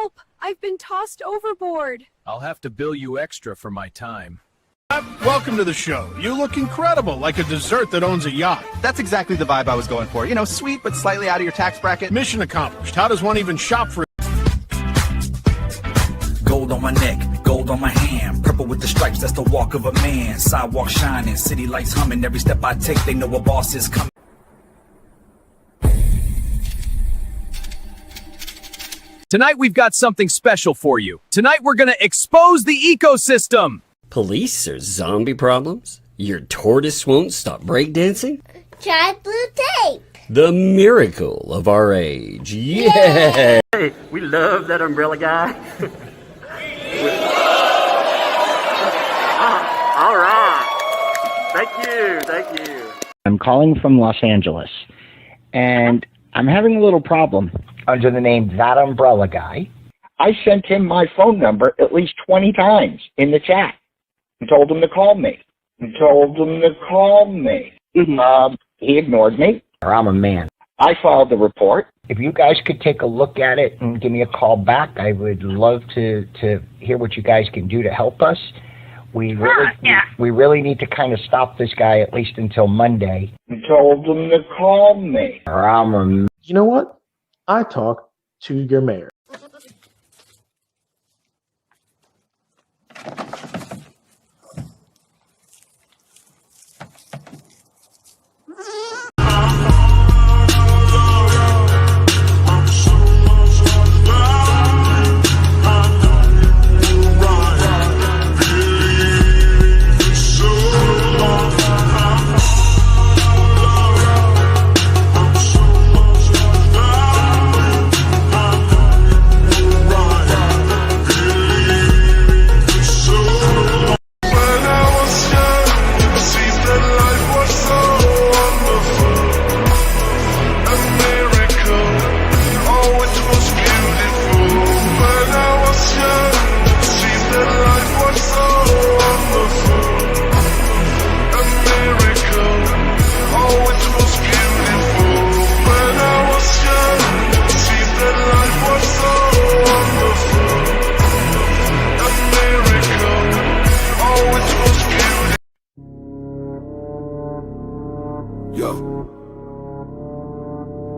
Help! I've been tossed overboard. I'll have to bill you extra for my time. Welcome to the show. You look incredible, like a dessert that owns a yacht. That's exactly the vibe I was going for. You know, sweet but slightly out of your tax bracket. Mission accomplished. How does one even shop for Gold on my neck, gold on my hand, purple with the stripes, that's the walk of a man. Sidewalk shining, city lights humming, every step I take, they know a boss is coming. Tonight we've got something special for you. Tonight we're gonna expose the ecosystem. Police or zombie problems? Your tortoise won't stop breakdancing? Try blue tape. The miracle of our age. Yeah! Hey, we love that umbrella guy. All right. Thank you. I'm calling from Los Angeles, and I'm having a little problem under the name ThATuMBRELLAgUy. I sent him my phone number at least 20 times in the chat and told him to call me. He ignored me. I'm a man. I filed the report. If you guys could take a look at it and give me a call back, I would love to hear what you guys can do to help us. We really need to kind of stop this guy at least until Monday. I told him to call me. You know what? I talk to your mayor.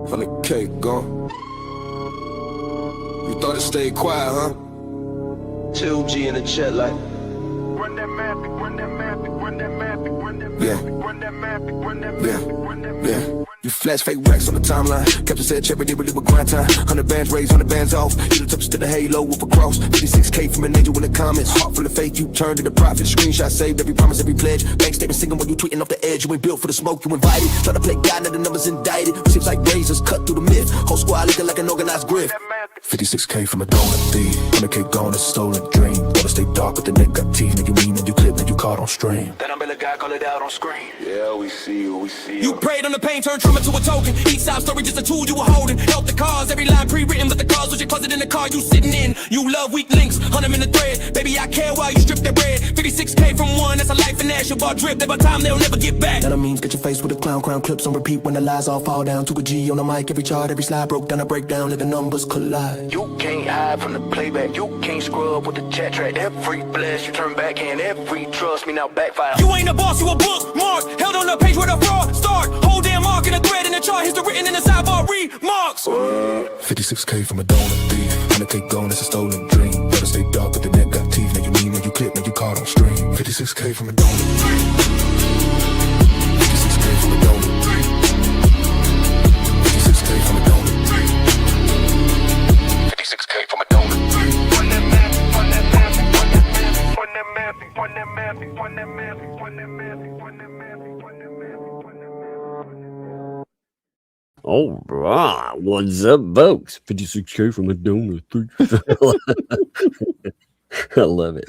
From the cake gone. You thought it stayed quiet, huh? 2G in the chat like. Run that map, run that map, run that map, run that map, run that map, run that map, run that map. You flash fake racks on the timeline. Captain said check it with grind time. 100 bands raised, 100 bands off. You the touch to the halo with a cross. 56K from an angel in the comments. Heart full of faith, you turned to the prophet. Screenshot saved, every promise, every pledge. Bank statement singing when you tweeting off the edge. You ain't built for the smoke, you invited. Try to play God, now the numbers indicted. Seems like razors cut through the myth. Whole squad looking like an organized grift. 56K from a donor thief. 100K gone, it's a stolen dream. Wanna stay dark, but the neck got teeth. Now you mean, and you clip, now you caught on stream. That umbrella guy, call it out on screen. Yeah, we see you, we see you. You prayed on the pain, turned trauma to a token. Each side story just a tool you were holding. Help the cause, every line pre-written, but the cause was your closet in the car you sitting in. You love weak links, hunt them in the thread. Baby, I care while you strip their bread. 56K from one, that's a life in Ash. Your bar drip, that by time they'll never get back. That means get your face with a clown crown clips on repeat when the lies all fall down to a G on the mic. Every chart, every slide broke down, a breakdown, let the numbers collide. You can't hide from the playback, you can't scrub with the chat track. Every bless you turn backhand, every trust me now backfire. You ain't a boss, you a bookmark. Held on the page where the fraud start. Whole damn mark in a thread in the chart, history written in the sidebar remarks. 56K from a donor thief. 100K gone, it's a stolen dream. Better stay dark, but the neck got teeth. Now you mean, now you clip, now you caught on stream. 56K from a donor thief. 56K from a donor thief. 56K from a donor thief. 56K from a donor thief. Run that map, run that map, run that map, run that map, run that map, run that map, run that map, run that map, run that map, run that map. All right, what's up, folks? 56K from a donor thief. I love it.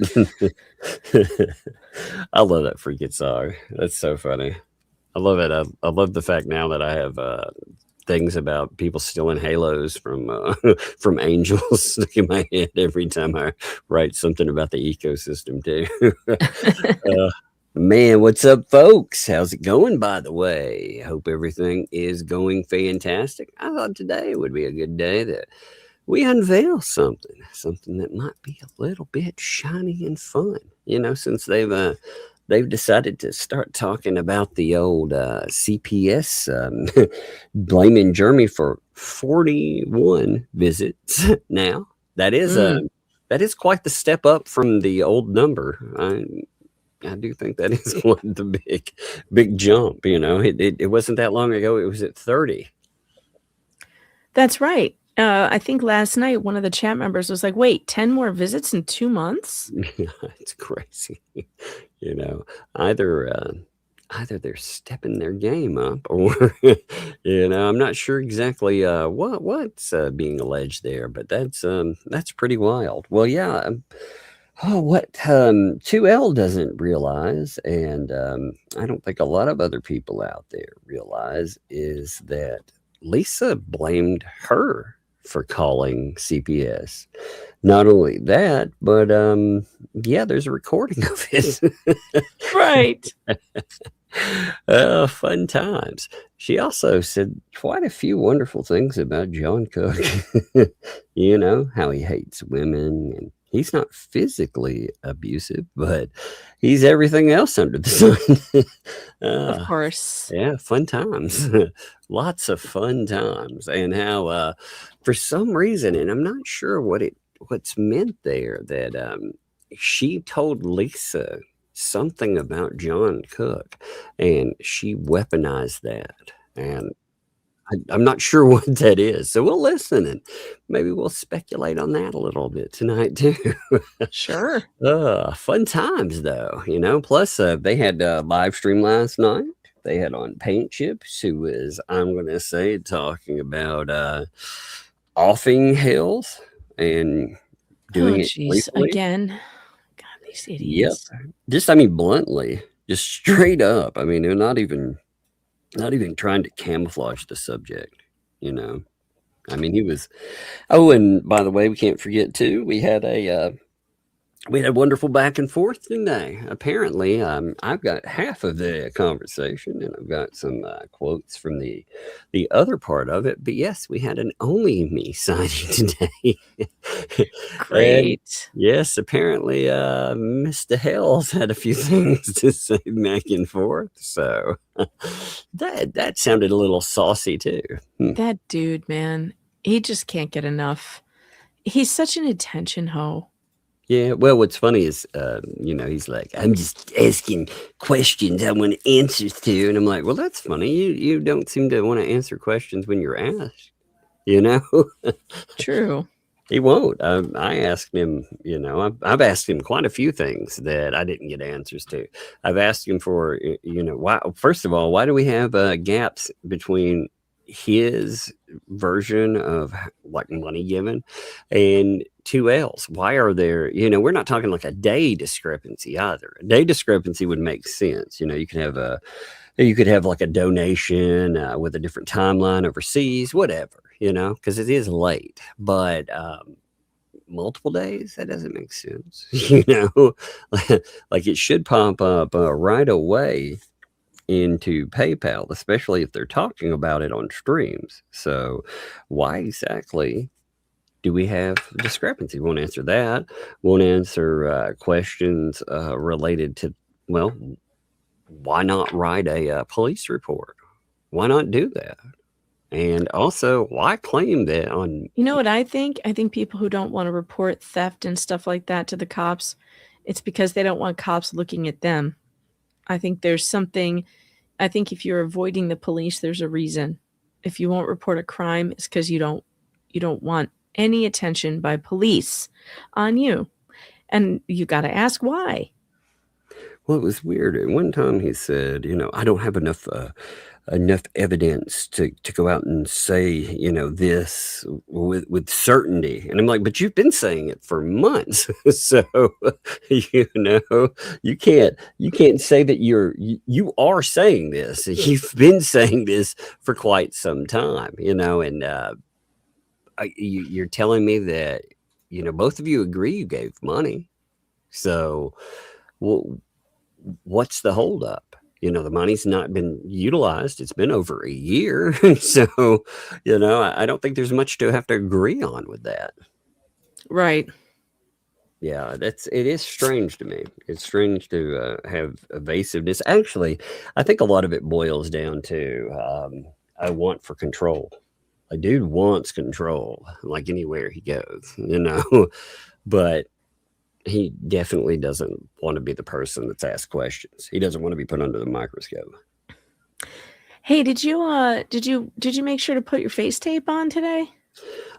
I love that freaking song. That's so funny. I love it. I love the fact now that I have things about people stealing halos from angels stuck in my head every time I write something about the ecosystem too. Man, what's up, folks? How's it going, by the way? Hope everything is going fantastic. I thought today would be a good day to we unveil something that might be a little bit shiny and fun, since they've decided to start talking about the old CPS blaming Jeremy for 41 visits now. That is quite the step up from the old number. I do think that is one of the big jump. It wasn't that long ago. It was at 30. That's right. I think last night one of the chat members was like, wait, 10 more visits in 2 months? It's crazy. Either they're stepping their game up or, I'm not sure exactly what's being alleged there, but that's pretty wild. Well, yeah. What 2L doesn't realize, and I don't think a lot of other people out there realize, is that Lisa blamed her for calling CPS. Not only that, but yeah, there's a recording of it. Right. Fun times. She also said quite a few wonderful things about John Cook. How he hates women, and he's not physically abusive, but he's everything else under the sun. Of course. Yeah, fun times. Lots of fun times. And how for some reason, and I'm not sure what's meant there, that she told Lisa something about John Cook, and she weaponized that. And I'm not sure what that is. So we'll listen, and maybe we'll speculate on that a little bit tonight too. Sure. Fun times though, plus they had a live stream last night. They had on Paint Chips, who was, I'm going to say, talking about offing Hales and doing it gleefully. Again. God, these idiots. Yep. Just, bluntly, just straight up. They're not even trying to camouflage the subject, he was. Oh, and by the way, we can't forget too, we had a wonderful back and forth today. Apparently, I've got half of the conversation, and I've got some quotes from the other part of it. But yes, we had an only me signing today. Great. And yes, apparently, Mr. Hales had a few things to say back and forth. So that sounded a little saucy too. That dude, man, he just can't get enough. He's such an attention hoe. Yeah, well, what's funny is, he's like, I'm just asking questions I want answers to. And I'm like, well, that's funny. You don't seem to want to answer questions when you're asked, True. He won't. I asked him, I've asked him quite a few things that I didn't get answers to. I've asked him for, why, first of all, why do we have gaps between his version of like money given and 2L's? Why are there, we're not talking like a day discrepancy either. A day discrepancy would make sense. You could have like a donation with a different timeline overseas, whatever, because it is late. But multiple days, that doesn't make sense. Like it should pop up right away into PayPal, especially if they're talking about it on streams. So why exactly do we have discrepancy? Won't answer that. Won't answer questions related to, well, why not write a police report? Why not do that? And also, why claim that on... You know what I think? I think people who don't want to report theft and stuff like that to the cops, it's because they don't want cops looking at them. I think there's something, I think if you're avoiding the police, there's a reason. If you won't report a crime, it's because you don't want any attention by police on you. And you got to ask why. Well, it was weird. At one time he said, I don't have enough evidence to go out and say, this with certainty. And I'm like, but you've been saying it for months. So, you can't say that you are saying this. You've been saying this for quite some time, and you're telling me that, both of you agree you gave money. So, well, what's the holdup? The money's not been utilized. It's been over a year. So, I don't think there's much to have to agree on with that. Right. Yeah, it is strange to me. It's strange to have evasiveness. Actually, I think a lot of it boils down to a want for control. A dude wants control, like anywhere he goes, but he definitely doesn't want to be the person that's asked questions. He doesn't want to be put under the microscope. Hey, did you make sure to put your face tape on today?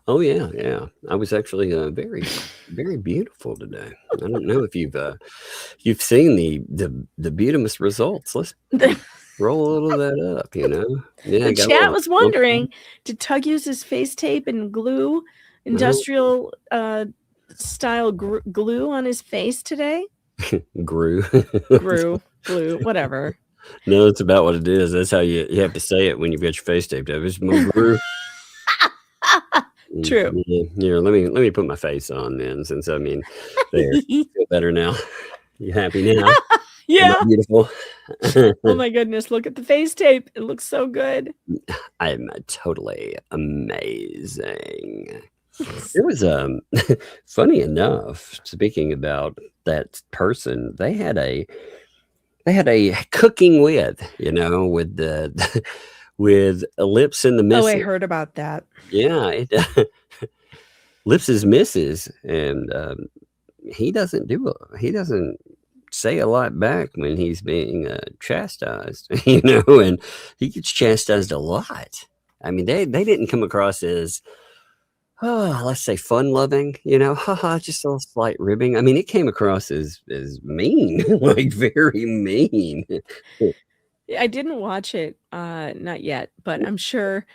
Oh yeah. I was actually very, very beautiful today. I don't know if you've seen the beautiful results. Let's roll a little of that up. Yeah. The chat was wondering, did Tug use his face tape and glue, industrial style glue on his face today? Glue, whatever. No, it's about what it is. That's how you have to say it when you've got your face taped up. It's more glue. True. Yeah, let me put my face on then, since there, feel better now. You happy now? Yeah. Beautiful. Oh my goodness, look at the face tape. It looks so good. I'm totally amazing. It was funny enough, speaking about that person, they had a cooking with the with Lips in the Missus. Oh, I heard about that. Yeah, Lips is Mrs. and he doesn't say a lot back when he's being chastised, and he gets chastised a lot. I mean, they didn't come across as, let's say, fun-loving, just a little slight ribbing. I mean, it came across as mean, like very mean. I didn't watch it, not yet, but I'm sure,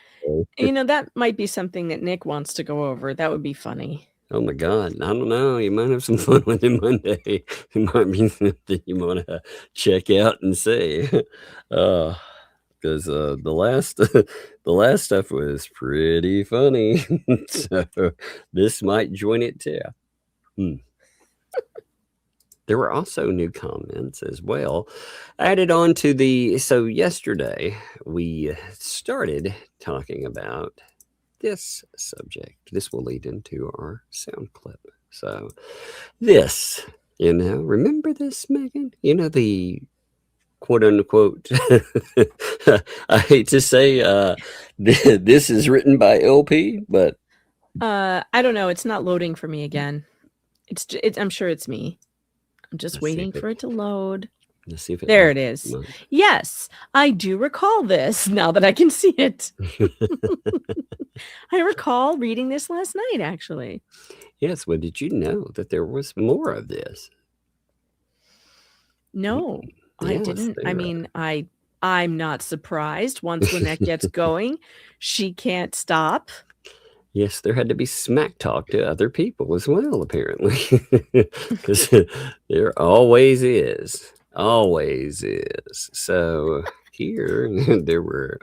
that might be something that Nick wants to go over. That would be funny. Oh my God. I don't know. You might have some fun with him Monday. It might be something you want to check out and see. Because the last stuff was pretty funny. So this might join it too. There were also new comments as well added on to so yesterday we started talking about this subject. This will lead into our sound clip. So this, remember this, Megan? The quote unquote, I hate to say this is written by LP, but I don't know. It's not loading for me again. I'm sure it's me. I'm just waiting for it to load. Let's see if there it is. Yes, I do recall this now that I can see it. I recall reading this last night, actually. Yes. Well, did you know that there was more of this? No, I didn't. I mean, I'm not surprised. Once Lynette gets going, she can't stop. Yes, there had to be smack talk to other people as well, apparently. Because there always is. Always is. So here, there were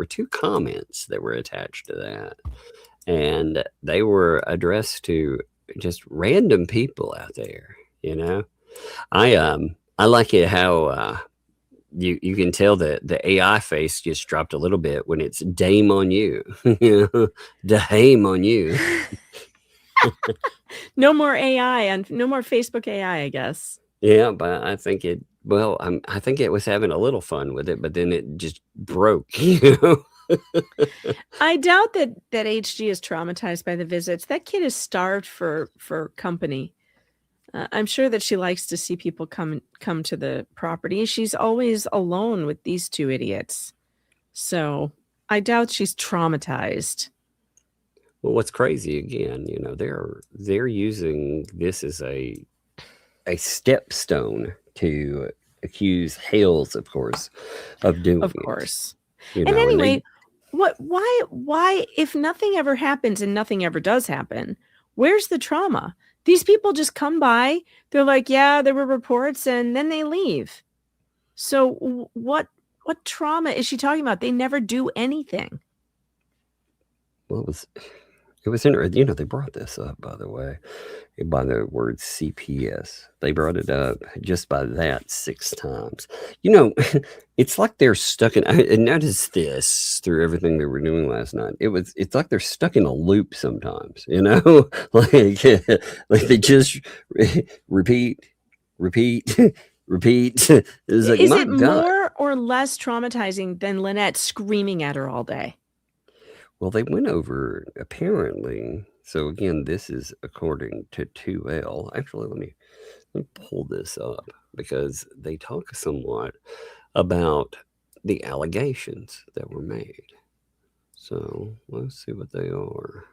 two comments that were attached to that. And they were addressed to just random people out there, I like it how you can tell that the AI face just dropped a little bit when it's dame on you. Dame on you. No more AI and no more Facebook AI, I guess. Yeah, but I think I think it was having a little fun with it, but then it just broke, I doubt that HG is traumatized by the visits. That kid is starved for company. I'm sure that she likes to see people come to the property. She's always alone with these two idiots. So I doubt she's traumatized. Well, what's crazy again, they're using this as a stepstone to accuse Hales, of course, of doing Of course. it. And anyway, why if nothing ever happens and nothing ever does happen, where's the trauma? These people just come by, they're like, yeah, there were reports, and then they leave. So what trauma is she talking about? They never do anything. Well, It was interesting. They brought this up, by the way, by the word CPS. They brought it up just by that 6 times. It's like they're stuck in. I noticed this through everything they were doing last night. It's like they're stuck in a loop sometimes. Like they just repeat, repeat. It's like, Is my it God. more or less traumatizing than Lynette screaming at her all day? Well, they went over apparently. So again, this is according to 2L. Actually, let me pull this up because they talk somewhat about the allegations that were made. So let's see what they are.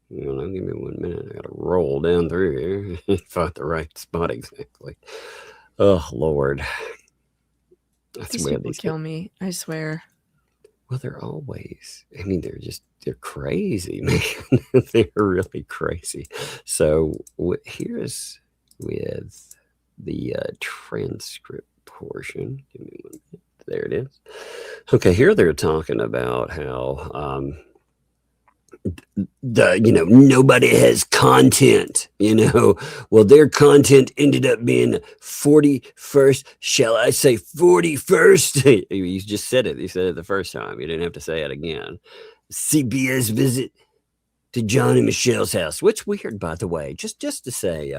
Give me 1 minute. I got to roll down through here, find the right spot exactly. Oh Lord, These people kill me. I swear. Well, they're always. I mean, they're crazy, man. They're really crazy. So here's with the transcript portion. Give me 1 minute. There it is. Okay, here they're talking about how nobody has content. Well, their content ended up being 41st. Shall I say 41st? You just said it. You said it the first time. You didn't have to say it again. CBS visit to John and Michelle's house. Which weird, by the way. Just to say,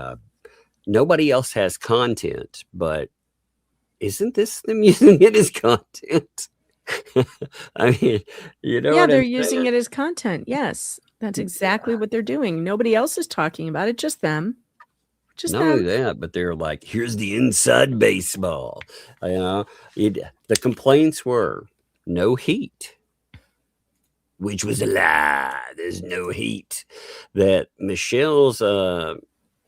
nobody else has content, but isn't this them using it as content? I mean, yeah, they're using it as content. Yes, that's exactly what they're doing. Nobody else is talking about it, just them. Just not only that, but they're like, here's the inside baseball. The complaints were no heat, which was a lie. There's no heat. That Michelle's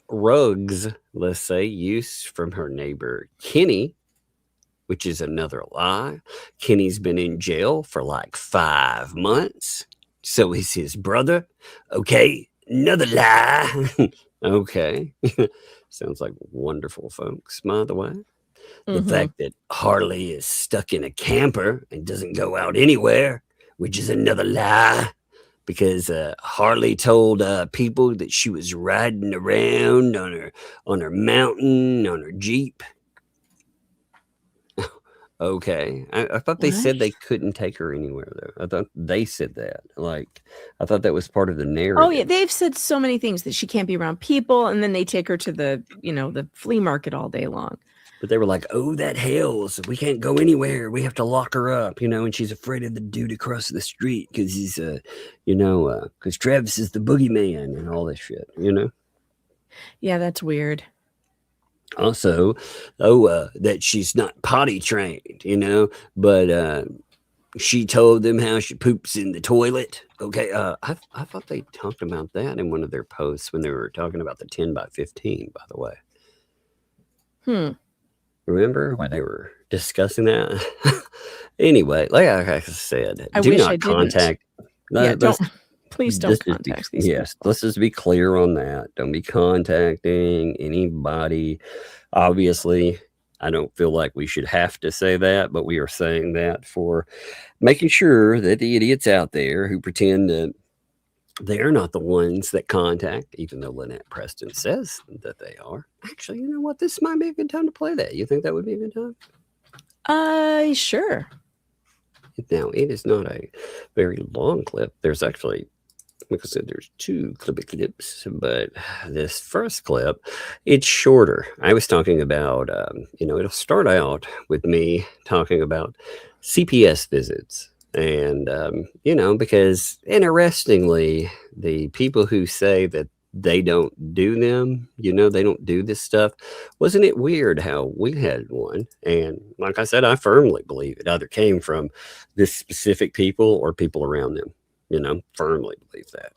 rugs, let's say, used from her neighbor Kenny, which is another lie. Kenny's been in jail for like 5 months. So is his brother. Okay, another lie. Okay. Sounds like wonderful folks, by the way. The fact that Harley is stuck in a camper and doesn't go out anywhere, which is another lie. Because Harley told people that she was riding around on her mountain, on her Jeep. Okay. I thought they said they couldn't take her anywhere, though. I thought they said that. Like, I thought that was part of the narrative. Oh, yeah. They've said so many things that she can't be around people, and then they take her to the flea market all day long. But they were like, oh, that Hales. We can't go anywhere. We have to lock her up, and she's afraid of the dude across the street because he's, because Travis is the boogeyman and all this shit, Yeah, that's weird. Also, that she's not potty trained, but she told them how she poops in the toilet. Okay, I thought they talked about that in one of their posts when they were talking about the 10 by 15, by the way. Remember when they were discussing that? Anyway, like I said, do not contact. Please don't contact these people. Let's just be clear on that. Don't be contacting anybody. Obviously, I don't feel like we should have to say that, but we are saying that for making sure that the idiots out there who pretend that they're not the ones that contact, even though Lynette Preston says that they are. Actually, you know what? This might be a good time to play that. You think that would be a good time? Sure. Now, it is not a very long clip. There's actually, like I said, there's 2 clips, but this first clip, it's shorter. I was talking about, it'll start out with me talking about CPS visits. And, because interestingly, the people who say that they don't do them, they don't do this stuff. Wasn't it weird how we had one? And like I said, I firmly believe it either came from this specific people or people around them, firmly believe that.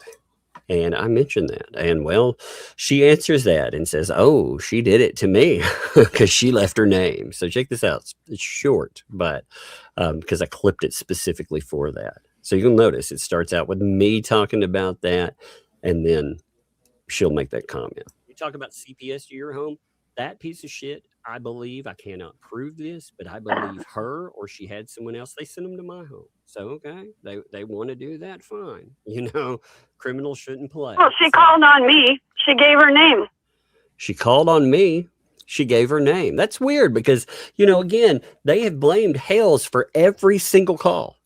And I mentioned that. And well, she answers that and says, oh, she did it to me because she left her name. So check this out. It's short, but because I clipped it specifically for that. So you'll notice it starts out with me talking about that. And then she'll make that comment. You talk about CPS to your home, that piece of shit. I believe, I cannot prove this, but I believe her or she had someone else. They sent them to my home. So, okay, they want to do that, fine. You know, criminals shouldn't play. Well, she called on me. She gave her name. She called on me. She gave her name. That's weird because, you know, again, they have blamed Hales for every single call.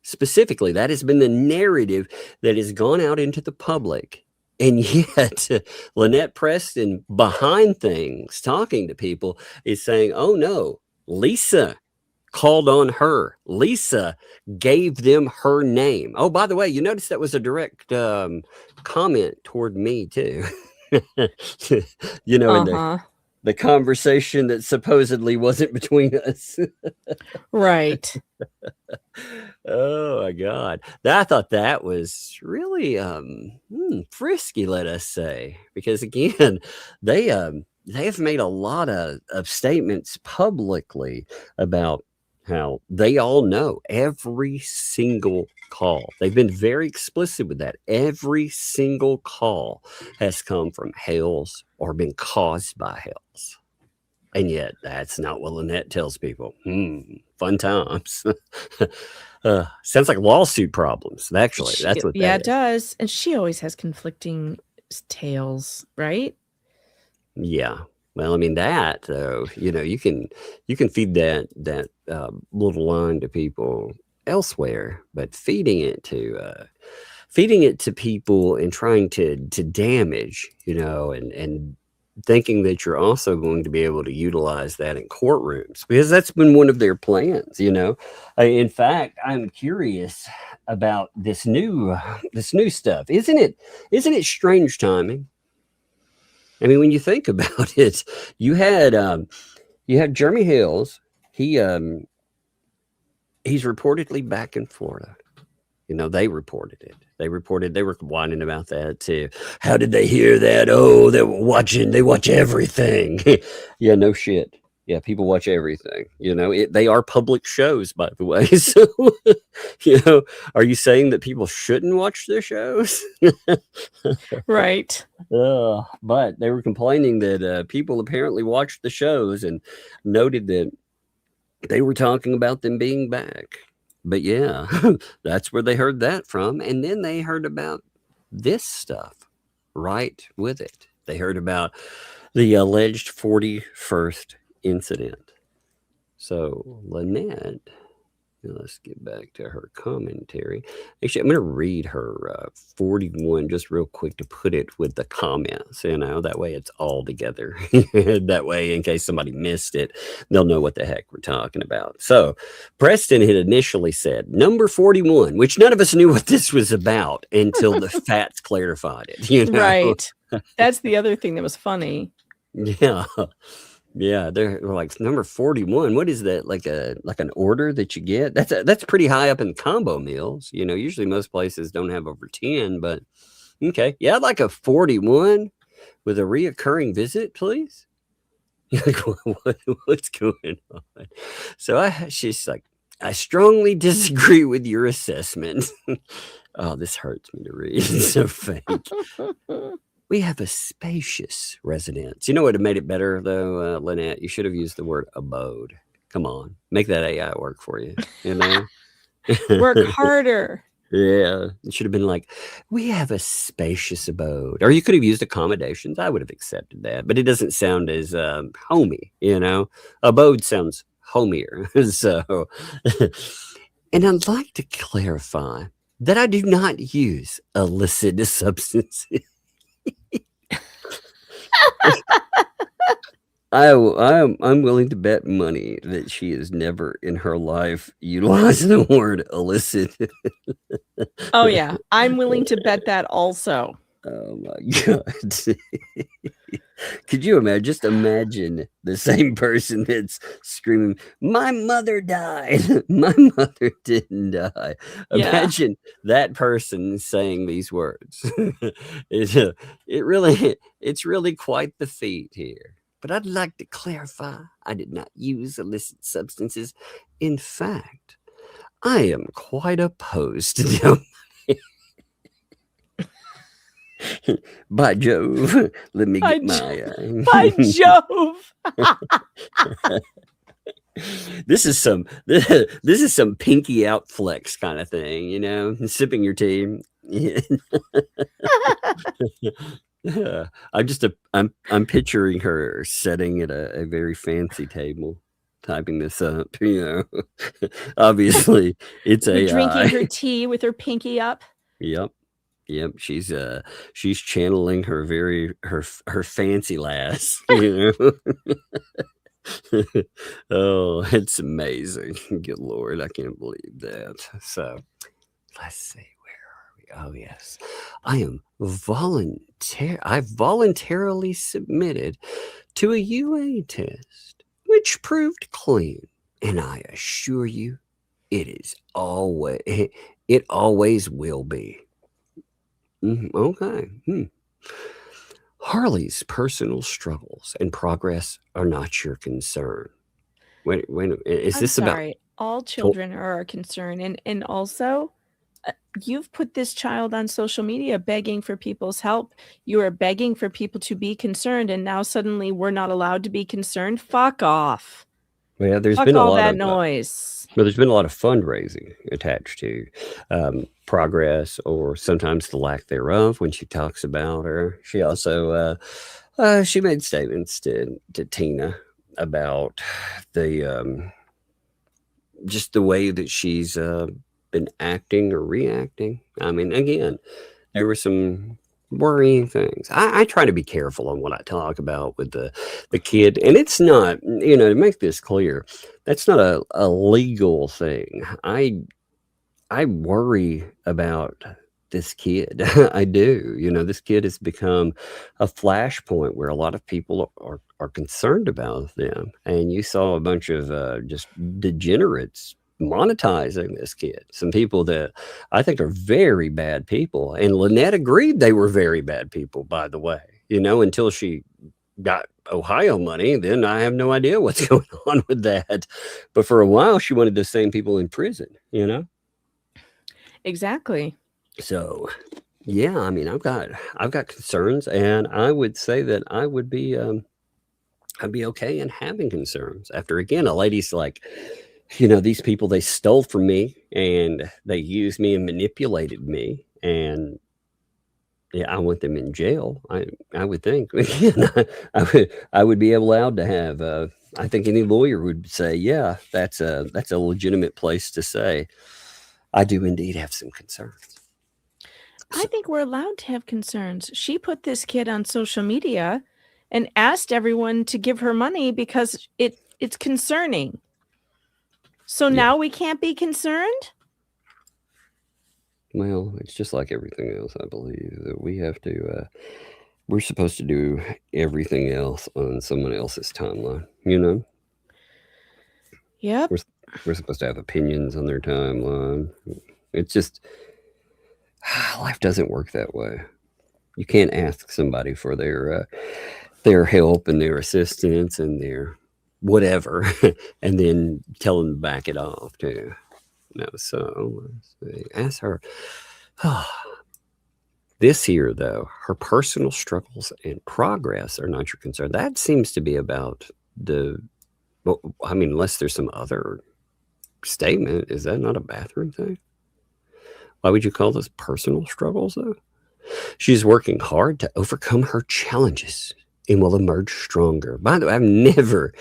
Specifically, that has been the narrative that has gone out into the public. And yet, Lynette Preston, behind things, talking to people, is saying, oh, no, Lisa called on her. Lisa gave them her name. Oh, by the way, you notice that was a direct comment toward me, too. You know, in the conversation that supposedly wasn't between us. Right. Oh my God. I thought that was really frisky, let us say, because again, they have made a lot of statements publicly about how they all know every single call. They've been very explicit with that. Every single call has come from Hales or been caused by Hales. And yet that's not what Lynette tells people. Fun times. Sounds like lawsuit problems. Actually, that's what it does. And she always has conflicting tales, right? Yeah. Well, I mean that though, you know, you can feed that little line to people elsewhere, but feeding it to people and trying to damage, you know, and thinking that you're also going to be able to utilize that in courtrooms, because that's been one of their plans, you know. In fact, I'm curious about this new stuff. Isn't it strange timing? I mean, when you think about it, you had Jeremy Hales. He's reportedly back in Florida. You know, they reported it. They were whining about that too. How did they hear that? Oh, they watch everything. Yeah, no shit. Yeah, people watch everything. You know, they are public shows, by the way. So, you know, are you saying that people shouldn't watch their shows? Right. But they were complaining that people apparently watched the shows and noted that they were talking about them being back. But yeah, that's where they heard that from. And then they heard about this stuff right with it. They heard about the alleged 41st incident. So Lynette, let's get back to her commentary. Actually, I'm going to read her 41 just real quick to put it with the comments, you know, that way it's all together. That way, in case somebody missed it, they'll know what the heck we're talking about. So Preston had initially said number 41, which none of us knew what this was about until the facts clarified it, you know? Right. That's the other thing that was funny. Yeah. Yeah, they're like number 41. What is that? Like an order that you get? That's pretty high up in combo meals. You know, usually most places don't have over 10, but okay. Yeah, I'd like a 41 with a reoccurring visit, please. Like, what's going on? So she's like, I strongly disagree with your assessment. Oh, this hurts me to read. It's so fake. We have a spacious residence. You know what would have made it better, though, Lynette? You should have used the word abode. Come on. Make that AI work for you. You know? Work harder. Yeah. It should have been like, we have a spacious abode. Or you could have used accommodations. I would have accepted that. But it doesn't sound as homey, you know? Abode sounds homier. So, and I'd like to clarify that I do not use illicit substances. I'm willing to bet money that she has never in her life utilized the word illicit. Oh yeah, I'm willing to bet that also. Oh my God. Could you imagine? Just imagine the same person that's screaming, my mother died. My mother didn't die. Imagine that person saying these words. It's really quite the feat here. But I'd like to clarify, I did not use illicit substances. In fact, I am quite opposed to them. By Jove, let me By get my. By Jove. This is some this is some pinky out flex kind of thing, you know, sipping your tea. I'm picturing her sitting at a very fancy table, typing this up. You know, obviously it's You're drinking AI. her tea with her pinky up. Yep. She's channeling her fancy lass. You know. Oh, it's amazing. Good Lord, I can't believe that. So let's see, where are we? Oh yes, I've voluntarily submitted to a UA test, which proved clean, and I assure you, it always will be. Okay. Harley's personal struggles and progress are not your concern. Wait, is this sorry. about All children are our concern, and also you've put this child on social media begging for people's help. You are begging for people to be concerned, and now suddenly we're not allowed to be concerned. Fuck off. Well, there's Fuck been a all lot that of noise. well, there's been a lot of fundraising attached to progress, or sometimes the lack thereof. When she talks about her, she also she made statements to Tina about the just the way that she's been acting or reacting. I mean, again, there were some worrying things. I try to be careful on what I talk about with the kid, and it's not, you know, to make this clear, that's not a legal thing. I worry about this kid. I do. You know, this kid has become a flashpoint where a lot of people are concerned about them, and you saw a bunch of just degenerates monetizing this kid. Some people that I think are very bad people, and Lynette agreed they were very bad people, by the way, you know, until she got Ohio money. Then I have no idea what's going on with that, but for a while she wanted the same people in prison, you know. Exactly. So yeah, I mean, I've got concerns, and I would say that I would be I'd be okay in having concerns after, again, a lady's like, you know, these people, they stole from me and they used me and manipulated me, and yeah, I want them in jail. I would think. I would be allowed to have. I think any lawyer would say, yeah, that's a legitimate place to say, I do indeed have some concerns. I think we're allowed to have concerns. She put this kid on social media and asked everyone to give her money because it's concerning. So now we can't be concerned? Well, it's just like everything else, I believe, that we have to, we're supposed to do everything else on someone else's timeline, you know? Yep. We're supposed to have opinions on their timeline. It's just, life doesn't work that way. You can't ask somebody for their help and their assistance and their whatever, and then tell them to back it off too. No, so let's see. Ask her. This here, though, her personal struggles and progress are not your concern. That seems to be about well, I mean, unless there's some other statement, is that not a bathroom thing? Why would you call this personal struggles, though? She's working hard to overcome her challenges and will emerge stronger. By the way, I've never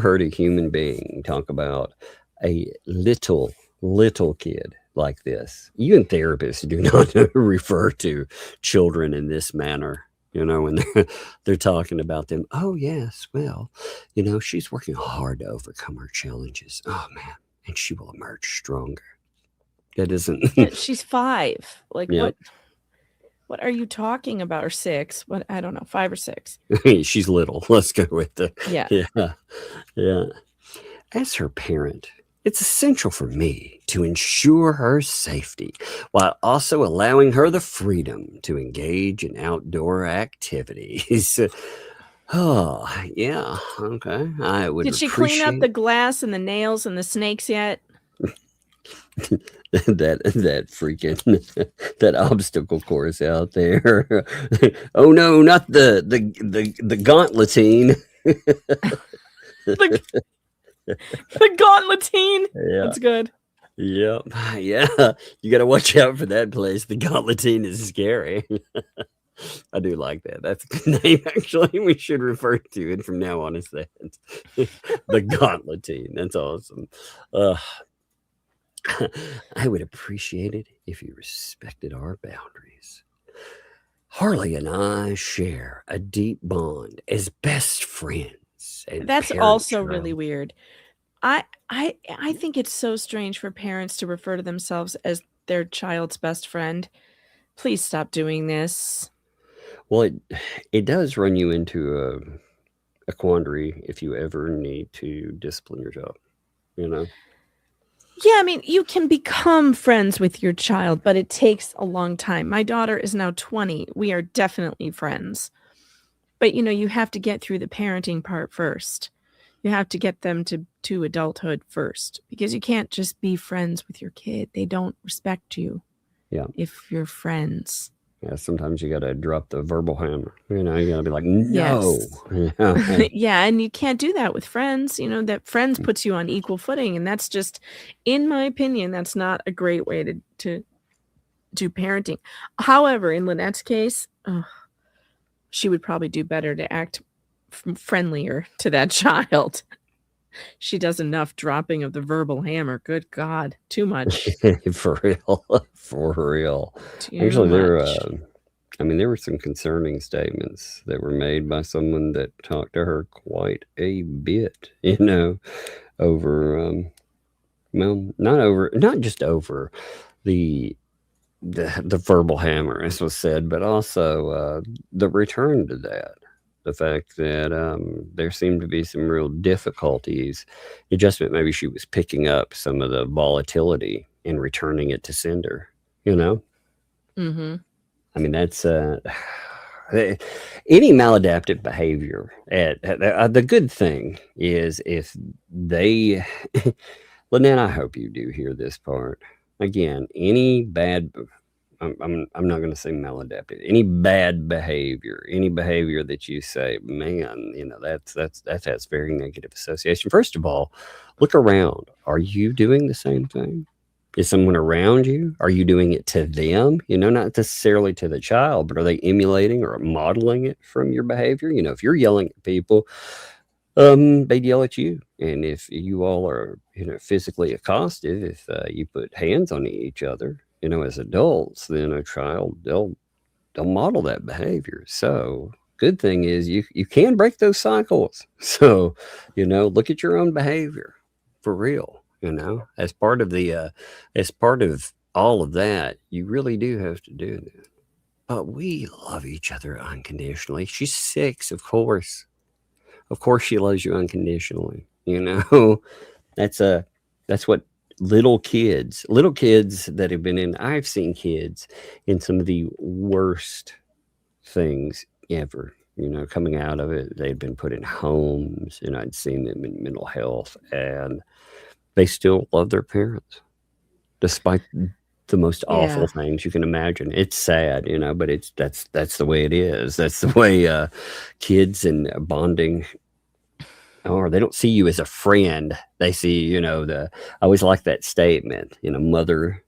heard a human being talk about a little kid like this. Even therapists do not refer to children in this manner, you know, when they're talking about them. Oh, yes, well, you know, she's working hard to overcome her challenges. Oh, man, and she will emerge stronger. That isn't... She's 5. Like, Yeah. What are you talking about? Or 6? What? I don't know. 5 or 6. She's little. Let's go with the... Yeah. Yeah. As her parent, it's essential for me to ensure her safety while also allowing her the freedom to engage in outdoor activities. Oh, yeah. Okay. I would Did she clean up the glass and the nails and the snakes yet? that freaking that obstacle course out there. Oh no, not the gauntletine. The gauntletine. Yeah. That's good. Yep. Yeah. You got to watch out for that place. The gauntletine is scary. I do like that. That's a good name, actually. We should refer to it from now on as that. The gauntletine. That's awesome. I would appreciate it if you respected our boundaries. Harley and I share a deep bond as best friends. And That's parents also from- really weird. I think it's so strange for parents to refer to themselves as their child's best friend. Please stop doing this. Well, it does run you into a quandary if you ever need to discipline your child, you know? Yeah, I mean, you can become friends with your child, but it takes a long time. My daughter is now 20. We are definitely friends. But, you have to get through the parenting part first. You have to get them to adulthood first, because you can't just be friends with your kid. They don't respect you. Yeah. If you're friends. Yeah, sometimes you got to drop the verbal hammer. You got to be like, no. Yes. Yeah, and you can't do that with friends. That friends puts you on equal footing, and that's just, in my opinion, that's not a great way to do parenting. However, in Lynette's case, she would probably do better to act friendlier to that child. She does enough dropping of the verbal hammer. Good God, too much. For real. For real. Too Actually, much. there were some concerning statements that were made by someone that talked to her quite a bit, over, not just over the verbal hammer, as was said, but also the return to that. The fact that there seemed to be some real difficulties. Adjustment, maybe she was picking up some of the volatility and returning it to sender, Mm-hmm. I mean, that's any maladaptive behavior. The good thing is if they, Lynette, I hope you do hear this part. Again, any bad, I'm not going to say maladaptive, any bad behavior, any behavior that you say, man, that has very negative association. First of all, look around. Are you doing the same thing? Is someone around you? Are you doing it to them? Not necessarily to the child, but are they emulating or modeling it from your behavior? If you're yelling at people, they'd yell at you. And if you all are, physically accosted, if you put hands on each other, as adults, then a child, they'll model that behavior. So good thing is you can break those cycles. So, look at your own behavior for real. As part of all of that, you really do have to do that. But we love each other unconditionally. She's 6, of course. Of course she loves you unconditionally. That's what little kids that have been in, I've seen kids in some of the worst things ever, coming out of it. They'd been put in homes, and I'd seen them in mental health, and they still love their parents despite the most awful things you can imagine. It's sad, but that's the way it is. That's the way kids and bonding, or they don't see you as a friend. They see, I always like that statement, mother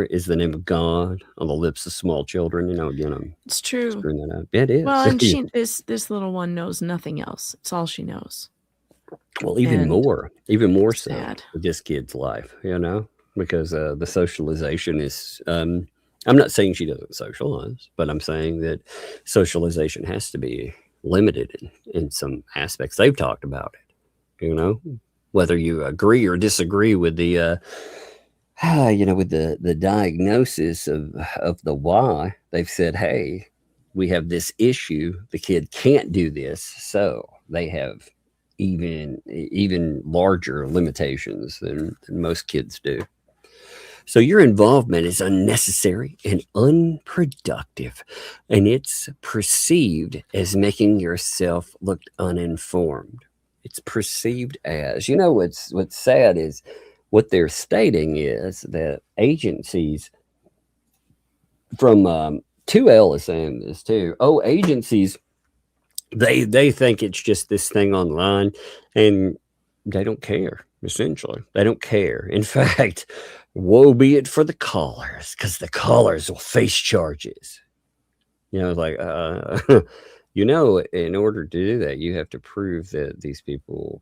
is the name of God on the lips of small children. Again, it's true. Screwing that up. It is. Well, and this little one knows nothing else. It's all she knows. Well, even more so sad. with this kid's life, because the socialization is, I'm not saying she doesn't socialize, but I'm saying that socialization has to be limited in some aspects. They've talked about it, whether you agree or disagree with the, with the diagnosis of the why. They've said, hey, we have this issue. The kid can't do this. So they have even larger limitations than most kids do. So your involvement is unnecessary and unproductive, and it's perceived as making yourself look uninformed. It's perceived as, what's sad is what they're stating is that agencies from 2L is saying this too. Oh, agencies, they think it's just this thing online, and they don't care. Essentially, they don't care. In fact, woe be it for the callers, because the callers will face charges. You know, like, you know, in order to do that, you have to prove that these people,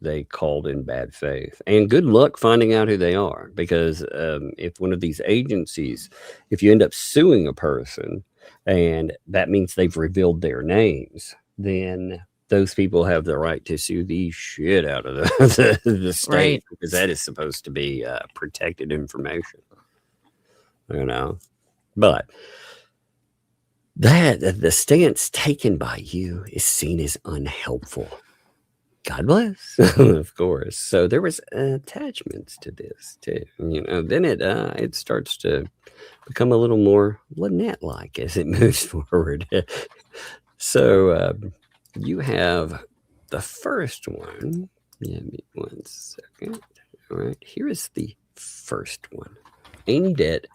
they called in bad faith. And good luck finding out who they are, because if one of these agencies, if you end up suing a person, and that means they've revealed their names, then those people have the right to sue the shit out of the state, Right. because that is supposed to be protected information, you know. But that the stance taken by you is seen as unhelpful. God bless, of course. So there was attachments to this too, you know. Then it starts to become a little more Lynette-like as it moves forward. So you have the first one. Give me 1 second. All right, here is the first one, aimed at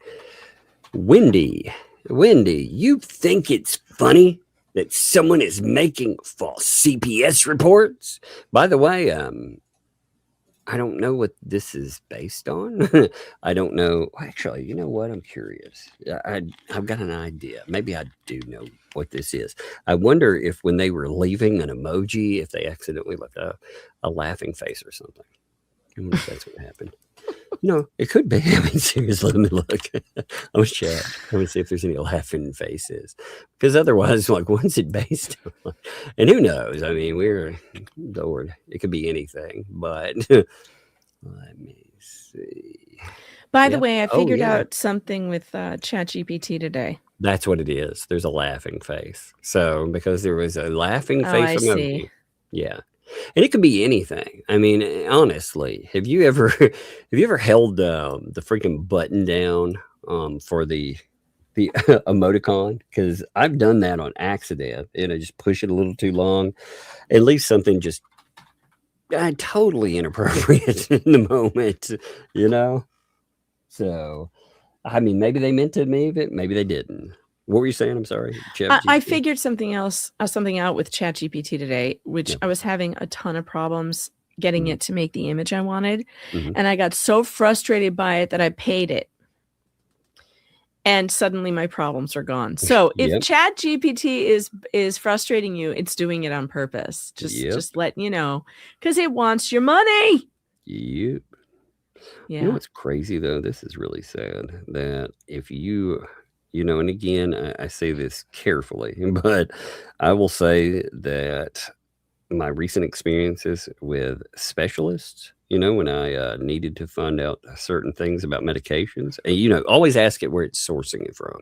Wendy. Wendy, you think it's funny that someone is making false CPS reports? By the way, I don't know what this is based on. I don't know. Actually, you know what? I'm curious. I've got an idea. Maybe I do know what this is. I wonder if when they were leaving an emoji, if they accidentally left a laughing face or something. I wonder if that's what happened. No, it could be. I mean, seriously, let me look. I'm gonna check. Let me see if there's any laughing faces. Because otherwise, like, what's it based on? And who knows? I mean, Lord, it could be anything. But let me see. By the Yep. way, I Oh, figured yeah. out something with ChatGPT today. That's what it is. There's a laughing face. So because there was a laughing Oh, face I emoji. see. Yeah. And it could be anything. I mean, honestly, have you ever held the freaking button down for the emoticon? Because I've done that on accident, and I just push it a little too long, and leave something just totally inappropriate in the moment, you know. So, I mean, maybe they meant to move it, maybe they didn't. What were you saying? I'm sorry. I figured something out with ChatGPT today, which I was having a ton of problems getting it to make the image I wanted. And I got so frustrated by it that I paid it. And suddenly my problems are gone. So if Yep. ChatGPT is frustrating you, it's doing it on purpose. Just letting you know, because it wants your money. Yep. Yeah. You know what's crazy though? This is really sad that if you know, and again, I say this carefully, but I will say that my recent experiences with specialists, you know, when I needed to find out certain things about medications, and, you know, always ask it where it's sourcing it from.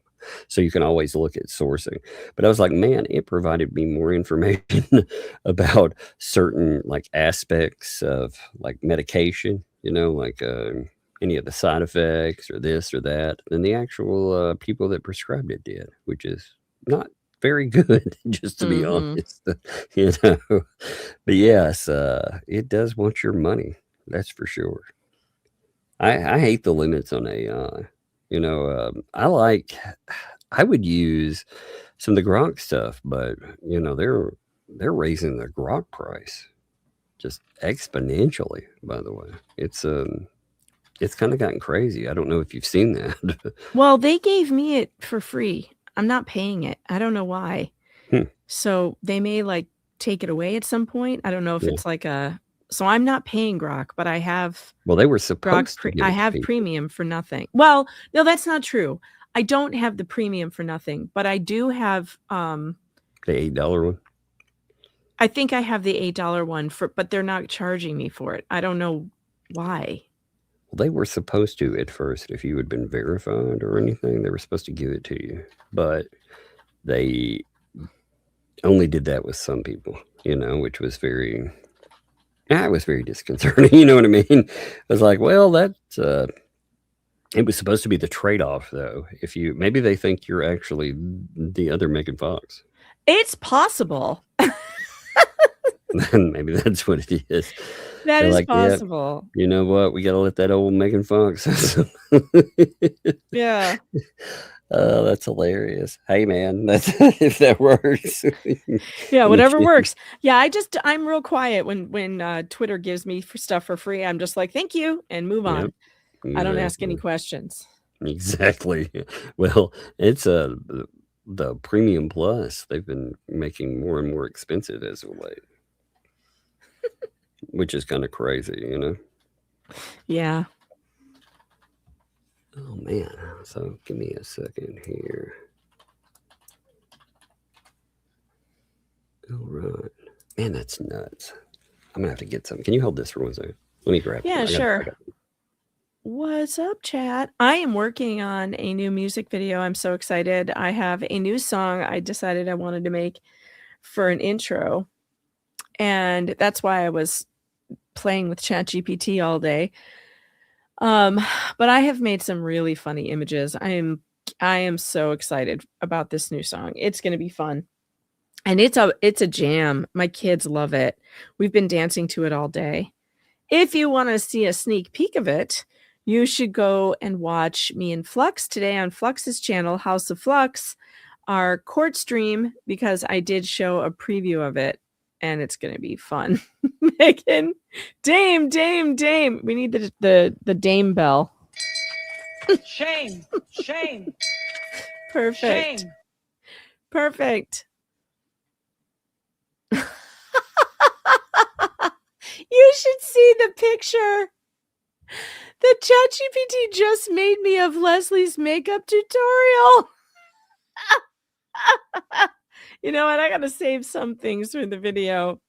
So you can always look at sourcing. But I was like, man, it provided me more information about certain like aspects of like medication, you know, like any of the side effects or this or that than the actual people that prescribed it did, which is not very good, just to be honest, you know. But yes, it does want your money. That's for sure. I hate the limits on AI. You know, I would use some of the Grok stuff, but you know, they're raising the Grok price just exponentially, by the way. It's kind of gotten crazy. I don't know if you've seen that. Well, they gave me it for free. I'm not paying it. I don't know why. So they may like take it away at some point. I don't know if it's like so I'm not paying Grok, but I have. Well, they were supposed to. I have premium for nothing. Well, no, that's not true. I don't have the premium for nothing, but I do have the $8 one. I think I have the $8 one but they're not charging me for it. I don't know why. Well, they were supposed to at first, if you had been verified or anything, they were supposed to give it to you, but they only did that with some people, you know, which was very disconcerting. You know what I mean? I was like, well, that's it was supposed to be the trade-off, though. If maybe they think you're actually the other Megan Fox. It's possible. Maybe that's what it is. That They're is like, yeah, possible. you know what? We got to let that old Megan Fox. Yeah. Oh, that's hilarious. Hey, man, that's if that works. Yeah, whatever works. Yeah, I'm real quiet when Twitter gives me stuff for free. I'm just like, thank you, and move on. Yep, I don't ask any exactly. questions. Exactly. Well, it's the Premium Plus. They've been making more and more expensive as of late, which is kind of crazy, you know? Yeah. Oh, man. So give me a second here. All right. Man, that's nuts. I'm going to have to get some. Can you hold this for 1 second? Let me grab Yeah, some. sure. What's up, chat? I am working on a new music video. I'm so excited. I have a new song I decided I wanted to make for an intro. And that's why I was playing with ChatGPT all day. But I have made some really funny images. I am so excited about this new song. It's going to be fun. And it's a jam. My kids love it. We've been dancing to it all day. If you want to see a sneak peek of it, you should go and watch me and Flux today on Flux's channel, House of Flux, our court stream, because I did show a preview of it, and it's going to be fun. Megan, Dame. We need the Dame bell. Shame. Perfect. Shame. Perfect. You should see the picture that ChatGPT just made me of Leslie's makeup tutorial. You know what? I gotta save some things for the video.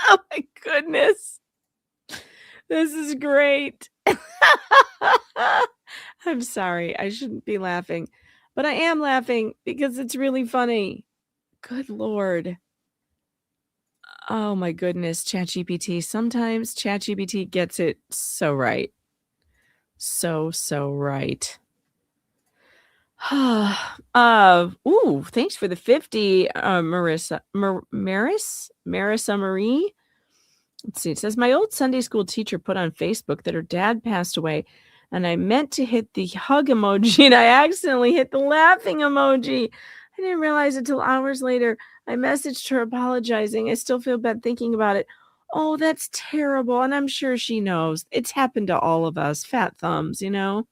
Oh my goodness. This is great. I'm sorry. I shouldn't be laughing, but I am laughing because it's really funny. Good Lord. Oh my goodness, ChatGPT. Sometimes ChatGPT gets it so right. So right. Ooh, thanks for the 50, Marissa Marie. Let's see. It says my old Sunday school teacher put on Facebook that her dad passed away, and I meant to hit the hug emoji, and I accidentally hit the laughing emoji. I didn't realize it till hours later. I messaged her apologizing. I still feel bad thinking about it. Oh, that's terrible. And I'm sure she knows. It's happened to all of us. Fat thumbs, you know?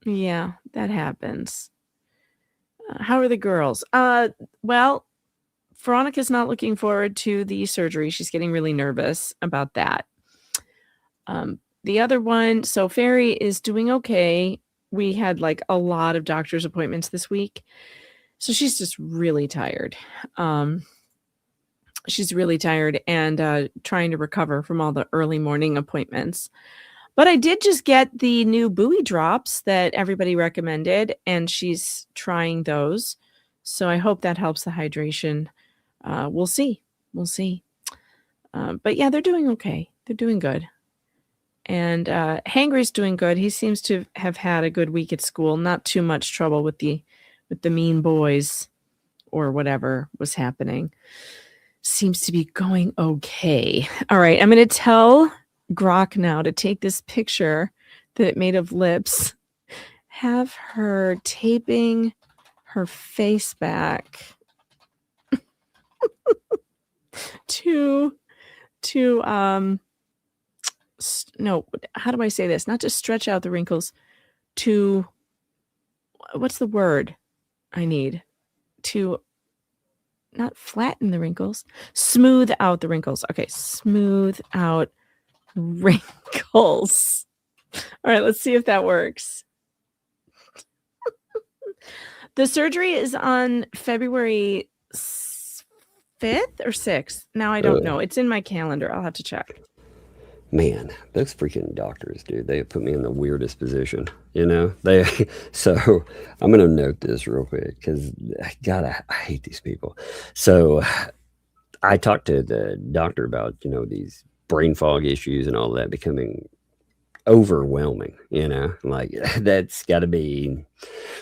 Yeah, that happens. How are the girls? Well, Veronica's not looking forward to the surgery. She's getting really nervous about that. The other one, so Fairy is doing okay. We had like a lot of doctor's appointments this week. So she's just really tired. She's really tired and trying to recover from all the early morning appointments. But I did just get the new buoy drops that everybody recommended, and she's trying those. So I hope that helps the hydration. We'll see. But yeah, they're doing okay. They're doing good. And Hangry's doing good. He seems to have had a good week at school. Not too much trouble with the mean boys or whatever was happening. Seems to be going okay. All right, I'm going to tell Grok now to take this picture that it made of lips, have her taping her face back to no, how do I say this? Not to stretch out the wrinkles, to what's the word I need? To not flatten the wrinkles, smooth out the wrinkles. Okay, smooth out wrinkles. All right, let's see if that works. The surgery is on February 5th or 6th. Now I don't know. It's in my calendar. I'll have to check. Man, those freaking doctors, dude, they put me in the weirdest position, you know? So I'm going to note this real quick because, God, I hate these people. So I talked to the doctor about, you know, these brain fog issues and all that becoming overwhelming, you know? Like, that's got to be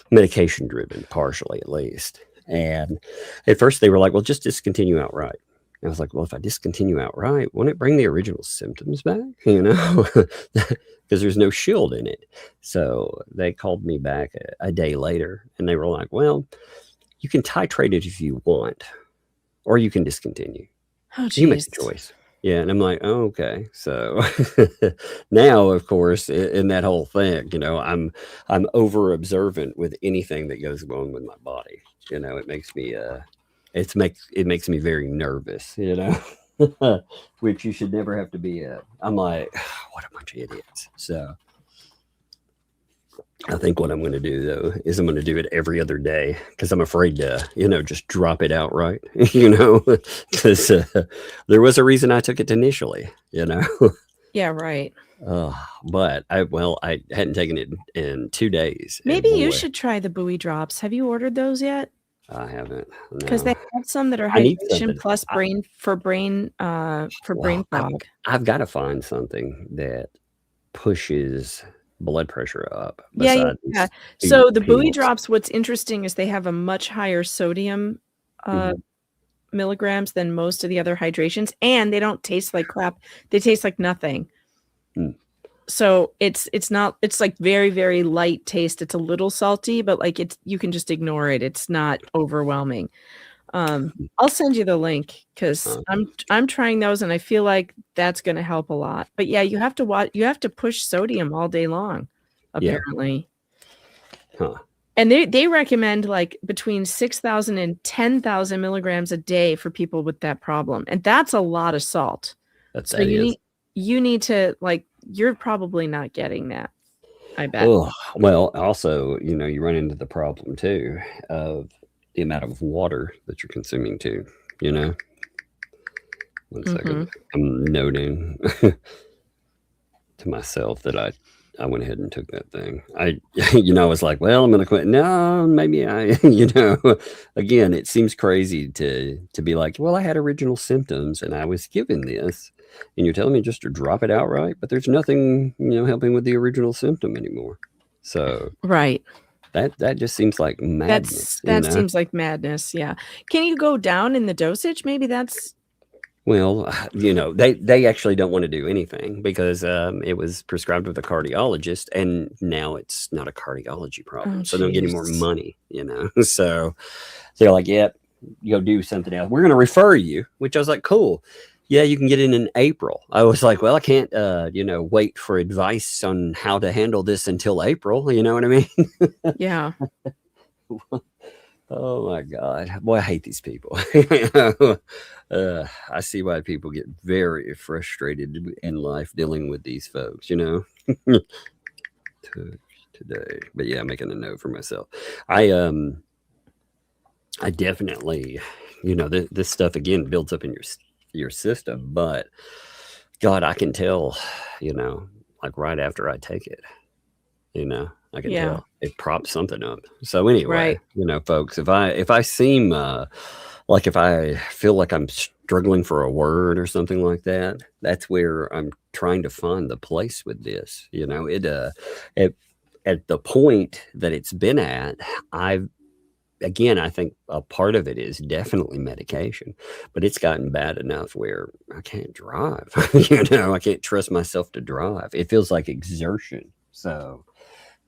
medication driven, partially at least. And at first they were like, well, just discontinue outright. I was like, well, if I discontinue outright, won't it bring the original symptoms back? You know, because there's no shield in it. So they called me back a day later and they were like, well, you can titrate it if you want, or you can discontinue. Oh, you make the choice. Yeah. And I'm like, oh, okay. So now, of course, in that whole thing, you know, I'm over observant with anything that goes on with my body. You know, it makes me, it makes me very nervous, you know, which you should never have to be. I'm like, what a bunch of idiots. So I think what I'm going to do, though, is I'm going to do it every other day because I'm afraid to, you know, just drop it outright, you know, because there was a reason I took it initially, you know. Yeah, right. But I hadn't taken it in 2 days. Maybe you should try the buoy drops. Have you ordered those yet? I haven't, because they have some that are I need hydration something. plus brain brain fog. I've got to find something that pushes blood pressure up. Yeah. besides So the buoy pills. drops, what's interesting is they have a much higher sodium milligrams than most of the other hydrations, and they don't taste like crap. They taste like nothing. So it's like very, very light taste. It's a little salty, but like you can just ignore it. It's not overwhelming. I'll send you the link because I'm trying those and I feel like that's going to help a lot. But yeah, you have to push sodium all day long, apparently. Huh. And they recommend like between 6,000 and 10,000 milligrams a day for people with that problem. And that's a lot of salt. So you need to, like, you're probably not getting that, I bet. Oh, well, also, you know, you run into the problem too of the amount of water that you're consuming too, you know. One second. I'm noting to myself that I went ahead and took that thing. I was like, well, I'm going to quit. No, maybe you know, again, it seems crazy to be like, well, I had original symptoms and I was given this. And you're telling me just to drop it outright, but there's nothing, you know, helping with the original symptom anymore. So right, that just seems like madness. That seems like madness. Yeah. Can you go down in the dosage? Maybe that's. Well, you know, they actually don't want to do anything because it was prescribed with a cardiologist, and now it's not a cardiology problem, so they don't get any more money. You know, so they're like, "Yep, you go do something else. We're going to refer you," which I was like, "Cool." Yeah, you can get in April. I was like, well, I can't, you know, wait for advice on how to handle this until April. You know what I mean? Yeah. Oh my God. Boy, I hate these people. I see why people get very frustrated in life dealing with these folks, you know, today. But yeah, I'm making a note for myself. I definitely, you know, this stuff again builds up in your system, but God, I can tell, you know, like right after I take it, you know, I can tell it props something up. So anyway, you know, folks, if I seem like if I feel like I'm struggling for a word or something like that, that's where I'm trying to find the place with this. You know, at the point that it's been at, I think a part of it is definitely medication, but it's gotten bad enough where I can't drive. You know, I can't trust myself to drive. It feels like exertion. So,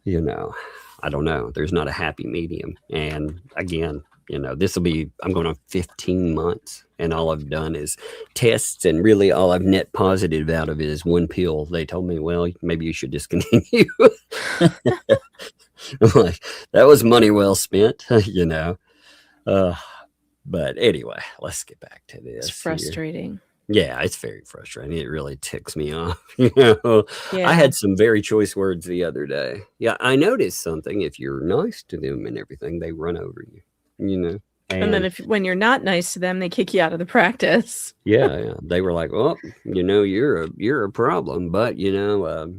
you know, I don't know. There's not a happy medium. And again, you know, I'm going on 15 months and all I've done is tests, and really all I've net positive out of it is one pill. They told me, well, maybe you should discontinue. I'm like, that was money well spent, you know. But anyway, let's get back to this. It's frustrating. Here. Yeah, it's very frustrating. It really ticks me off. You know, I had some very choice words the other day. Yeah, I noticed something. If you're nice to them and everything, they run over you, you know. And then when you're not nice to them, they kick you out of the practice. Yeah. They were like, well, you know, you're a problem, but, you know,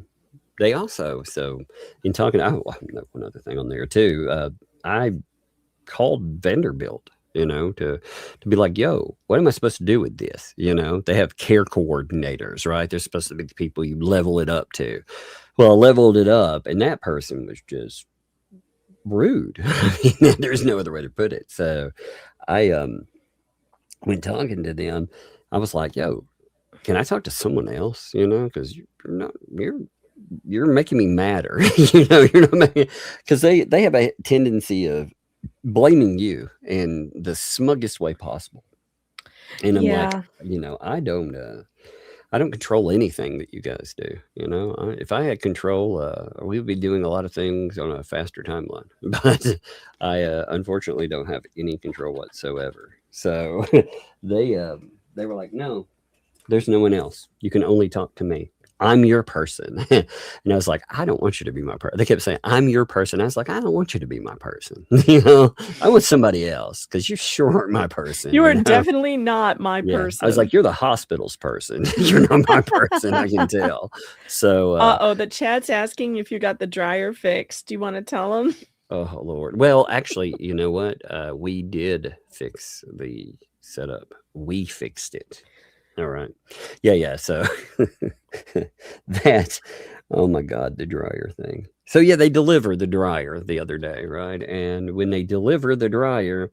they also, so in talking, one other thing on there too, I called Vanderbilt, you know, to be like, yo, what am I supposed to do with this? You know, they have care coordinators, right? They're supposed to be the people you level it up to. Well, I leveled it up and that person was just rude. I mean, there's no other way to put it. So I when talking to them, I was like, yo, can I talk to someone else? You know, because you're making me madder. You know, you're not making, because they have a tendency of blaming you in the smuggest way possible. And I'm like, you know, I don't control anything that you guys do. You know, if I had control, we would be doing a lot of things on a faster timeline. But I unfortunately don't have any control whatsoever. So they were like, no, there's no one else. You can only talk to me. I'm your person. And I was like, I don't want you to be my person. They kept saying, I'm your person. I was like, I don't want you to be my person. You know, I want somebody else, because you sure aren't my person. You are definitely not my person. I was like, you're the hospital's person. You're not my person. I can tell. So, the chat's asking if you got the dryer fixed. Do you want to tell them? Oh, Lord. Well, actually, you know what? We did fix the setup. We fixed it. All right. Yeah. So that, oh my God, the dryer thing. So yeah, they delivered the dryer the other day, right? And when they deliver the dryer,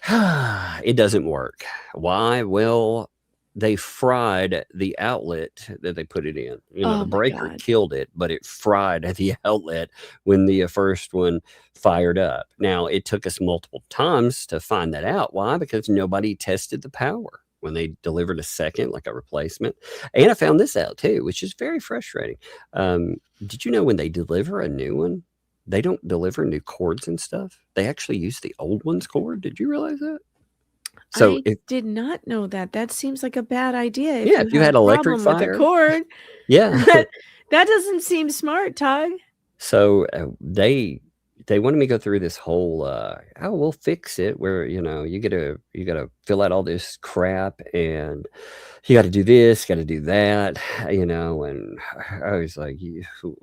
it doesn't work. Why? Well, they fried the outlet that they put it in. You know, the breaker killed it, but it fried the outlet when the first one fired up. Now, it took us multiple times to find that out. Why? Because nobody tested the power when they delivered a second, like a replacement. And I found this out too, which is very frustrating. Did you know when they deliver a new one, they don't deliver new cords and stuff? They actually use the old one's cord. Did you realize that? So I did not know that. That seems like a bad idea. If you had electric fire with a cord, that doesn't seem smart, Todd. So they wanted me to go through this whole we'll fix it, where you know you gotta fill out all this crap, and you got to do this, got to do that, you know. And I was like,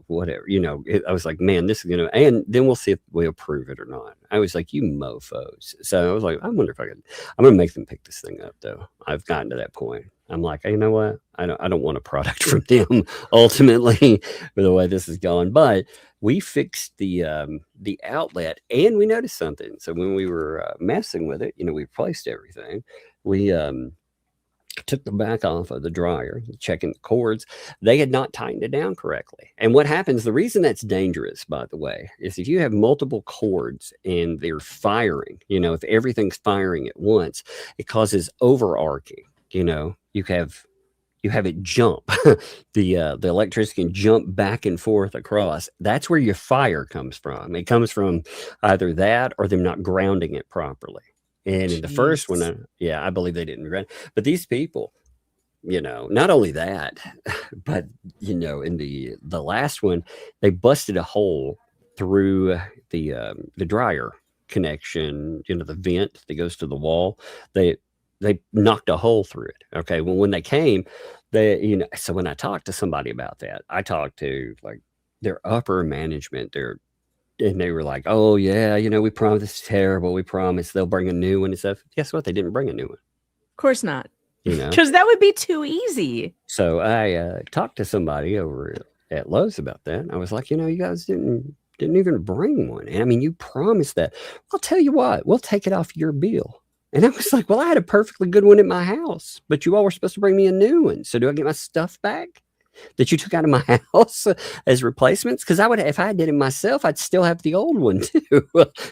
whatever, you know. I was like, man, this is gonna, and then we'll see if we approve it or not. I was like, you mofos. So I was like, I wonder if I'm gonna make them pick this thing up, though. I've gotten to that point. I'm like, hey, you know what? I don't want a product from them ultimately for the way this is going. But we fixed the outlet, and we noticed something. So when we were messing with it, you know, we replaced everything. We took the back off of the dryer, checking the cords. They had not tightened it down correctly. And what happens, the reason that's dangerous, by the way, is if you have multiple cords and they're firing, you know, if everything's firing at once, it causes overarching. You know, you have it jump. The electricity can jump back and forth across. That's where your fire comes from. It comes from either that or them not grounding it properly. And in the first one, I believe they didn't ground. But these people, you know, not only that, but you know, in the last one, they busted a hole through the dryer connection. You know, the vent that goes to the wall. They knocked a hole through it. Okay. Well, when they came, so when I talked to somebody about that, I talked to like their upper management, and they were like, oh yeah, you know, we promise this is terrible. We promise they'll bring a new one and stuff. Guess what? They didn't bring a new one. Of course not. You know, because that would be too easy. So I talked to somebody over at Lowe's about that. I was like, you know, you guys didn't even bring one. And I mean, you promised that. I'll tell you what, we'll take it off your bill. And I was like, well, I had a perfectly good one at my house, but you all were supposed to bring me a new one. So do I get my stuff back that you took out of my house as replacements? Because if I did it myself, I'd still have the old one too.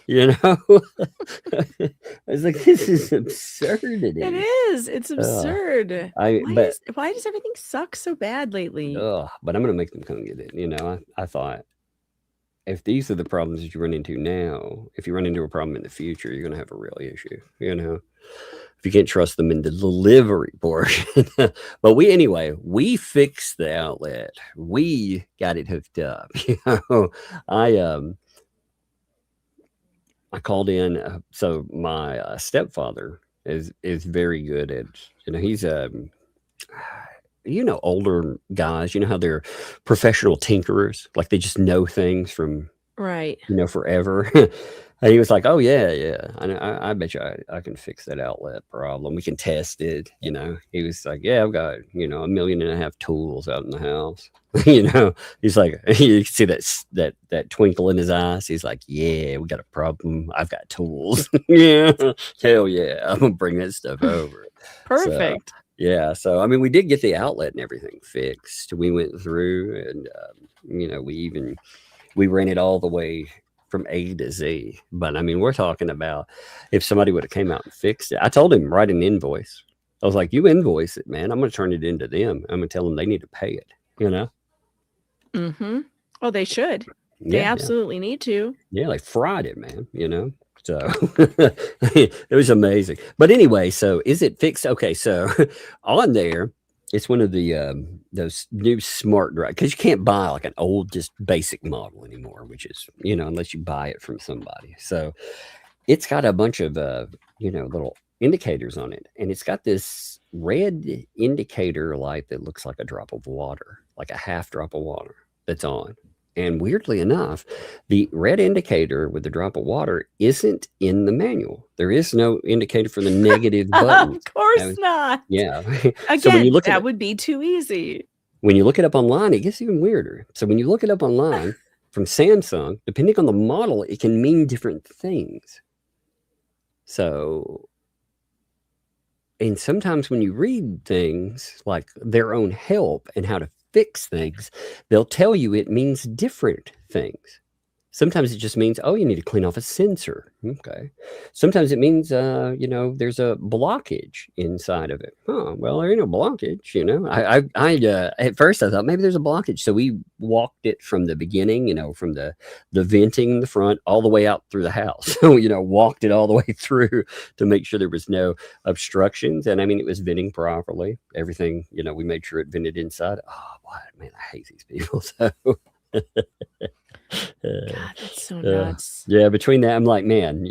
You know, I was like, this is absurdity. It is. It's absurd. Why does everything suck so bad lately? But I'm going to make them come get it. You know, I thought, if these are the problems that you run into now, if you run into a problem in the future, you're going to have a real issue, you know, if you can't trust them in the delivery portion. But we fixed the outlet. We got it hooked up. You know, I called in. So my stepfather is very good at, you know, he's you know, older guys, you know how they're professional tinkerers, like they just know things from, right, you know, forever. And he was like, "Oh yeah. I bet you I can fix that outlet problem. We can test it." He was like, "Yeah, I've got 1.5 million tools out in the house." He's like, you can see that twinkle in his eyes. He's like, "Yeah, we got a problem. I've got tools." Yeah, hell yeah, I'm gonna bring that stuff over. Perfect. So, yeah, so I mean, we did get the outlet and everything fixed. We went through, and we ran it all the way from A to Z. But I mean, we're talking about if somebody would have came out and fixed it. I told him, write an invoice. I was like, you invoice it, man. I'm going to turn it into them. I'm going to tell them they need to pay it, Mm-hmm. Oh, they should. They absolutely need to. Yeah, they fried it, man, So it was amazing. But anyway, so is it fixed? Okay, so on there, it's one of the those new Smartt drive, because you can't buy like an old just basic model anymore, which is unless you buy it from somebody. So it's got a bunch of little indicators on it, and it's got this red indicator light that looks like a drop of water, like a half drop of water that's on. And weirdly enough, the red indicator with the drop of water isn't in the manual. There is no indicator for the negative button. Of course not. Yeah. Again, So when you look that would be too easy. When you look it up online, it gets even weirder. So when you look it up online from Samsung, depending on the model, it can mean different things. So, and sometimes when you read things like their own help and how to fix things, they'll tell you it means different things. Sometimes it just means, oh, you need to clean off a sensor. Okay. Sometimes it means, there's a blockage inside of it. Oh, well, there ain't no blockage, I at first I thought maybe there's a blockage. So we walked it from the beginning, from the venting in the front all the way out through the house. So, walked it all the way through to make sure there was no obstructions. And I mean, it was venting properly. Everything, we made sure it vented inside. Oh, boy, man, I hate these people. So. God, that's so nuts. Yeah, between that, I'm like, man,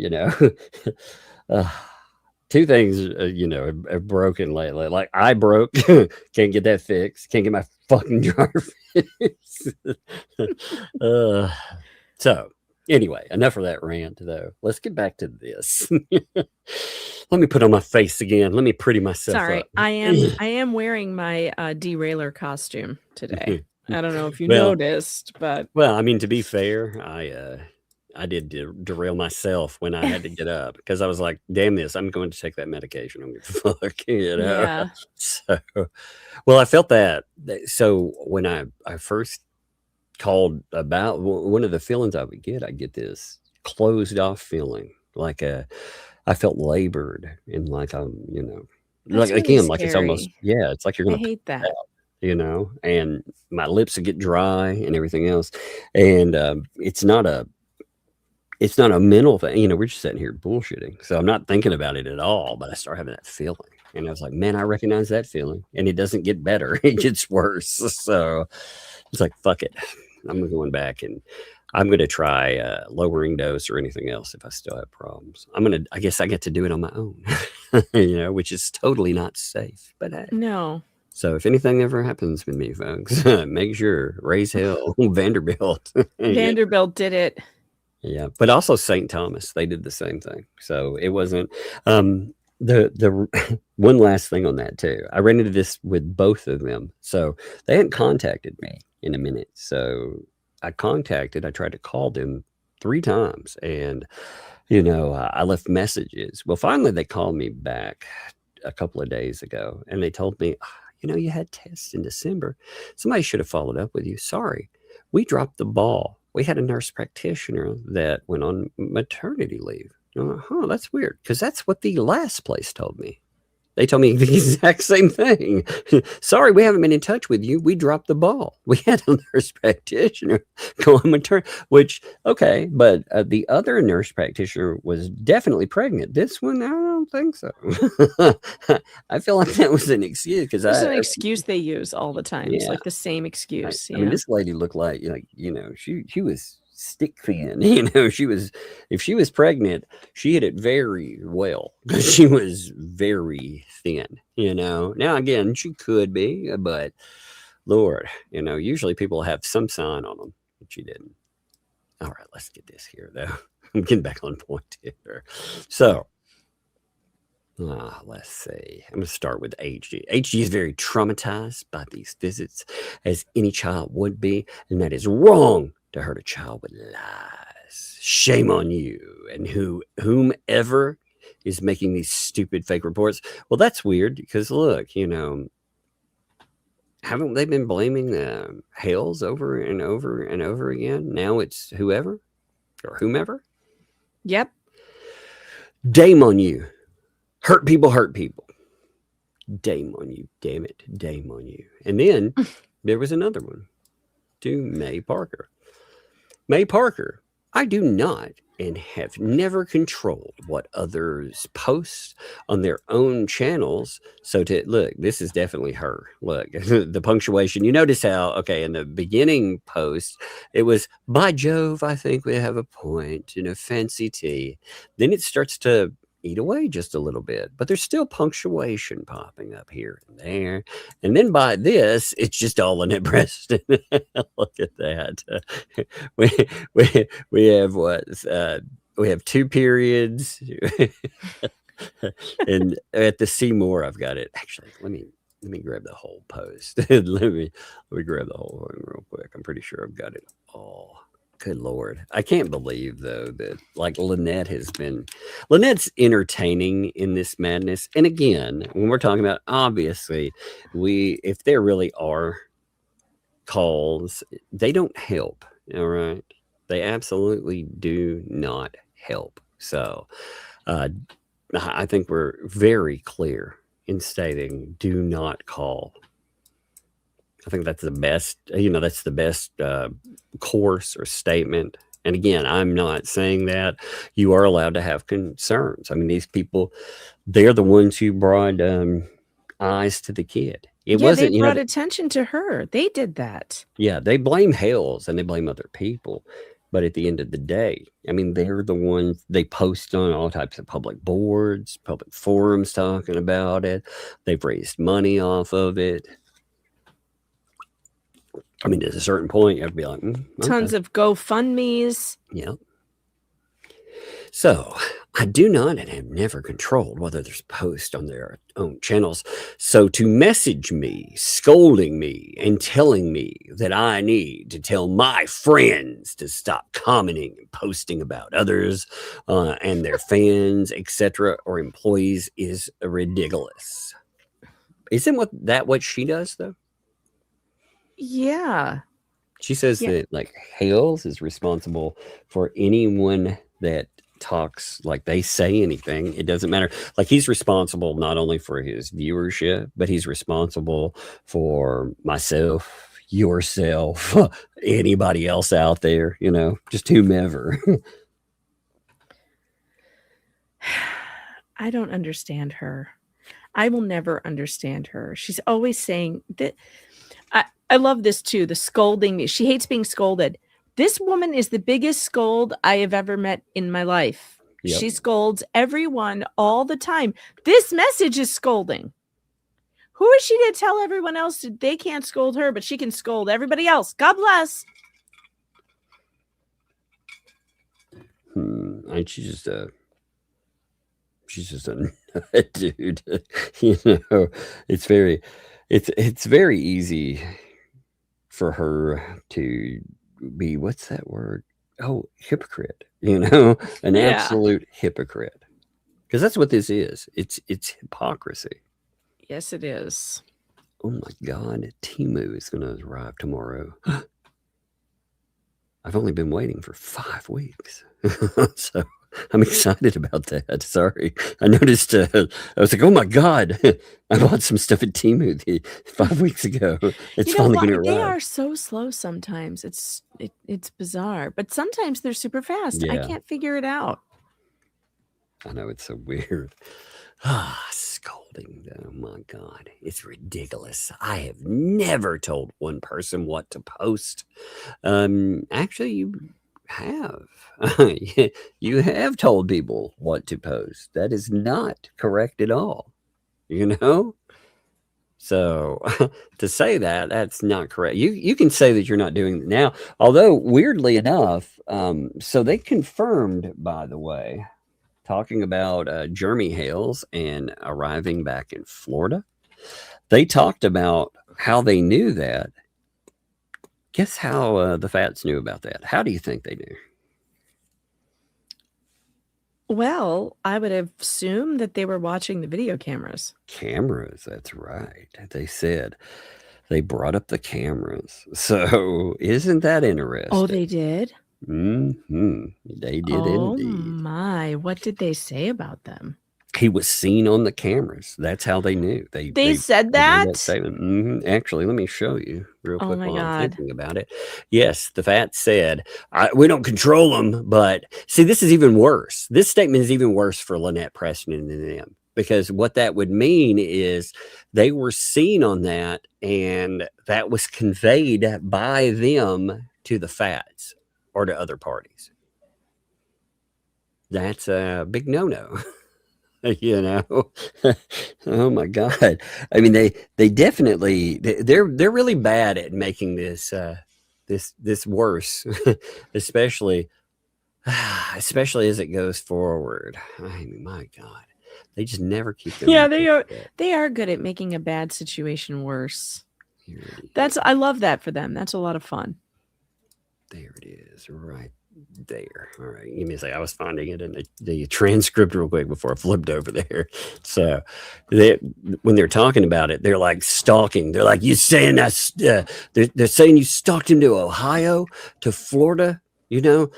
two things, have broken lately. Like I broke, can't get that fixed, can't get my fucking dryer fixed. So anyway, enough of that rant, though. Let's get back to this. Let me put on my face again. Let me pretty myself Sorry, up. I am wearing my derailer costume today. I don't know if you noticed, but well, I mean, to be fair, I did derail myself when I had to get up because I was like, "Damn this! I'm going to take that medication. I'm going to fuck," Yeah. So, well, I felt that. So when I first called about one of the feelings I would get, I get this closed off feeling, like I felt labored and like I'm, That's like really again, like it's almost scary. it's like you're I going to hate that. and my lips would get dry and everything else. And it's not a mental thing. We're just sitting here bullshitting. So I'm not thinking about it at all, but I start having that feeling. And I was like, man, I recognize that feeling. And it doesn't get better. It gets worse. So it's like, fuck it. I'm going back and I'm going to try lowering dose or anything else if I still have problems. I guess I get to do it on my own, which is totally not safe. But hey. No. So if anything ever happens with me, folks, make sure raise hell. Vanderbilt. Vanderbilt did it. Yeah, but also St. Thomas, they did the same thing. So it wasn't the one last thing on that too. I ran into this with both of them. So they hadn't contacted me in a minute. So I tried to call them 3 times and I left messages. Well, finally they called me back a couple of days ago and they told me, you had tests in December. Somebody should have followed up with you. Sorry, we dropped the ball. We had a nurse practitioner that went on maternity leave. That's weird because that's what the last place told me. They told me the exact same thing. Sorry, we haven't been in touch with you. We dropped the ball. We had a nurse practitioner go on maternity, which, okay, but the other nurse practitioner was definitely pregnant. This one, I don't think so. I feel like that was an excuse because it's an excuse they use all the time. It's like the same excuse. I mean, this lady looked like she was stick thin. If she was pregnant, she hit it very well because she was very thin. Now again, she could be, but Lord, usually people have some sign on them, but she didn't. All right, let's get this here though. I'm getting back on point here. So, let's see. I'm going to start with HG. HG is very traumatized by these visits, as any child would be, and that is wrong to hurt a child with lies. Shame on you and whomever is making these stupid fake reports. Well, that's weird because look, you know, haven't they been blaming the Hales over and over and over again? Now it's whoever or whomever. Yep. Dame on you. Hurt people hurt people. Dame on you. Damn it. Dame on you. And then there was another one to May Parker. May Parker, I do not and have never controlled what others post on their own channels. So to look, this is definitely her. Look, the punctuation. You notice how, okay, in the beginning post, it was, by Jove, I think we have a point, you know, fancy tea. Then it starts to eat away just a little bit, but there's still punctuation popping up here and there. And then by this, it's just all in it, Preston. Look at that. We have what? We have 2 periods. And at the see more, I've got it. Actually, let me grab the whole post. let me grab the whole thing real quick. I'm pretty sure I've got it all. Good Lord. I can't believe, though, that like Lynette's entertaining in this madness. And again, when we're talking about, obviously, if there really are calls, they don't help. All right. They absolutely do not help. So I think we're very clear in stating do not call. I think that's the best, that's the best course or statement. And again, I'm not saying that you are allowed to have concerns. I mean, these people, they're the ones who brought eyes to the kid. They brought attention to her. They did that. Yeah, they blame Hales and they blame other people. But at the end of the day, I mean, they're the ones, they post on all types of public boards, public forums talking about it. They've raised money off of it. I mean, at a certain point, you have to be like, okay. Tons of GoFundMes. Yeah. So I do not and have never controlled whether there's posts on their own channels. So to message me, scolding me, and telling me that I need to tell my friends to stop commenting and posting about others and their fans, etc., or employees is ridiculous. Isn't what she does, though? Yeah. She says that like Hales is responsible for anyone that talks, like they say anything. It doesn't matter. Like he's responsible not only for his viewership, but he's responsible for myself, yourself, anybody else out there, just whomever. I don't understand her. I will never understand her. She's always saying that. I love this too. The scolding. She hates being scolded. This woman is the biggest scold I have ever met in my life. Yep. She scolds everyone all the time. This message is scolding. Who is she to tell everyone else that they can't scold her, but she can scold everybody else? God bless. And she's just a nut, dude. It's very easy for her to be, what's that word? Oh, hypocrite, an absolute hypocrite. Because that's what this is. It's hypocrisy. Yes, it is. Oh my God. Temu is going to arrive tomorrow. I've only been waiting for 5 weeks. So I'm excited about that. Sorry. I noticed, I was like, oh my God, I bought some stuff at Temu 5 weeks ago. It's finally going to arrive. They are so slow sometimes. It's bizarre, but sometimes they're super fast. Yeah. I can't figure it out. I know, it's so weird. Scolding. Oh my God. It's ridiculous. I have never told one person what to post. Actually, you have. You have told people what to post. That is not correct at all. So to say that, that's not correct. You can say that you're not doing it now, although weirdly enough, so they confirmed, by the way, talking about Jeremy Hales and arriving back in Florida. They talked about how they knew that. Guess how the Fats knew about that? How do you think they knew? Well, I would assume that they were watching the video cameras. Cameras, that's right. They said they brought up the cameras. So isn't that interesting? Oh, they did? Mm-hmm. They did indeed. My, what did they say about them? He was seen on the cameras. That's how they knew. They said that? Statement. Actually, let me show you real quick my while God. I'm thinking about it. Yes, the Fats said, we don't control them, but see, this is even worse. This statement is even worse for Lynette Preston and them, because what that would mean is they were seen on that, and that was conveyed by them to the Fats or to other parties. That's a big no-no. You know, oh my God! I mean, they definitely they're really bad at making this this worse, especially as it goes forward. I mean, my God, they just never keep them. Yeah, they are good at making a bad situation worse. I love that for them. That's a lot of fun. There it is, right there. All right, give me a second. I was finding it in the transcript real quick before I flipped over there. So when they're talking about it, they're like stalking. They're like, you saying that's they're saying you stalked him to Ohio, to Florida, you know,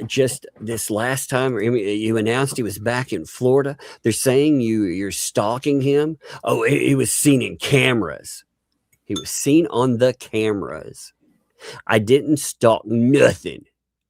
just this last time you announced he was back in Florida. They're saying you're stalking him. Oh, he was seen in cameras. He was seen on the cameras. I didn't stalk nothing.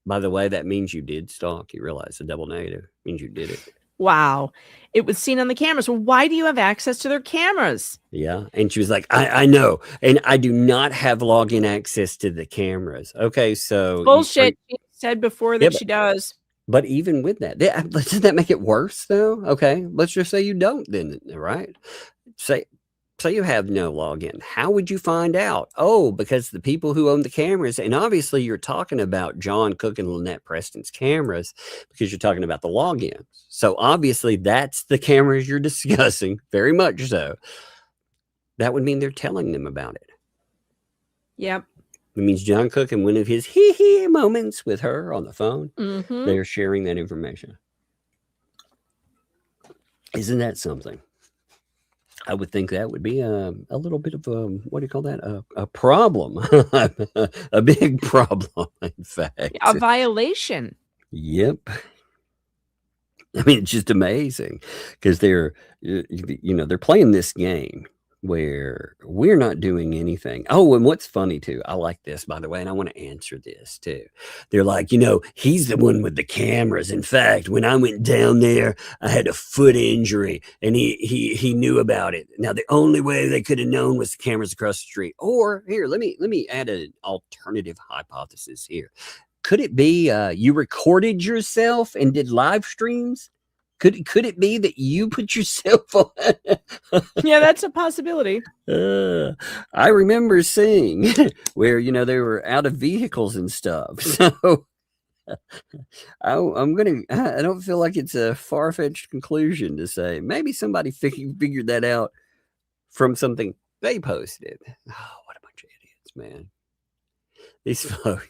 By the way, that means you did stalk. You realize the double negative means you did it. Wow. It was seen on the cameras. Well, why do you have access to their cameras? Yeah. And she was like, I know. And I do not have login access to the cameras. Okay. So bullshit. She said before that she does. But even with that, doesn't that make it worse though? Okay. Let's just say you don't then, right? So you have no login. How would you find out? Oh, because the people who own the cameras, and obviously you're talking about John Cook and Lynette Preston's cameras because you're talking about the logins. So obviously that's the cameras you're discussing, very much so. That would mean they're telling them about it. Yep. It means John Cook and one of his hee-hee moments with her on the phone, they're sharing that information. Isn't that something? I would think that would be a little bit of a, what do you call that? A problem, a big problem, in fact. A violation. Yep. I mean, it's just amazing because they're playing this game where we're not doing anything. Oh, and what's funny too, I like this, by the way, and I want to answer this too. They're like, he's the one with the cameras. In fact, when I went down there, I had a foot injury and he knew about it. Now, the only way they could have known was the cameras across the street. Or here, let me add an alternative hypothesis here. Could it be you recorded yourself and did live streams? Could it be that you put yourself on? Yeah, that's a possibility. I remember seeing where, they were out of vehicles and stuff. So I don't feel like it's a far-fetched conclusion to say maybe somebody figured that out from something they posted. Oh, what a bunch of idiots, man. These folks.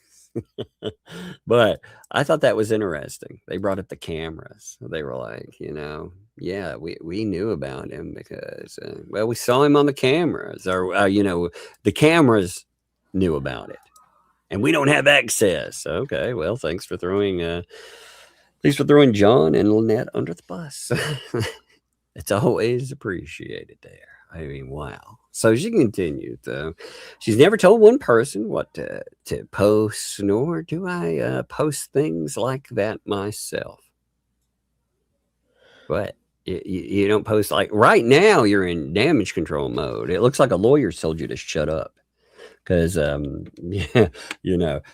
But I thought that was interesting. They brought up the cameras. They were like, yeah, we knew about him because, we saw him on the cameras, or, the cameras knew about it and we don't have access. Okay. Well, thanks for throwing John and Lynette under the bus. It's always appreciated there. I mean, wow. So she continued, though. She's never told one person what to post, nor do I post things like that myself. But you don't post like right now. You're in damage control mode. It looks like a lawyer told you to shut up because,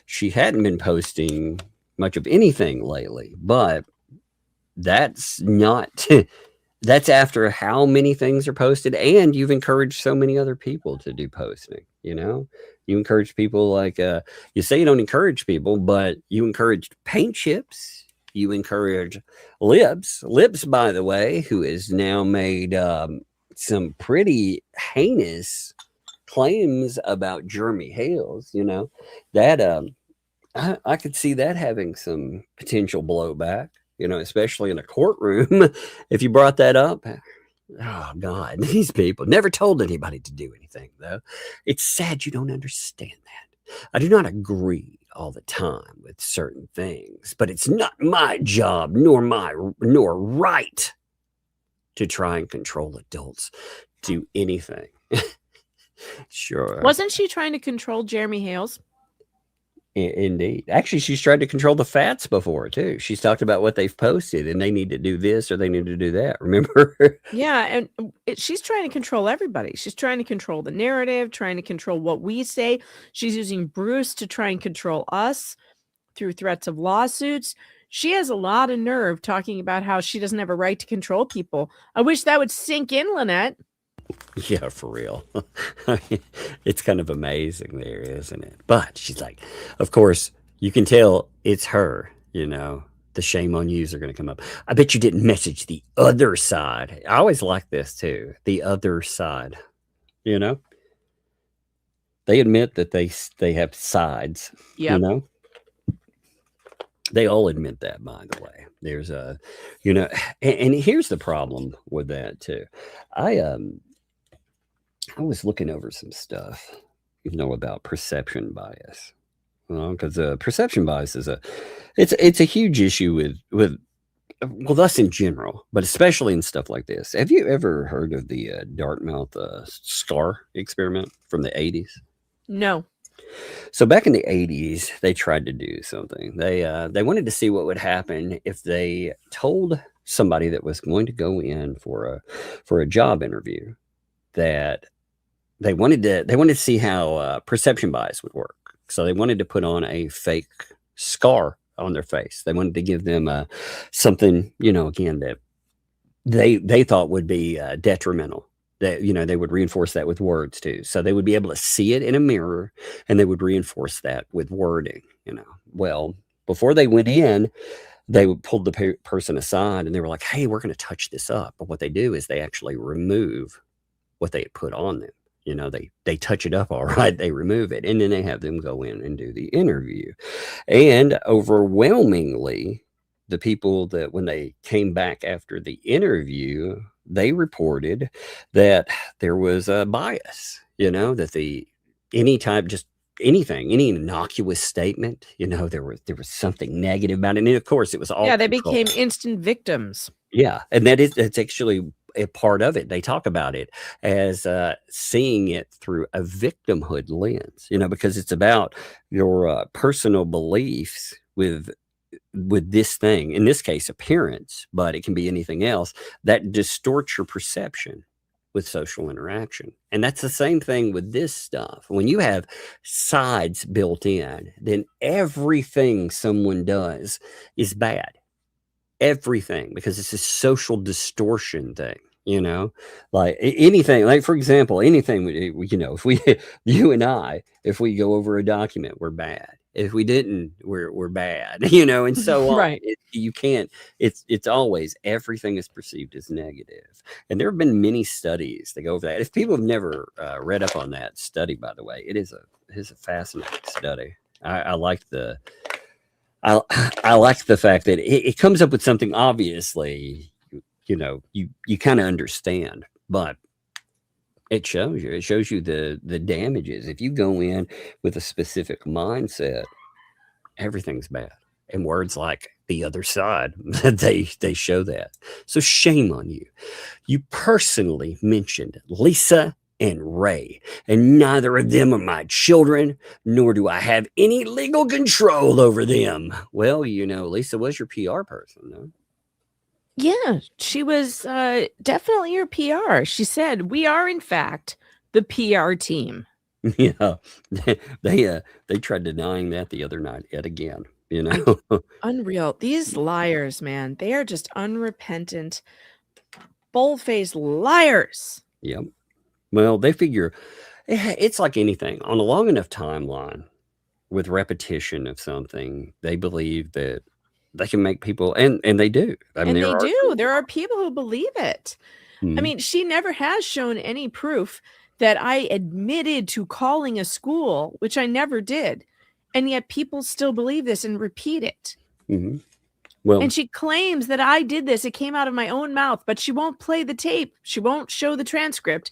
she hadn't been posting much of anything lately. But that's not that's after how many things are posted, and you've encouraged so many other people to do posting. You encourage people like you say you don't encourage people, but you encouraged paint chips. You encourage Lips, by the way, who has now made some pretty heinous claims about Jeremy Hales. That I could see that having some potential blowback. Especially in a courtroom, if you brought that up. Oh, God, these people never told anybody to do anything, though. It's sad you don't understand that. I do not agree all the time with certain things, but it's not my job nor right to try and control adults do anything. Sure. Wasn't she trying to control Jeremy Hales? Indeed. Actually, she's tried to control the Fats before, too. She's talked about what they've posted, and they need to do this or they need to do that. Remember? Yeah, and she's trying to control everybody. She's trying to control the narrative, trying to control what we say. She's using Bruce to try and control us through threats of lawsuits. She has a lot of nerve talking about how she doesn't have a right to control people. I wish that would sink in, Lynette. Yeah, for real. It's kind of amazing there, isn't it? But she's like, of course, you can tell it's her, the shame on yous are going to come up. I bet you didn't message the other side. I always like this too. The other side, They admit that they have sides, Yep. They all admit that, by the way. There's and here's the problem with that too. I was looking over some stuff, about perception bias. Because perception bias is it's a huge issue with us in general, but especially in stuff like this. Have you ever heard of the Dartmouth scar experiment from the 80s? No. So back in the 80s, they tried to do something. They wanted to see what would happen if they told somebody that was going to go in for a job interview that they wanted to see how perception bias would work. So they wanted to put on a fake scar on their face. They wanted to give them something, again, that they thought would be detrimental. That they would reinforce that with words too. So they would be able to see it in a mirror, and they would reinforce that with wording. Well, before they went in, they would pull the person aside, and they were like, "Hey, we're going to touch this up." But what they do is they actually remove what they had put on them. They touch it up all right, they remove it, and then they have them go in and do the interview. And overwhelmingly, the people that when they came back after the interview, they reported that there was a bias, that any innocuous statement, there was something negative about it. And of course it was all they controlled. became instant victims. Yeah. And that's actually a part of it. They talk about it as seeing it through a victimhood lens, because it's about your personal beliefs with this thing, in this case, appearance, but it can be anything else that distorts your perception with social interaction. And that's the same thing with this stuff. When you have sides built in, then everything someone does is bad. Everything, because it's a social distortion thing, like anything, like for example, anything, if you and I, if we go over a document, we're bad. If we didn't, we're bad, and so on. Right. You can't, it's always, everything is perceived as negative. And there have been many studies that go over that. If people have never read up on that study, by the way, it is a fascinating study. I like the fact that it comes up with something obviously, you kind of understand, but it shows you the damages. If you go in with a specific mindset, everything's bad. And words like the other side, they show that. So shame on you. You personally mentioned Lisa and Ray, and neither of them are my children, nor do I have any legal control over them. Well, Lisa was your PR person, no? Yeah, she was definitely your PR. She said, "We are, in fact, the PR team." Yeah, they tried denying that the other night yet again. Unreal. These liars, man, they are just unrepentant bold-faced liars. Yep. Well, they figure it's like anything on a long enough timeline with repetition of something. They believe that they can make people, and they do. I mean, And they do. There are people who believe it. Mhm. I mean, she never has shown any proof that I admitted to calling a school, which I never did. And yet people still believe this and repeat it. Mhm. Well, And she claims that I did this. It came out of my own mouth, but she won't play the tape. She won't show the transcript.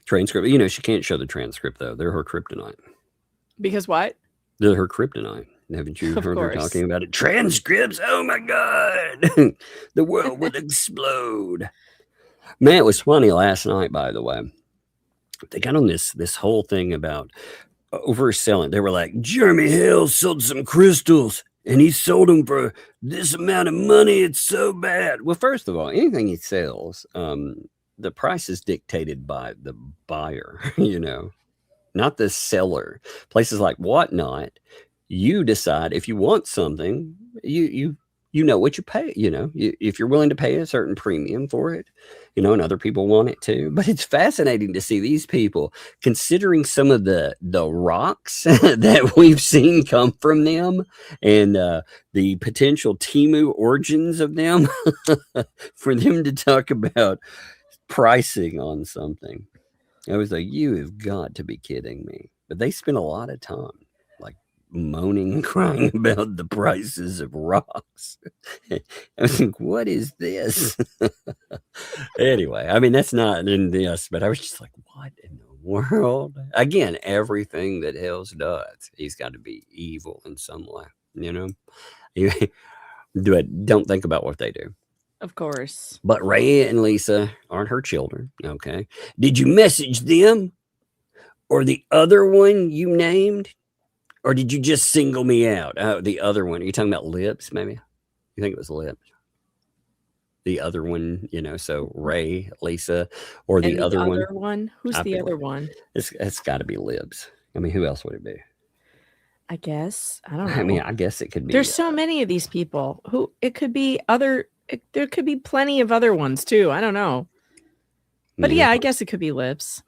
transcript. You know, she can't show the transcript though. They're her kryptonite. Because what? They're her kryptonite. Haven't you Of heard her course. talking about it? Transcripts. Oh my God, the world would explode. Man, it was funny last night. By the way, they got on this whole thing about overselling. They were like, Jeremy Hale sold some crystals and he sold them for this amount of money. It's so bad. Well, first of all, anything he sells, the price is dictated by the buyer, you know, not the seller. Places like Whatnot, you decide if you want something, you know what you pay, you know, if you're willing to pay a certain premium for it, you know, and other people want it too. But it's fascinating to see these people considering some of the rocks that we've seen come from them and the potential Temu origins of them for them to talk about pricing on something. I was like, you have got to be kidding me. But they spend a lot of time like moaning and crying about the prices of rocks. I was like, what is this? Anyway, I mean, that's not in this, but I was just like, what in the world? Again, everything that Hales does, he's got to be evil in some way, you know? Don't think about what they do. Of course. But Ray and Lisa aren't her children. Okay. Did you message them or the other one you named? Or did you just single me out? Oh, the other one. Are you talking about Lips, maybe? You think it was Lips? The other one, you know, so Ray, Lisa, or the other one. Who's the other one? It's got to be Libs. I mean, who else would it be? I guess. I don't know. I mean, I guess it could be. There's so many of these people who it could be other. There could be plenty of other ones too. I don't know. But yeah, I guess it could be Lips.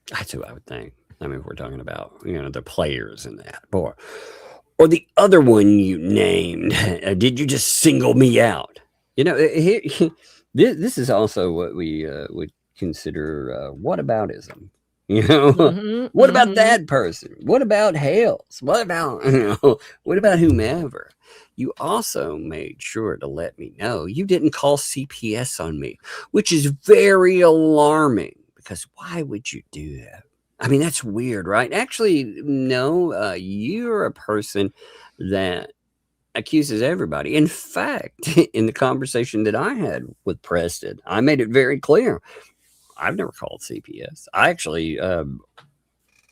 That's who I would think. I mean, if we're talking about, you know, the players in that. Or the other one you named. Did you just single me out? You know, this is also what we would consider whataboutism. You know, what about that person? What about Hales? What about, you know, what about whomever? You also made sure to let me know you didn't call CPS on me, which is very alarming because why would you do that? I mean, that's weird, right? Actually, no, you're a person that accuses everybody. In fact, in the conversation that I had with Preston, I made it very clear. I've never called CPS. I actually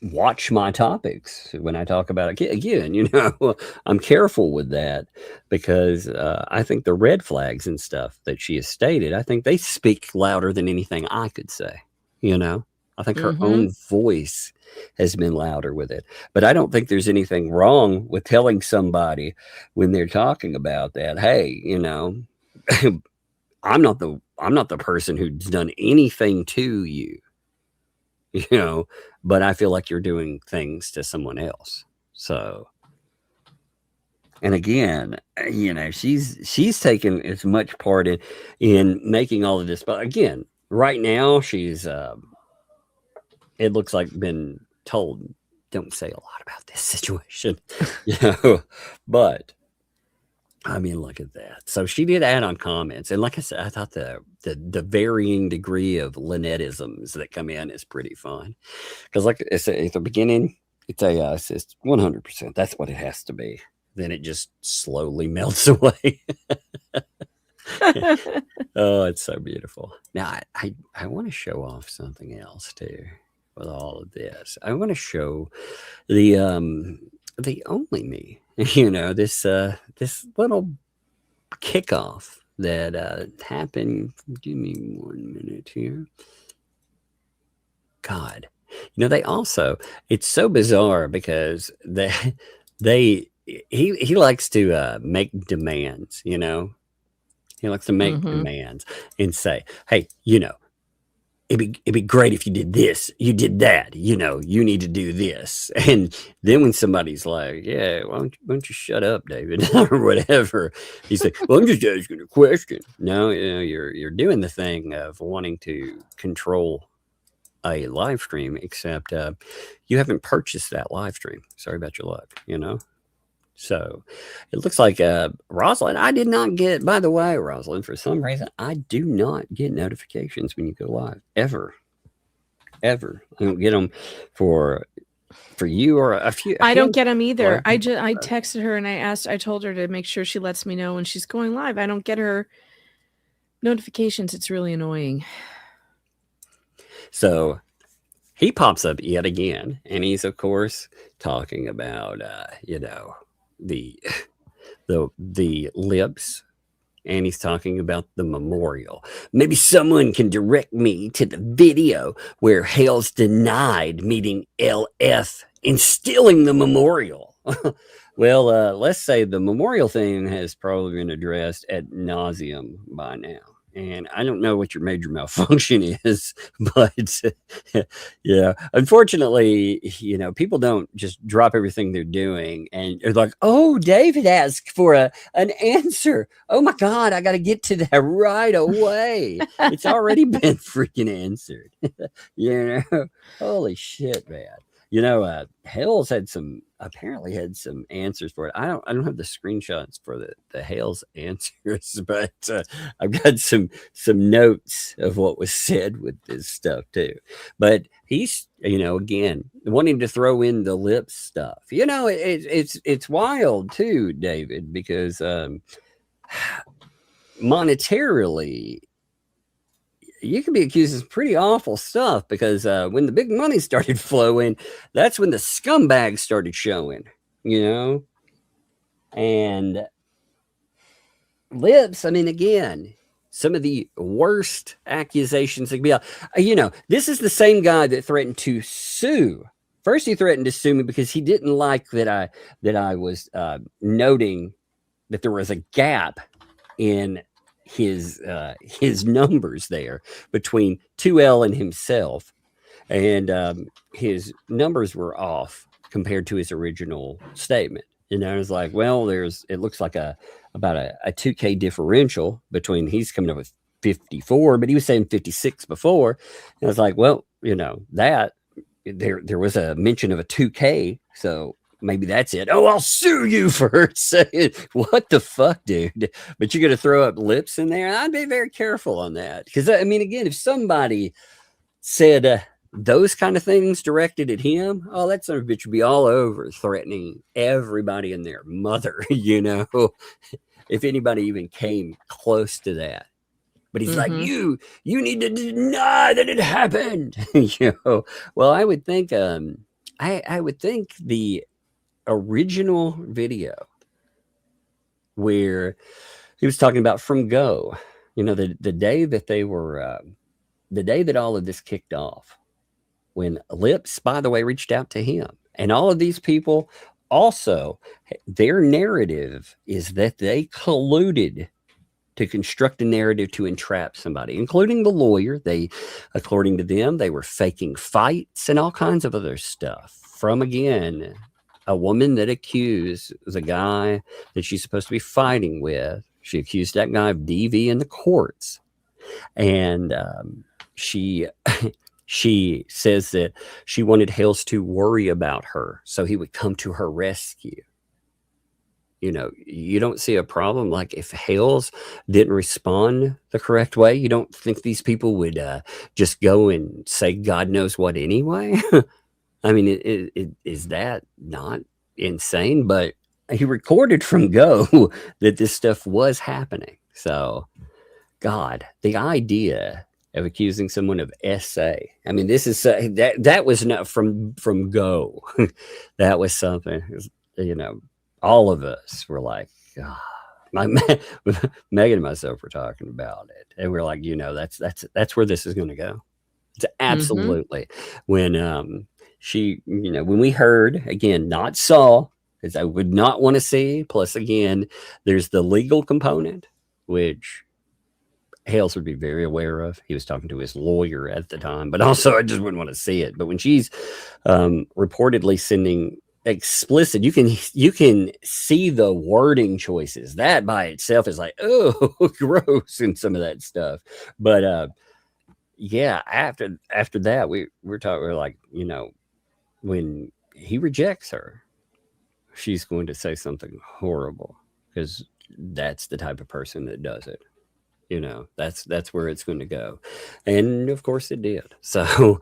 watch my topics when I talk about it. Again, you know, I'm careful with that because I think the red flags and stuff that she has stated, I think they speak louder than anything I could say, you know? I think her own voice has been louder with it. But I don't think there's anything wrong with telling somebody when they're talking about that, hey, you know, I'm not the person who's done anything to you, you know, but I feel like you're doing things to someone else. So, and again, you know, she's taken as much part in making all of this. But again, right now she's it looks like been told, don't say a lot about this situation, you know, but I mean, look at that. So she did add on comments. And like I said, I thought the varying degree of Lynettisms that come in is pretty fun. Because like I said, at the beginning, it's AI assist 100%. That's what it has to be. Then it just slowly melts away. Oh, it's so beautiful. Now, I want to show off something else too with all of this. I want to show the only me, you know, this little kickoff that happened. Give me 1 minute here. God, you know, they also, it's so bizarre because they he likes to make demands, you know. He likes to make demands and say, hey, you know, it'd be great if you did this, you did that, you know, you need to do this. And then when somebody's like, yeah, why don't you shut up, David, or whatever, he's like, well, I'm just asking a question. No, you know, you're doing the thing of wanting to control a live stream, except you haven't purchased that live stream. Sorry about your luck, you know. So it looks like Rosalind, I did not get, by the way, Rosalind, for some reason, I do not get notifications when you go live, ever. I don't get them for you or a few. I don't get them either. I texted her and I told her to make sure she lets me know when she's going live. I don't get her notifications. It's really annoying. So he pops up yet again, and he's, of course, talking about, you know, the lips, and he's talking about the memorial. Maybe someone can direct me to the video where Hale's denied meeting LF and stealing the memorial. Well, let's say the memorial thing has probably been addressed ad nauseum by now. And I don't know what your major malfunction is, but yeah, unfortunately, you know, people don't just drop everything they're doing and they're like, oh, David asked for an answer. Oh my God, I got to get to that right away. It's already been freaking answered. You know, holy shit, man. You know, Hale's apparently had some answers for it. I don't have the screenshots for the Hale's answers, but I've got some notes of what was said with this stuff too. But he's, you know, again, wanting to throw in the lips stuff. You know, it's wild too, David, because monetarily, you can be accused of pretty awful stuff, because when the big money started flowing, that's when the scumbags started showing, you know. And lips, I mean, again, some of the worst accusations that could be out. You know, this is the same guy that threatened to sue. First, he threatened to sue me because he didn't like that I was noting that there was a gap in his numbers there between 2L and himself, and his numbers were off compared to his original statement. And I was like, well, it looks like about a 2K differential between, he's coming up with 54, but he was saying 56 before. And I was like, well, you know, that there was a mention of a 2K, so maybe that's it. Oh, I'll sue you for saying, what the fuck, dude? But you're going to throw up lips in there? I'd be very careful on that. Because, I mean, again, if somebody said those kind of things directed at him, oh, that son of a bitch would be all over threatening everybody and their mother, you know, if anybody even came close to that. But he's like, you need to deny that it happened. You know, well, I would think, I would think the original video where he was talking about from Go, you know, the day that they were, the day that all of this kicked off, when Lips, by the way, reached out to him, and all of these people also, their narrative is that they colluded to construct a narrative to entrap somebody, including the lawyer. They, according to them, they were faking fights and all kinds of other stuff from, again, a woman that accused the guy that she's supposed to be fighting with. She accused that guy of DV in the courts. And she says that she wanted Hales to worry about her so he would come to her rescue. You know, you don't see a problem. Like, if Hales didn't respond the correct way, you don't think these people would just go and say God knows what anyway? I mean, is that not insane? But he recorded from Go that this stuff was happening. So, God, the idea of accusing someone of SA. I mean, this is that was not from Go. That was something, you know, all of us were like, oh, Megan and myself were talking about it, and we're like, you know, that's where this is going to go. It's absolutely when she, you know, when we heard, again, not saw, because I would not want to see. Plus, again, there's the legal component, which Hales would be very aware of. He was talking to his lawyer at the time, but also I just wouldn't want to see it. But when she's reportedly sending explicit, you can see the wording choices. That by itself is like, oh, gross, and some of that stuff. But yeah, after that, we're like, you know, when he rejects her, she's going to say something horrible, because that's the type of person that does it. You know, that's where it's going to go. And of course it did. So,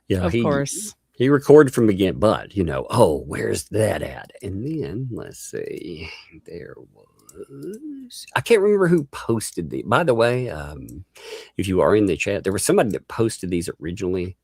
you know, Of course. He recorded from again, but you know, oh, where's that at? And then let's see, there was, I can't remember who posted the, by the way, if you are in the chat, there was somebody that posted these originally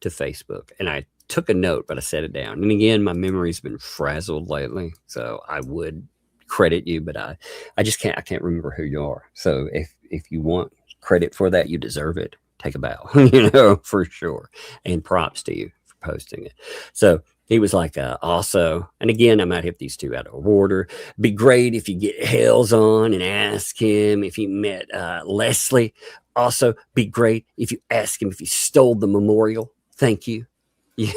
to Facebook, and I took a note, but I set it down. And again, my memory's been frazzled lately, so I would credit you, but I can't remember who you are. So if you want credit for that, you deserve it. Take a bow, you know, for sure. And props to you for posting it. So he was like, also, and again, I might hit these two out of order. Be great if you get Hales on and ask him if he met Leslie. Also, be great if you ask him if he stole the memorial. Thank you. Yeah.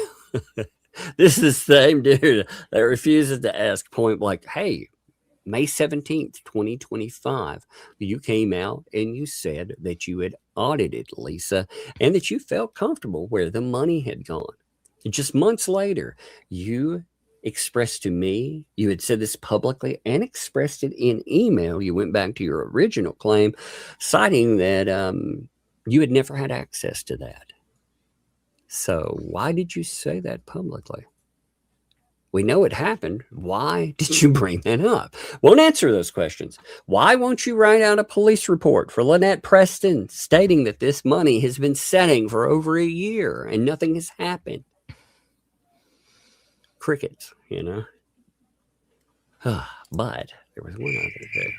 This is the same dude that refuses to ask point blank, hey, May 17th, 2025, you came out and you said that you had audited Lisa and that you felt comfortable where the money had gone. And just months later, you expressed to me, you had said this publicly and expressed it in email. You went back to your original claim, citing that you had never had access to that. So why did you say that publicly? We know it happened. Why did you bring that up? Won't answer those questions. Why won't you write out a police report for Lynette Preston stating that this money has been setting for over a year and nothing has happened? Crickets, you know. But there was one other thing.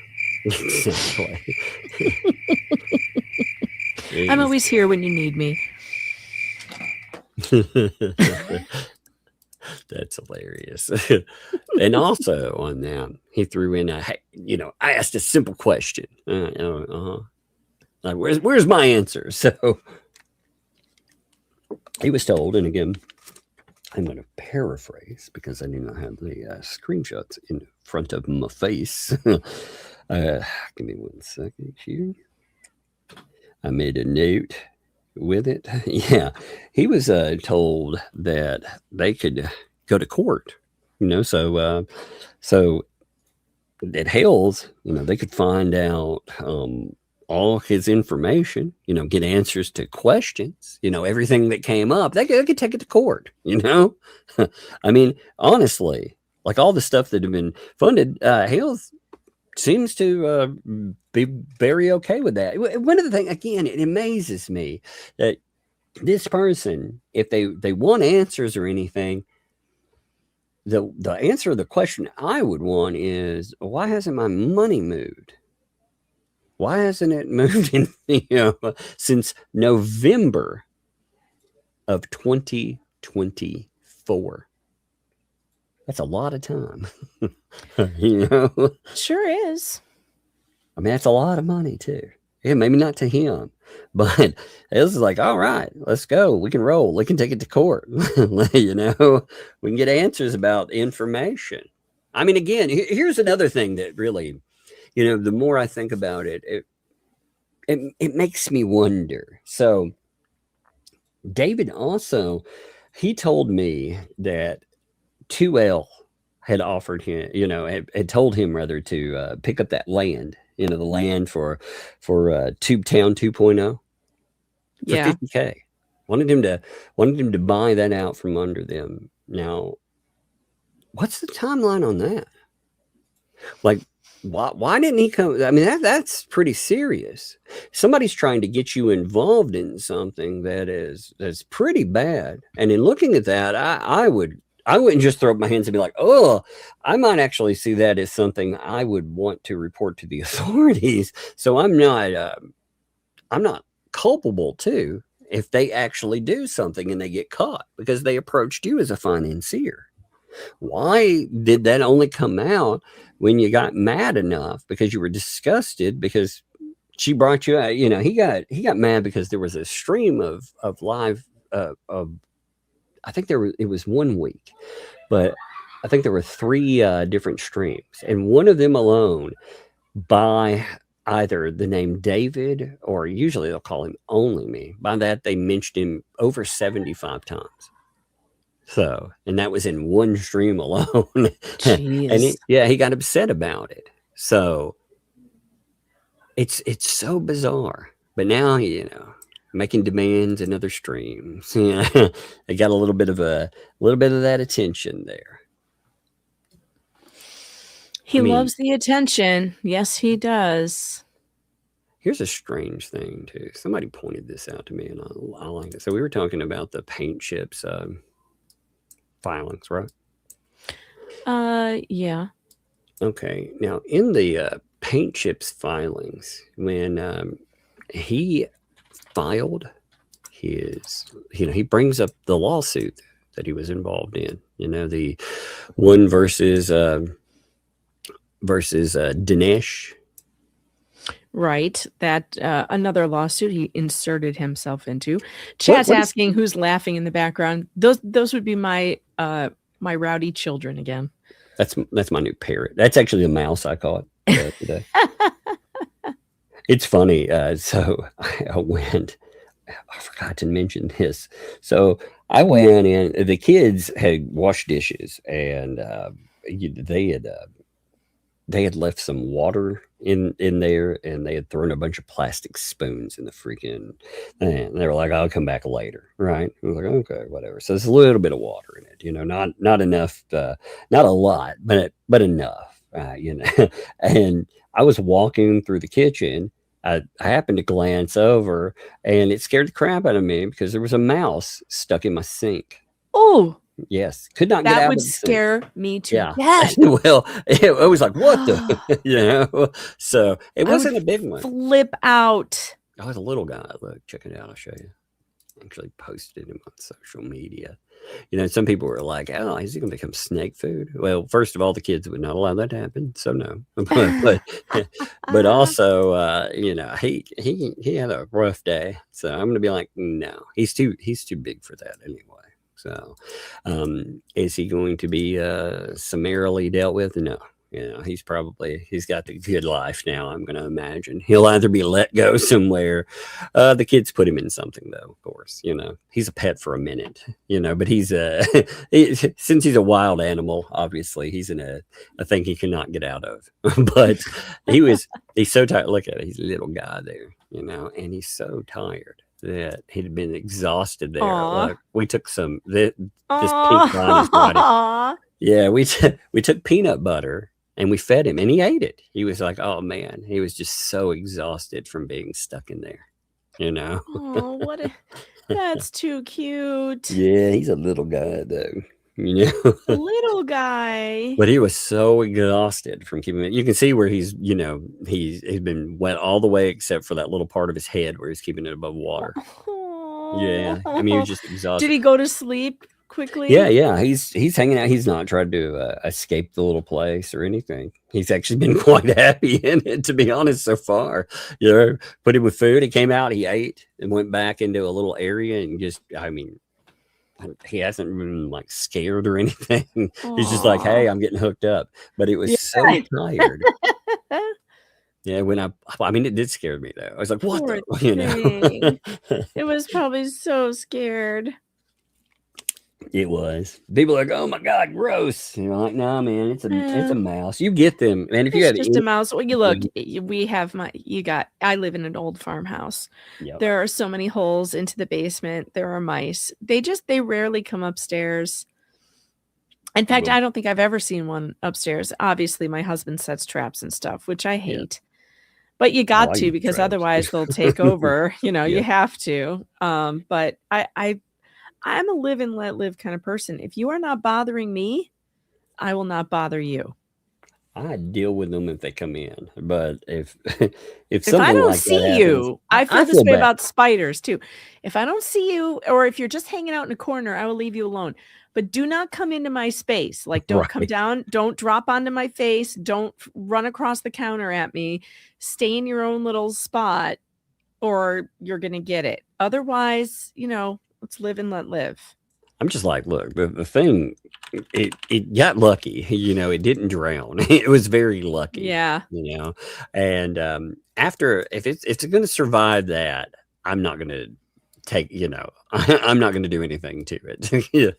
Exactly. I'm always here when you need me. That's hilarious. And also on that, he threw in hey, you know, I asked a simple question. Like, where's my answer? So he was told, and again, I'm going to paraphrase because I do not have the screenshots in front of my face. Give me 1 second here. I made a note with it. Yeah, he was told that they could go to court, you know, so at Hales, you know, they could find out all his information, you know, get answers to questions, you know, everything that came up, they could take it to court, you know. I mean, honestly, like all the stuff that had been funded, Hales seems to be very okay with that. One of the things, again, it amazes me that this person, if they want answers or anything, the answer to the question I would want is, why hasn't my money moved? Why hasn't it moved in, you know, since November of 2024? That's a lot of time. You know? Sure is. I mean, that's a lot of money too. Yeah, maybe not to him, but this is like, all right, let's go. We can roll. We can take it to court. You know, we can get answers about information. I mean, again, here's another thing that really, you know, the more I think about it, it makes me wonder. So David also, he told me that 2L had offered him, you know, had told him rather to pick up that land, you know, the land for Tubetown 2.0 for Yeah. $50K. Wanted him to buy that out from under them. Now, what's the timeline on that? Like, why didn't he come? I mean, that's pretty serious. Somebody's trying to get you involved in something that's pretty bad. And in looking at that, I wouldn't just throw up my hands and be like, oh, I might actually see that as something I would want to report to the authorities. So I'm not culpable too if they actually do something and they get caught because they approached you as a financier. Why did that only come out when you got mad enough because you were disgusted because she brought you out? You know, he got mad because there was a stream of live of I think it was 1 week, but I think there were 3 different streams, and one of them alone by either the name David or usually they'll call him Only Me. By that they mentioned him over 75 times. So, and that was in one stream alone. And he got upset about it. So it's so bizarre. But now, you know, making demands in other streams. Yeah, they got a little bit of that attention there. He loves the attention. Yes, he does. Here's a strange thing too. Somebody pointed this out to me, and I like it. So we were talking about the paint chips filings, right? Yeah. Okay. Now in the paint chips filings, when he filed his, you know, he brings up the lawsuit that he was involved in. You know, the one versus Dinesh. Right. That another lawsuit he inserted himself into. Chat's asking who's laughing in the background. Those would be my my rowdy children again. That's my new parrot. That's actually a mouse I caught today. It's funny. So I went. I forgot to mention this. So I went in. The kids had washed dishes, and they had left some water in there, and they had thrown a bunch of plastic spoons in the freaking, and they were like, I'll come back later. Right. I was like, okay, whatever. So there's a little bit of water in it, you know, not enough, not a lot, but enough, you know. And I was walking through the kitchen. I happened to glance over, and it scared the crap out of me because there was a mouse stuck in my sink. Oh, yes, could not get out. That would scare me too. Yeah. Yes. Well, it was like, what the, you know? So it wasn't a big one. Flip out. I was a little guy. Look, check it out. I'll show you. Actually posted him on social media. You know, some people were like, oh, is he going to become snake food? Well, first of all, the kids would not allow that to happen. So no, but also, you know, he had a rough day. So I'm going to be like, no, he's too big for that anyway. So, is he going to be summarily dealt with? No. You know, he's got the good life now, I'm going to imagine. He'll either be let go somewhere. The kids put him in something, though, of course. You know, he's a pet for a minute, you know, but he's since he's a wild animal, obviously, he's in a thing he cannot get out of. But he's so tired. Look at it. He's a little guy there, you know, and he's so tired that he'd been exhausted there. Look, we took some this pink line is right. Yeah, we took peanut butter and we fed him, and he ate it. He was like, oh man, he was just so exhausted from being stuck in there, you know. Oh, that's too cute. Yeah, he's a little guy though, you know. Little guy. But he was so exhausted from keeping it. You can see where he's, you know, he's been wet all the way except for that little part of his head where he's keeping it above water. Yeah, I mean, he was just exhausted. Did he go to sleep quickly? Yeah. He's hanging out. He's not tried to escape the little place or anything. He's actually been quite happy in it, to be honest, so far. You know, put him with food. He came out, he ate, and went back into a little area and just, I mean, he hasn't been like scared or anything. He's just like, hey, I'm getting hooked up. But it was so tired. Yeah, when I mean, it did scare me though. I was like, what Poor the, you know? It was probably so scared. It was. People are like, oh my God, gross. You know, like, no, man, it's a mouse. You get them. And if you have just a mouse. Well, you look, we have I live in an old farmhouse. Yep. There are so many holes into the basement. There are mice. They rarely come upstairs. In fact, I don't think I've ever seen one upstairs. Obviously, my husband sets traps and stuff, which I hate. Yeah. But you got to, because otherwise they'll take over. You know, you have to. But I'm a live and let live kind of person. If you are not bothering me, I will not bother you. I deal with them if they come in. But if If something I don't like that see happens, you, I feel this feel way bad. about spiders too. If I don't see you, or if you're just hanging out in a corner, I will leave you alone. But do not come into my space. Like, don't come Right. down. Don't drop onto my face. Don't run across the counter at me. Stay in your own little spot, or you're going to get it. Otherwise, let's live and let live. I'm just like, look, the thing, it got lucky. It didn't drown. It was very lucky. Yeah. And after, if it's going to survive that, I'm not going to take, I'm not going to do anything to it. Yeah.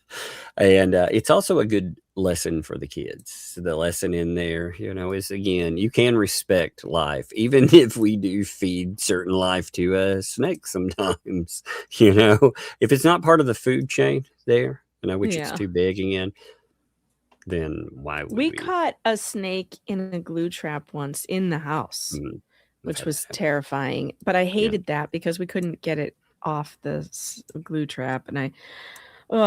And it's also a good lesson for the kids. The lesson in there, is, again, you can respect life, even if we do feed certain life to a snake sometimes. If it's not part of the food chain there, which it's too big again, then why would we caught a snake in a glue trap once in the house, which was terrifying. But I hated that because we couldn't get it off the glue trap, and I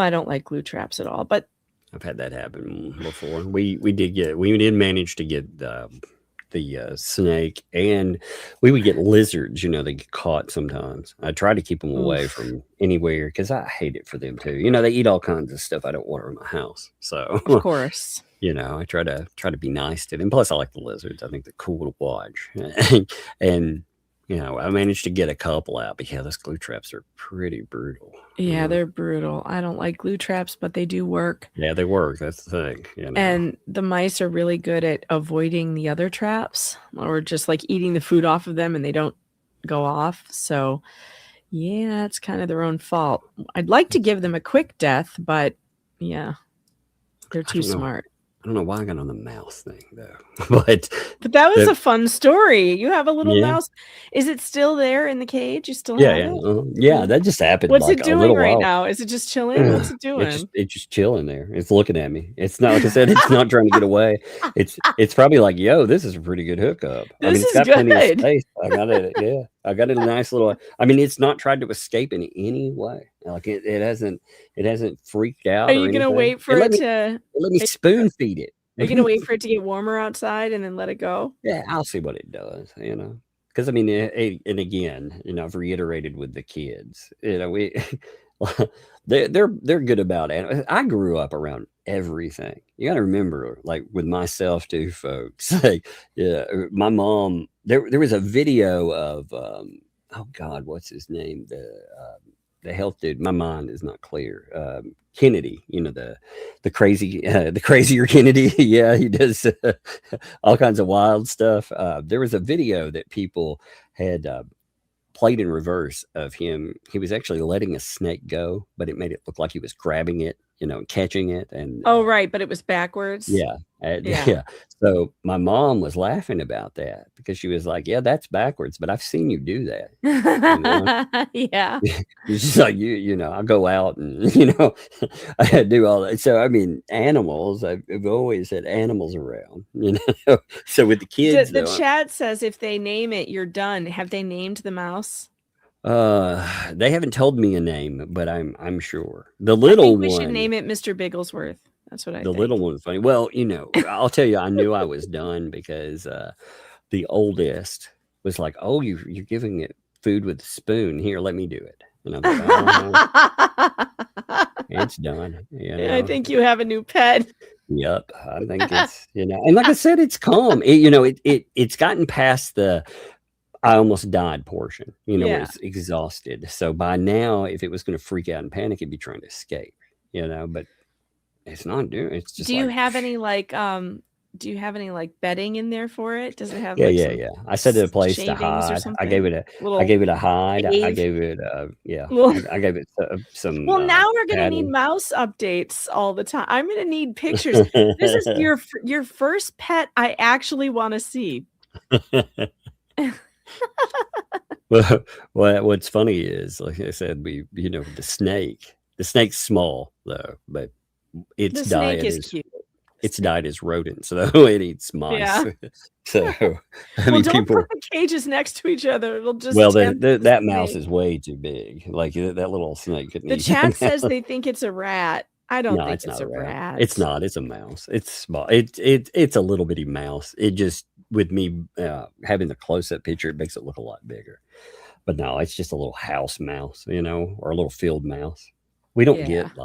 don't like glue traps at all. But I've had that happen before. We did manage to get the snake, and we would get lizards. They get caught sometimes. I try to keep them away from anywhere because I hate it for them too. They eat all kinds of stuff I don't want in my house. So of course, I try to be nice to them. Plus, I like the lizards. I think they're cool to watch, and. I managed to get a couple out, but those glue traps are pretty brutal. Yeah, they're brutal. I don't like glue traps, but they do work. Yeah, they work. That's the thing. And the mice are really good at avoiding the other traps, or just like eating the food off of them, and they don't go off. So, yeah, it's kind of their own fault. I'd like to give them a quick death, but yeah, they're too smart. I don't know why I got on the mouse thing though, but that was a fun story. You have a little mouse. Is it still there in the cage? You still have it? Yeah, that just happened. What's like it a doing little right while. now? Is it just chilling? What's it doing? It's just chilling there. It's looking at me. It's not, like I said, it's not trying to get away. It's probably like, yo, this is a pretty good hookup. It's got plenty of space. I got it. Yeah, I got it a nice little. It's not tried to escape in any way. Like it hasn't freaked out. Are you gonna wait for it to? Let me spoon feed it. Are you gonna wait for it to get warmer outside and then let it go? Yeah, I'll see what it does. Because and again, I've reiterated with the kids. We they're good about it. I grew up around everything. You got to remember, like with myself too, folks. Like, my mom. There was a video of oh God, what's his name? The health dude. My mind is not clear. Kennedy, the crazier Kennedy. Yeah, he does all kinds of wild stuff. There was a video that people had played in reverse of him. He was actually letting a snake go, but it made it look like he was grabbing it, catching it. And right, but it was backwards. Yeah. So my mom was laughing about that because she was like, yeah, that's backwards, but I've seen you do that. Yeah. It's just like, I'll go out and, I do all that. So, animals, I've always had animals around, So with the kids, the chat says if they name it, you're done. Have they named the mouse? They haven't told me a name, but I'm sure. The little one. We should name it Mr. Bigglesworth. That's what I think. The little one's funny. Well, I'll tell you, I knew I was done because the oldest was like, "Oh, you're giving it food with a spoon. Here, let me do it." And I'm like, "Oh, it's done." I think you have a new pet. Yep, I think it's and like I said, it's calm. It's gotten past the I almost died portion. It's exhausted. So by now, if it was going to freak out and panic, it'd be trying to escape. But. It's not doing. It's just. Do you have any bedding in there for it? Does it have? Yeah. I set it a place to hide. I gave it a hide. I gave it I gave it some. Well, now we're gonna need mouse updates all the time. I'm gonna need pictures. This is your first pet. I actually want to see. Well, what's funny is, like I said, the snake's small though, but. Its diet is cute. Its diet is rodents, so it eats mice. Yeah. So don't put the cages next to each other. It'll just that mouse is way too big. Like that little snake couldn't The eat chat that. says they think it's a rat. I don't No, think it's it's not a a rat. rat. It's not. It's a mouse. It's small. It's a little bitty mouse. It just, with me having the close-up picture, it makes it look a lot bigger. But no, it's just a little house mouse, you know, or a little field mouse. We don't get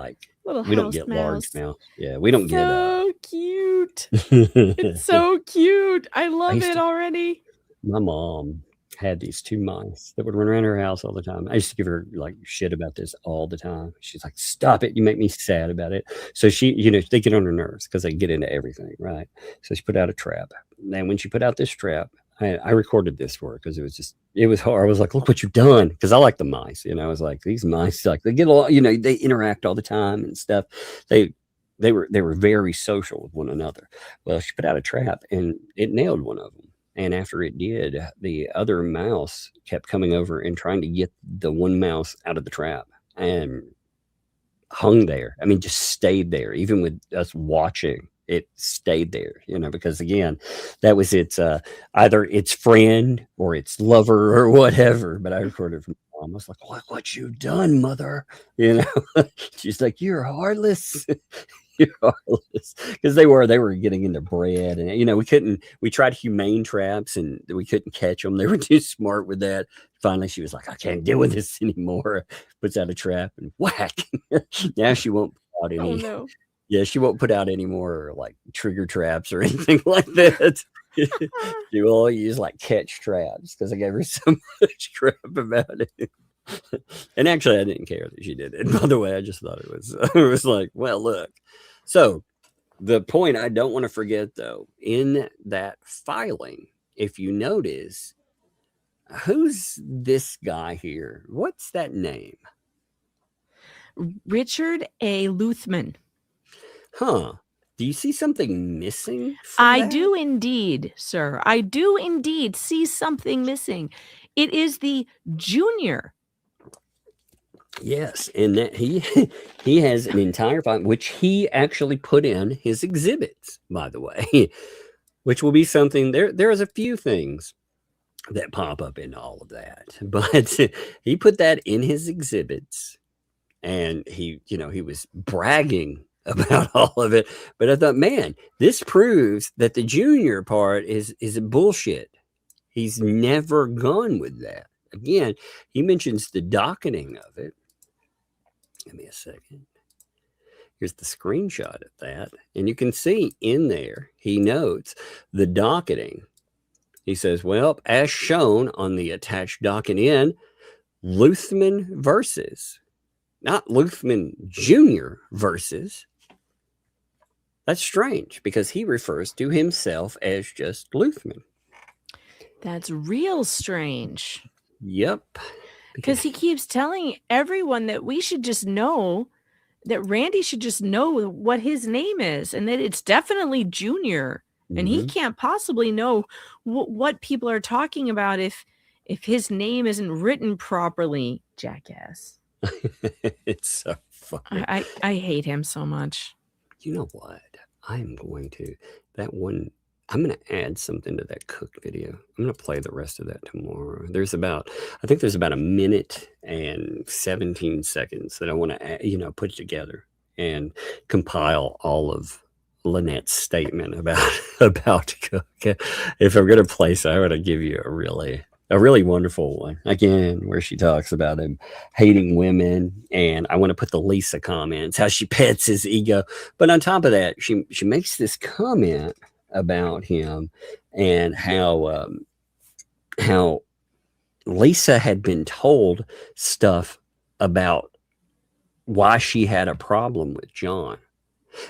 Little house large mouse. mouse. Yeah, we don't So cute. It's so cute. I love used it to- already. My mom had these 2 mice that would run around her house all the time. I used to give her like shit about this all the time. She's like, "Stop it! You make me sad about it." So she, you know, they get on her nerves because they get into everything, right? So she put out a trap. And when she put out this trap, I recorded this for her because it was hard. I was like, "Look what you've done," because I like the mice. You know, I was like, these mice, like, they get a lot, you know, they interact all the time and stuff. They were very social with one another. Well, she put out a trap and it nailed one of them. And after it did, the other mouse kept coming over and trying to get the one mouse out of the trap and hung there. I mean, just stayed there, even with us watching. It stayed there, you know, because again, that was its either its friend or its lover or whatever. But I recorded from mom. I was like, what you done, mother? You know, she's like, "You're heartless." Because they were getting into bread, and you know, we tried humane traps and we couldn't catch them. They were too smart with that. Finally she was like, "I can't deal with this anymore." Puts out a trap and whack. Now she won't put out any. Oh no. Yeah, she won't put out any more like trigger traps or anything like that. She will only use like catch traps because I gave her so much crap about it. And actually, I didn't care that she did it. By the way, I just thought it was like, well, look. So the point I don't want to forget, though, in that filing, if you notice, who's this guy here? What's that name? Richard A. Luthman. Huh. Do you see something missing? From I that? do indeed, sir. I do indeed see something missing. It is the junior. Yes, and that he has an entire file, which he actually put in his exhibits, by the way, which will be something there is a few things that pop up in all of that, but he put that in his exhibits, and he was bragging about all of it. But I thought, man, this proves that the junior part is a bullshit. He's never gone with that. Again, he mentions the docketing of it. Give me a second. Here's the screenshot of that. And you can see in there, he notes the docketing. He says, well, as shown on the attached docket in, Luthman versus, not Luthman Jr. versus. That's strange because he refers to himself as just Luthman. That's real strange. Yep. Because he keeps telling everyone that we should just know that Randy should just know what his name is and that it's definitely Junior. And he can't possibly know what people are talking about if his name isn't written properly, jackass. It's so funny. I hate him so much. You know what? I'm going to add something to that cook video. I'm going to play the rest of that tomorrow. I think there's about a minute and 17 seconds that I want to, put together and compile all of Lynette's statement about cook. If I'm going to place, I want to give you a really wonderful one again, where she talks about him hating women, and I want to put the Lisa comments, how she pets his ego. But on top of that, she makes this comment about him and how Lisa had been told stuff about why she had a problem with John,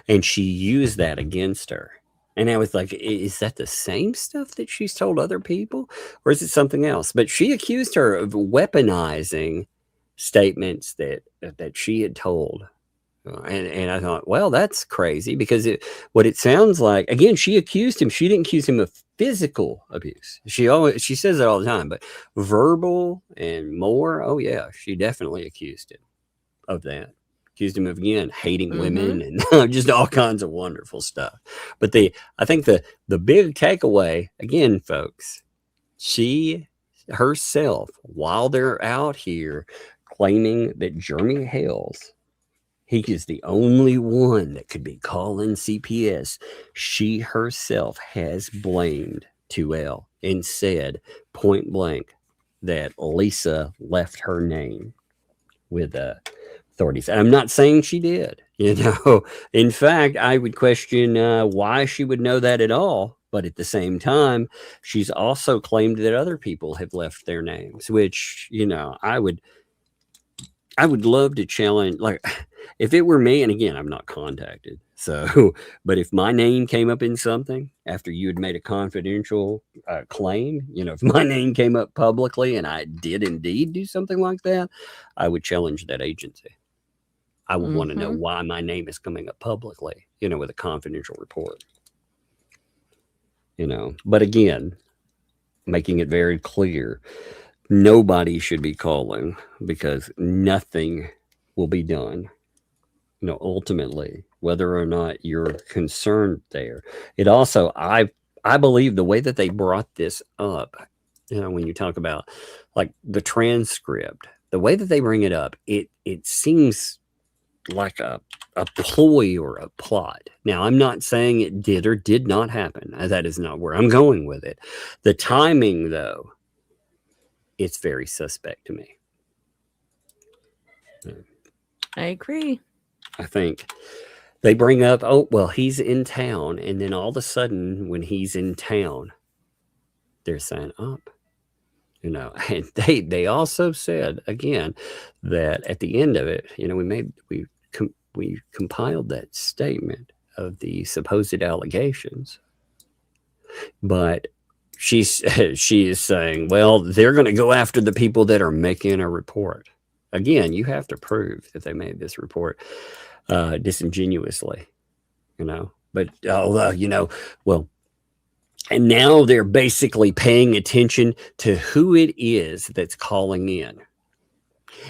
and she used that against her. And I was like, is that the same stuff that she's told other people, or is it something else? But she accused her of weaponizing statements that she had told. And I thought, well, that's crazy, because what it sounds like, again, she accused him. She didn't accuse him of physical abuse. She says it all the time, but verbal and more. Oh yeah, she definitely accused him of that. Accused him of, again, hating women and just all kinds of wonderful stuff. But I think the big takeaway, again, folks, she herself, while they're out here claiming that Jeremy Hale's He is the only one that could be calling CPS. She herself has blamed ThATuMBRELLA and said point blank that Lisa left her name with authorities. And I'm not saying she did. In fact, I would question why she would know that at all. But at the same time, she's also claimed that other people have left their names, which, I would love to challenge. Like, if it were me, and again, I'm not contacted. So, but if my name came up in something after you had made a confidential claim, if my name came up publicly and I did indeed do something like that, I would challenge that agency. I would want to know why my name is coming up publicly, with a confidential report. But again, making it very clear, nobody should be calling because nothing will be done. Ultimately, whether or not you're concerned there. It also, I believe the way that they brought this up, when you talk about like the transcript, the way that they bring it up, it seems like a ploy or a plot. Now, I'm not saying it did or did not happen. That is not where I'm going with it. The timing, though, it's very suspect to me. I agree. I think they bring up, oh, well, he's in town. And then all of a sudden, when he's in town, they're saying up. And they also said, again, that at the end of it, we compiled that statement of the supposed allegations. But she is saying, well, they're going to go after the people that are making a report. Again, you have to prove that they made this report disingenuously, But well, and now they're basically paying attention to who it is that's calling in.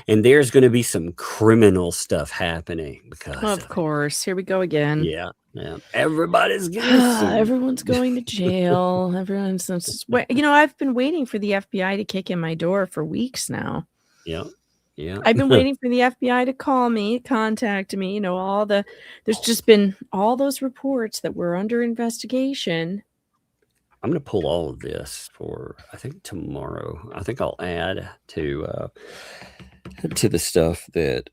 And there's going to be some criminal stuff happening because of course, here we go again. Yeah. Everybody's getting everyone's going to jail. Everyone's, I've been waiting for the FBI to kick in my door for weeks now. Yeah. I've been waiting for the FBI to call me, contact me. There's just been all those reports that were under investigation. I'm going to pull all of this for, I think, tomorrow. I think I'll add to the stuff that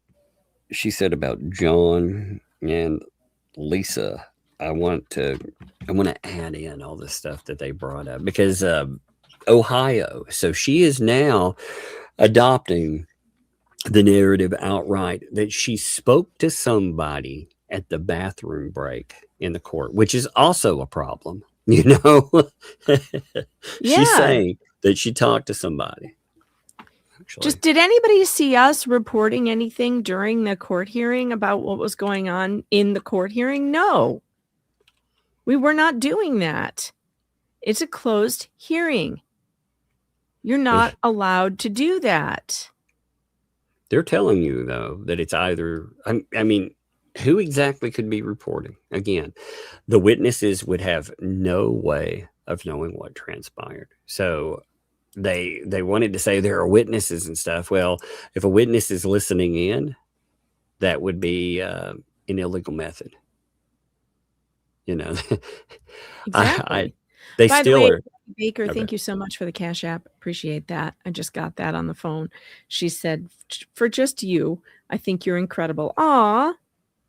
she said about John and Lisa. I want to add in all the stuff that they brought up because Ohio. So she is now adopting the narrative outright that she spoke to somebody at the bathroom break in the court, which is also a problem. She's saying that she talked to somebody. Actually. Just did anybody see us reporting anything during the court hearing about what was going on in the court hearing? No, we were not doing that. It's a closed hearing. You're not allowed to do that. They're telling you, though, that it's either, I mean, who exactly could be reporting? Again, the witnesses would have no way of knowing what transpired. So they wanted to say there are witnesses and stuff. Well, if a witness is listening in, that would be an illegal method. Exactly. They By still the way, are. Baker, Okay. thank you so much for the Cash App. Appreciate that. I just got that on the phone. She said, for just you, I think you're incredible. Aw.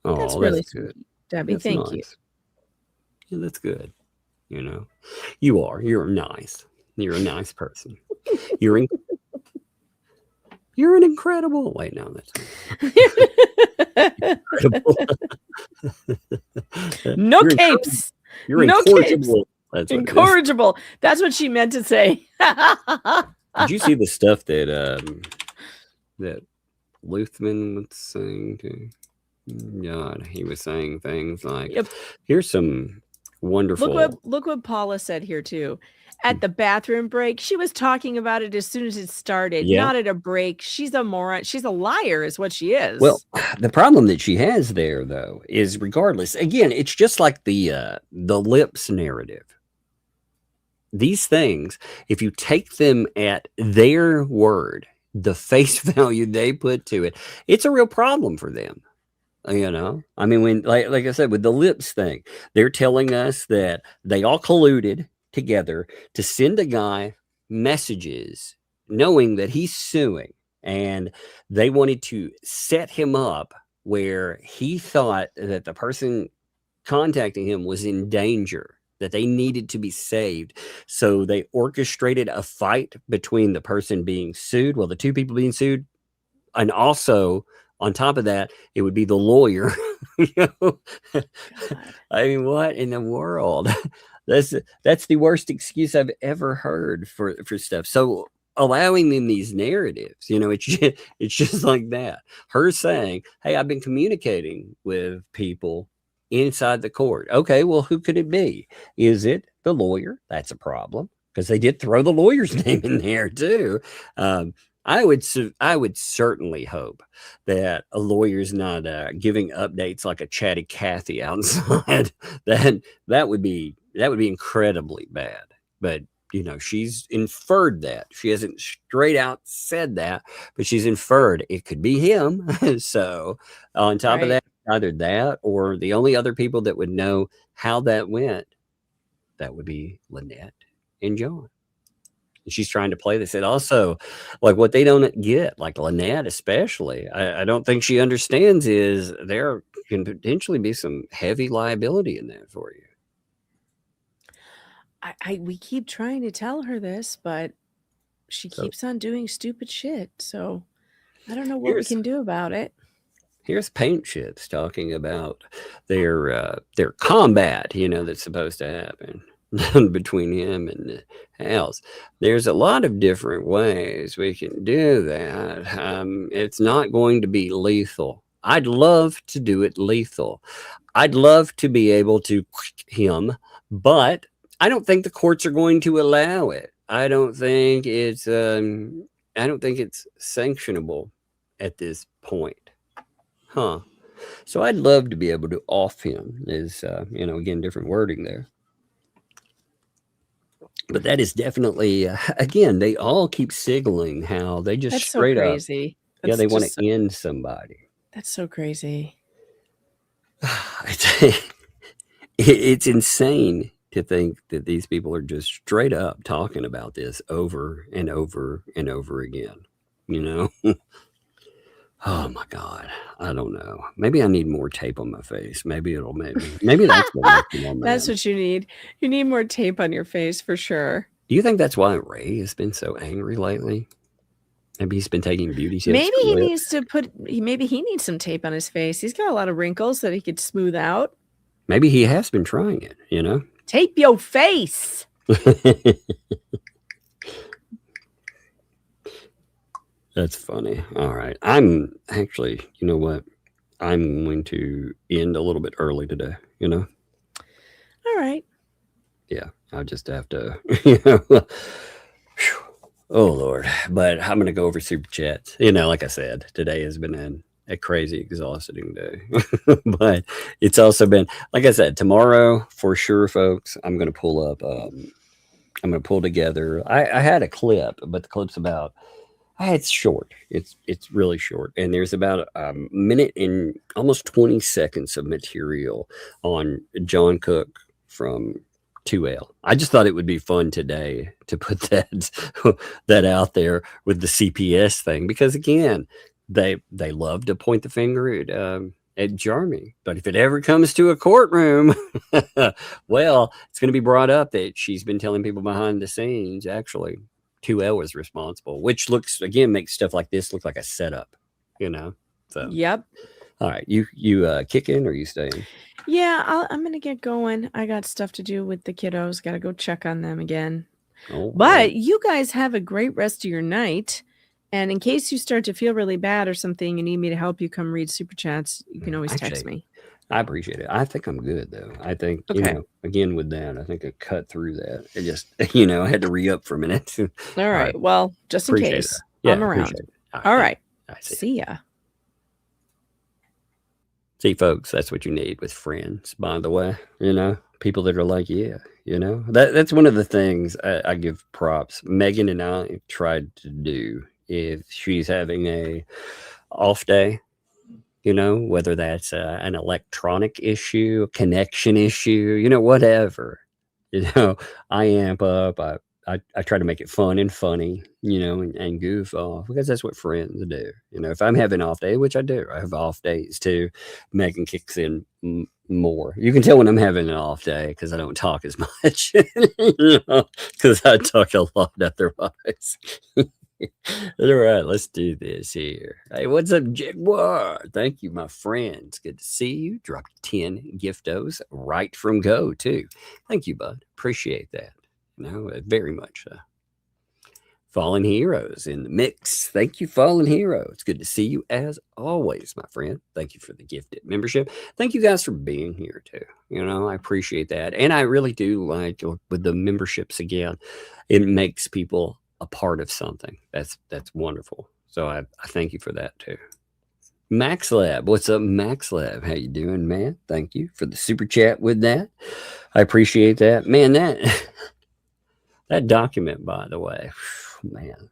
Oh, That's really good. sweet, Debbie. That's Thank you. nice. Yeah, that's good. You're nice. You're a nice person. You're an incredible. Wait, no, that's incredible. No You're capes. You're no incorrigible. capes. That's what it is. Incorrigible. That's what she meant to say. Did you see the stuff that that Luthman was saying to? God, he was saying things like, Yep. "Here's some wonderful." Look what Paula said here too. At the bathroom break, she was talking about it as soon as it started. Yeah. Not at a break. She's a moron. She's a liar, is what she is. Well, the problem that she has there, though, is regardless. Again, it's just like the lips narrative. These things, if you take them at their word, the face value they put to it, it's a real problem for them. You know, I mean, when like I said, with the lips thing, they're telling us that they all colluded together to send a guy messages knowing that he's suing, and they wanted to set him up where he thought that the person contacting him was in danger, that they needed to be saved. So they orchestrated a fight between the person being sued, well, the two people being sued, and also on top of that, it would be the lawyer. You know? I mean, what in the world? That's the worst excuse I've ever heard for stuff. So allowing them these narratives, you know, it's just like that. Her saying, "Hey, I've been communicating with people inside the court." Okay, well, who could it be? Is it the lawyer? That's a problem, because they did throw the lawyer's name in there too. I would certainly hope that a lawyer's not giving updates like a chatty Cathy outside. that would be incredibly bad. But you know, she's inferred that. She hasn't straight out said that, but she's inferred it could be him. So on top of that, either that or the only other people that would know how that went, that would be Lynette and John. And she's trying to play this. And also, like, what they don't get, like Lynette especially, I don't think she understands, is there can potentially be some heavy liability in that for you. We keep trying to tell her this, but she keeps on doing stupid shit. So I don't know what we can do about it. Here's Paint Chips talking about their combat, you know, that's supposed to happen between him and the Hales. There's a lot of different ways we can do that. It's not going to be lethal. I'd love to do it lethal. I'd love to be able to him, but I don't think the courts are going to allow it. I don't think it's sanctionable at this point. Huh. So I'd love to be able to off him. Is you know, again, different wording there. But that is definitely again, they all keep signaling how they just That's straight so up, crazy. yeah, they want just to end somebody. That's so crazy. It's insane to think that these people are just straight up talking about this over and over and over again. You know. Oh my God. I don't know. Maybe I need more tape on my face. Maybe it'll maybe that's what That's what you need. You need more tape on your face for sure. Do you think that's why Ray has been so angry lately? Maybe he's been taking beauty tips. Maybe he needs to maybe he needs some tape on his face. He's got a lot of wrinkles that he could smooth out. Maybe he has been trying it, you know? Tape your face. That's funny. All right. I'm actually, you know what? I'm going to end a little bit early today, you know? All right. Yeah. I'll just have to, you know. Oh, Lord. But I'm going to go over super chats. You know, like I said, today has been a crazy, exhausting day. But it's also been, like I said, tomorrow, for sure, folks, I'm going to pull up, I'm going to pull together. I had a clip, but the clip's about, it's short. It's really short. And there's about a minute and almost 20 seconds of material on John Cook from 2L. I just thought it would be fun today to put that out there with the CPS thing, because again, they love to point the finger at Jeremy. But if it ever comes to a courtroom, well, it's going to be brought up that she's been telling people behind the scenes, actually, 2L was responsible, which makes stuff like this look like a setup, you know? So, yep. All right. You kicking or you staying? Yeah, I'm going to get going. I got stuff to do with the kiddos. Got to go check on them again. Oh, but you guys have a great rest of your night. And in case you start to feel really bad or something, you need me to help you come read super chats, you can always text me. I appreciate it. I think I'm good though. I think, you know, again with that, I think I cut through that. It just, you know, I had to re-up for a minute. All right. Well, just in case, I'm around. All right. See ya. See, folks, that's what you need with friends, by the way. You know, people that are like, yeah, you know, that's one of the things I give props. Megan and I tried to do. If she's having a off day, you know, whether that's an electronic issue, a connection issue, you know, whatever. You know, I amp up. I try to make it fun and funny, you know, and goof off, because that's what friends do. You know, if I'm having an off day, which I do, I have off days too, Megan kicks in more. You can tell when I'm having an off day because I don't talk as much, because I talk a lot otherwise. All right, let's do this here. Hey, what's up, Jaguar? Thank you, my friends. Good to see you. Dropped 10 giftos right from go, too. Thank you, bud. Appreciate that. You know, very much. Fallen Heroes in the mix. Thank you, Fallen Hero. It's good to see you as always, my friend. Thank you for the gifted membership. Thank you guys for being here, too. You know, I appreciate that. And I really do like with the memberships again, it makes people a part of something. That's wonderful. So I thank you for that too. Max Lab, what's up, Max Lab? How you doing, man? Thank you for the super chat with that. I appreciate that, man. That document, by the way, man,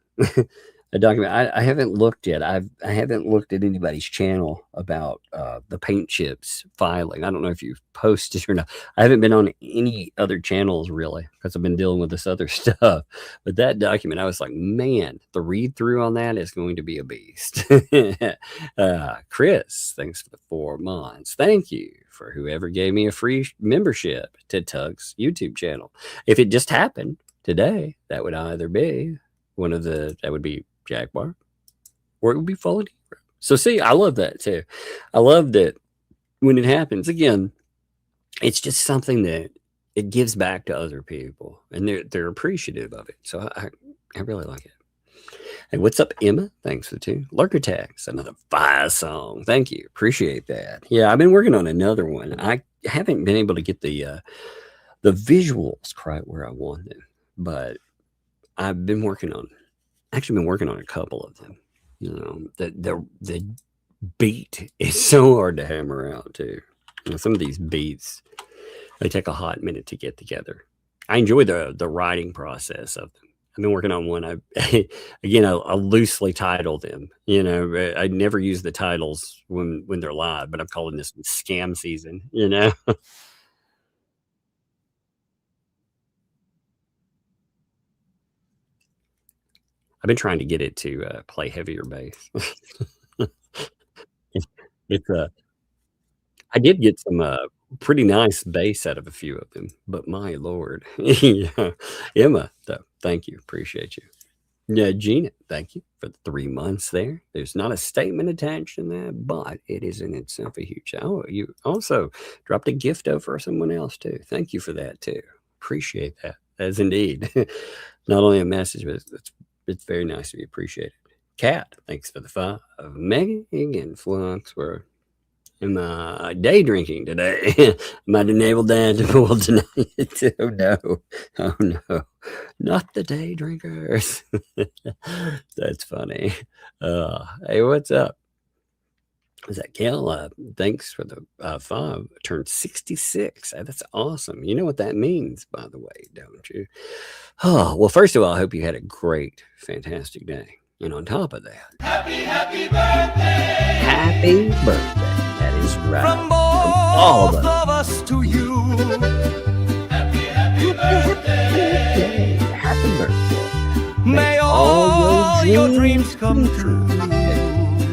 a document. I haven't looked yet. I haven't looked at anybody's channel about the paint chips filing. I don't know if you've posted or not. I haven't been on any other channels really because I've been dealing with this other stuff. But that document, I was like, man, the read through on that is going to be a beast. Chris, thanks for the 4 months. Thank you for whoever gave me a free membership to Tug's YouTube channel. If it just happened today, that would either be that would be Jaguar, or it would be Fallen Hero. So see, I love that too. I love that when it happens again, it's just something that it gives back to other people, and they're appreciative of it. So I really like it. Hey, what's up, Emma? Thanks for the 2 lurker tags. Another fire song. Thank you. Appreciate that. Yeah, I've been working on another one. I haven't been able to get the visuals quite where I want them, but I've been working on a couple of them. You know, the beat is so hard to hammer out too. You know, some of these beats, they take a hot minute to get together. I enjoy the writing process of them. I've been working on one. I loosely titled them. You know, I never use the titles when they're live, but I'm calling this Scam Season. You know. I've been trying to get it to play heavier bass. I did get some pretty nice bass out of a few of them, but my lord. Yeah. Emma, though, thank you. Appreciate you. Yeah, Gina, thank you for the 3 months there. There's not a statement attached in that, but it is in itself a huge. Oh, you also dropped a gift over for someone else too. Thank you for that too. Appreciate that. As indeed, not only a message, but it's very nice to be appreciated. Kat, thanks for the 5. Megan and Flux were in my day drinking today. Might enable that to pull tonight. Oh no, not the day drinkers. That's funny. Hey, what's up? Is that Hale? Thanks for the 5. Turned 66. That's awesome. You know what that means, by the way, don't you? Oh, well, first of all, I hope you had a great, fantastic day. And on top of that, happy birthday! Happy birthday. That is right. From all of us to you. Happy birthday. Happy birthday. May all your dreams come true.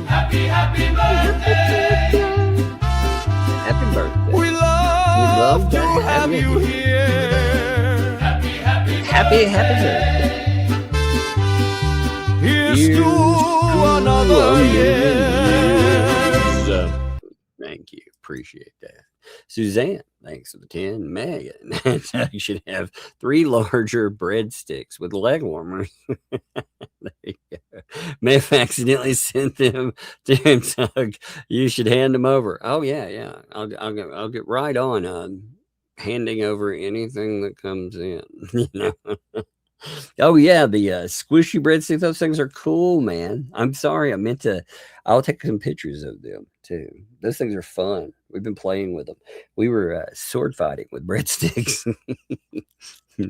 Happy birthday. Happy birthday. We love to have you here. Happy birthday. Here's to another year. Thank you. Appreciate that. Suzanne, thanks for the 10. Megan, you should have 3 larger breadsticks with leg warmers. There you go. May have accidentally sent them to him, Doug. You should hand them over. Oh yeah. I'll get right on handing over anything that comes in. You know. Oh yeah, the squishy breadsticks. Those things are cool, man. I'm sorry, I'll take some pictures of them too. Those things are fun. We've been playing with them. We were sword fighting with breadsticks.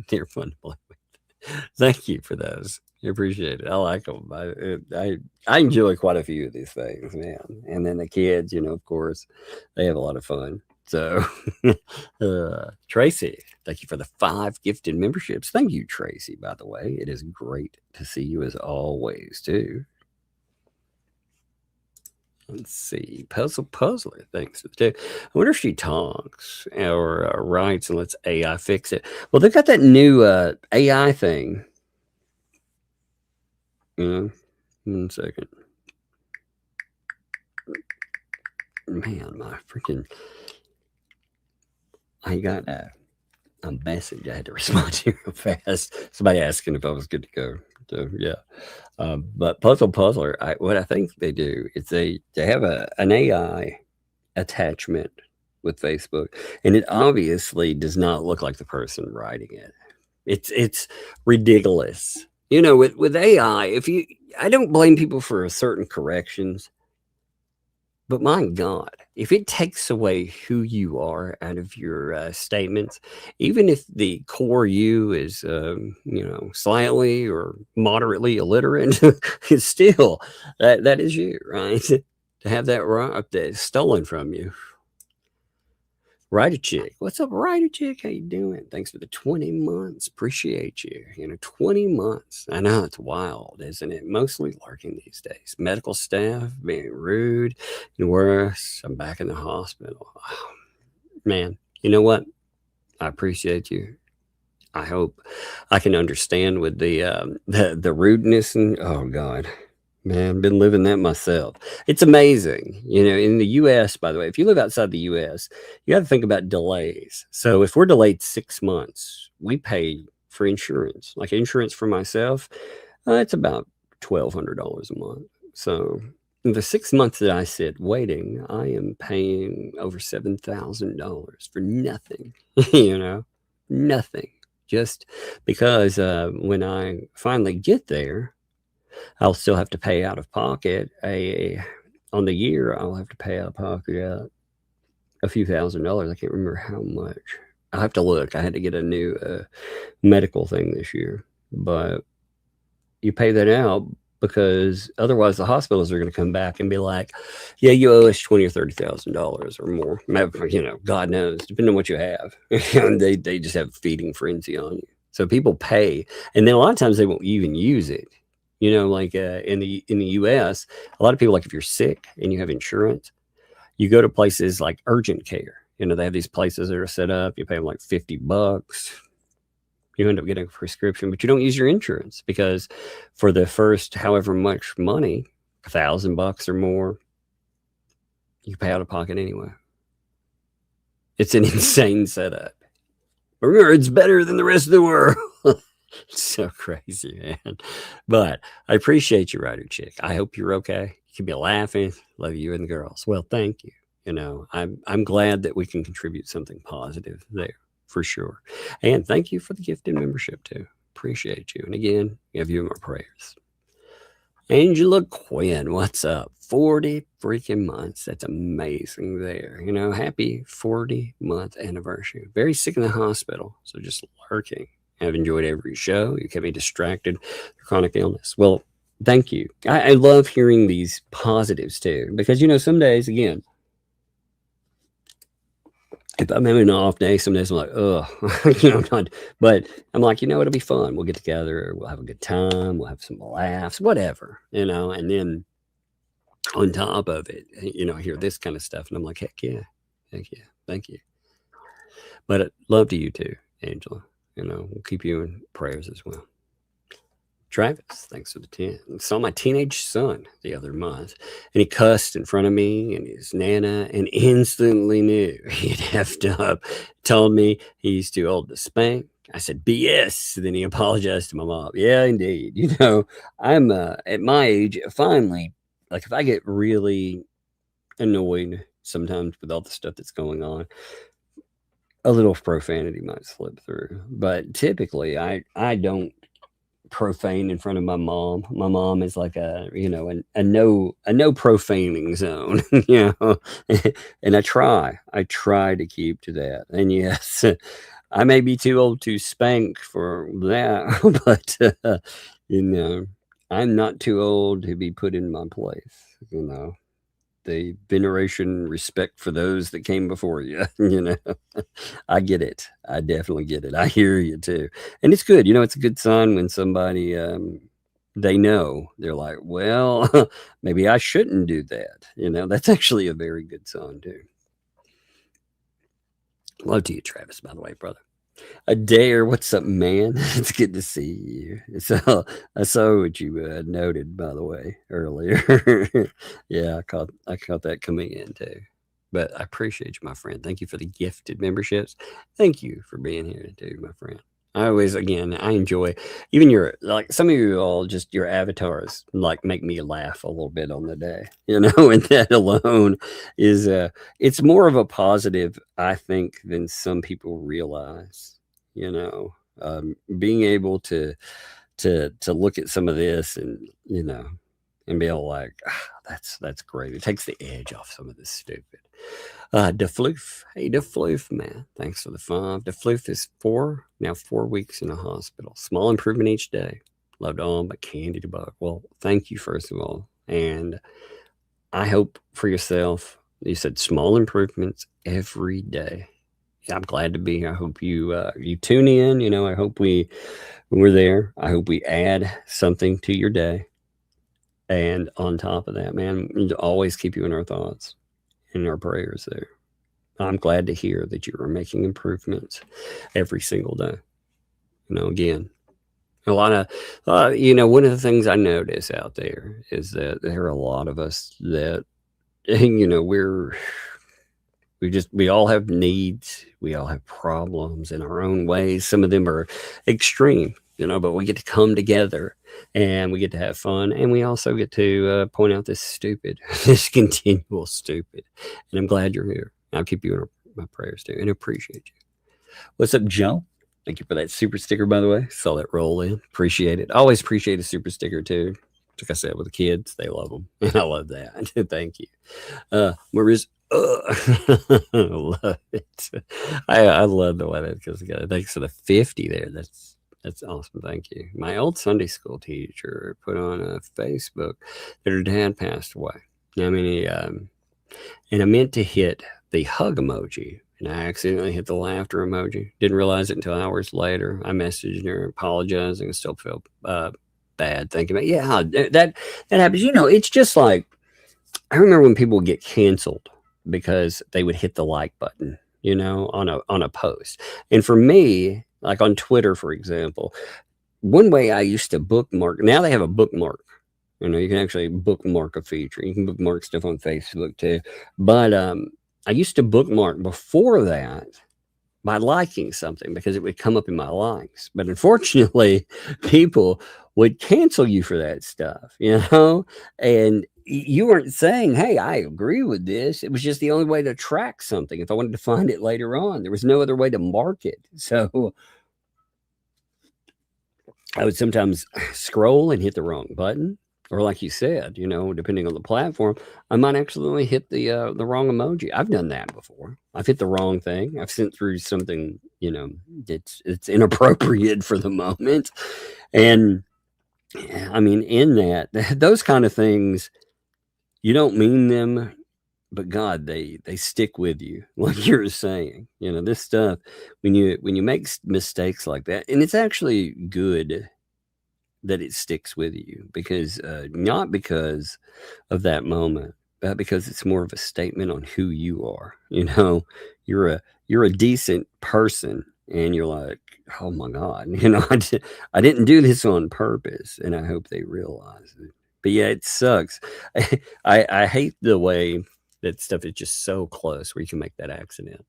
They're fun to play with. Thank you for those. I appreciate it. I like them. I enjoy quite a few of these things, man. And then the kids, of course, they have a lot of fun. So, Tracy, thank you for the 5 gifted memberships. Thank you, Tracy, by the way. It is great to see you as always, too. Let's see. Puzzler, thanks for the 2. I wonder if she talks or writes and lets AI fix it. Well, they've got that new AI thing. 1 second. Man, my freaking... I got a message I had to respond to real fast. Somebody asking if I was good to go. So, yeah. But Puzzler, what I think they do is they have an AI attachment with Facebook, and it obviously does not look like the person writing it. It's ridiculous. With AI, I don't blame people for certain corrections, but my God, if it takes away who you are out of your statements, even if the core you is, slightly or moderately illiterate, it's still, that is you, right? To have that stolen from you. Writer Chick. What's up, Writer Chick? How you doing? Thanks for the 20 months. Appreciate you. 20 months. I know it's wild, isn't it? Mostly lurking these days. Medical staff being rude and worse. I'm back in the hospital. Oh, man, you know what? I appreciate you. I hope I can understand with the rudeness and oh God. Man, been living that myself. It's amazing. In the U.S., by the way, if you live outside the U.S., you got to think about delays. So if we're delayed 6 months, we pay for insurance. Like insurance for myself, it's about $1,200 a month. So in the 6 months that I sit waiting, I am paying over $7,000 for nothing, nothing. Just because when I finally get there, I'll still have to pay out of pocket on the year. I'll have to pay out of pocket a few $1,000s. I can't remember how much. I'll have to look. I had to get a new medical thing this year, but you pay that out because otherwise the hospitals are going to come back and be like, yeah, you owe us $20,000 or $30,000 or more. God knows, depending on what you have. They just have feeding frenzy on you. So people pay, and then a lot of times they won't even use it. Like in the U.S., a lot of people, like if you're sick and you have insurance, you go to places like urgent care. They have these places that are set up. You pay them like $50. You end up getting a prescription, but you don't use your insurance because for the first however much money, $1,000 or more, you pay out of pocket anyway. It's an insane setup. Remember, it's better than the rest of the world. It's so crazy, man. But I appreciate you, Writer Chick. I hope you're okay. You can be laughing. Love you and the girls. Well, thank you. I'm glad that we can contribute something positive there for sure. And thank you for the gifted membership too. Appreciate you. And again, give you my prayers. Angela Quinn, what's up? 40 freaking months. That's amazing there. Happy 40-month anniversary. Very sick in the hospital. So just lurking. I've enjoyed every show. You kept me distracted with chronic illness. Well, thank you. I love hearing these positives too, because some days, again, if I'm having an off day, some days I'm like, but I'm like, it'll be fun. We'll get together. We'll have a good time. We'll have some laughs, whatever, and then on top of it, I hear this kind of stuff and I'm like, heck yeah. Thank you. But love to you too, Angela. We'll keep you in prayers as well. Travis, thanks for the 10. I saw my teenage son the other month, and he cussed in front of me and his nana and instantly knew he'd effed up. Told me he's too old to spank. I said, BS. Then he apologized to my mom. Yeah, indeed. I'm at my age, finally, like if I get really annoyed sometimes with all the stuff that's going on, a little profanity might slip through, but typically I don't profane in front of my mom. My mom is like a no profaning zone, and I try to keep to that. And yes, I may be too old to spank for that, but You know, I'm not too old to be put in my place. You know, the veneration, respect for those that came before you. You know, I get it. I definitely get it. I hear you too, and it's good. You know, it's a good sign when somebody they know, they're like, well, maybe I shouldn't do that. You know, that's actually a very good sign too. Love to you, Travis, by the way, brother. Adair, what's up, man? It's good to see you. So I saw what you noted, by the way, earlier. Yeah, I caught that coming in too. But I appreciate you, my friend. Thank you for the gifted memberships. Thank you for being here too, my friend. I always, again, I enjoy even your, like, some of you all, just your avatars like make me laugh a little bit on the day, you know, and that alone is it's more of a positive, I think, than some people realize. You know, being able to look at some of this and, you know, and be all like, that's great. It takes the edge off some of this stupid. DeFloof. Hey, DeFloof, man. Thanks for the 5. DeFloof is 4 weeks in a hospital. Small improvement each day. Loved all but candy to buck. Well, thank you, first of all. And I hope for yourself, you said small improvements every day. Yeah, I'm glad to be here. I hope you tune in. You know, I hope we're there. I hope we add something to your day. And on top of that, man, always keep you in our thoughts, in our prayers there. I'm glad to hear that you are making improvements every single day. You know, again, a lot of, you know, one of the things I notice out there is that there are a lot of us that, you know, we all have needs. We all have problems in our own ways. Some of them are extreme, you know, but we get to come together and we get to have fun. And we also get to point out this continual stupid. And I'm glad you're here. I'll keep you in my prayers too, and appreciate you. What's up, Joe? Thank you for that super sticker, by the way. Saw that roll in. Appreciate it. Always appreciate a super sticker too. Like I said, with the kids, they love them. And I love that. Thank you. Mariz, I love it. I love the way that goes together. Thanks for the 50 there. That's awesome. Thank you. My old Sunday school teacher put on a Facebook that her dad passed away. I mean, and I meant to hit the hug emoji, and I accidentally hit the laughter emoji. Didn't realize it until hours later. I messaged her apologizing and still feel bad thinking about it. Yeah, that happens. You know, it's just like, I remember when people would get canceled because they would hit the like button, you know, on a post. And for me, like on Twitter, for example, one way I used to bookmark, now they have a bookmark. You know, you can actually bookmark a feature. You can bookmark stuff on Facebook too. But I used to bookmark before that by liking something because it would come up in my likes. But unfortunately, people would cancel you for that stuff, you know? And you weren't saying, hey, I agree with this. It was just the only way to track something. If I wanted to find it later on, there was no other way to mark it. So I would sometimes scroll and hit the wrong button. Or like you said, you know, depending on the platform, I might accidentally hit the wrong emoji. I've done that before. I've hit the wrong thing. I've sent through something, you know, it's inappropriate for the moment. And I mean, in that, those kind of things, you don't mean them, but God, they stick with you. Like you're saying, you know, this stuff, when you make mistakes like that, and it's actually good that it sticks with you, because not because of that moment, but because it's more of a statement on who you are. You know, you're a decent person, and you're like, oh my God, you know, I didn't do this on purpose, and I hope they realize it. But yeah, it sucks. I hate the way that stuff is just so close where you can make that accident.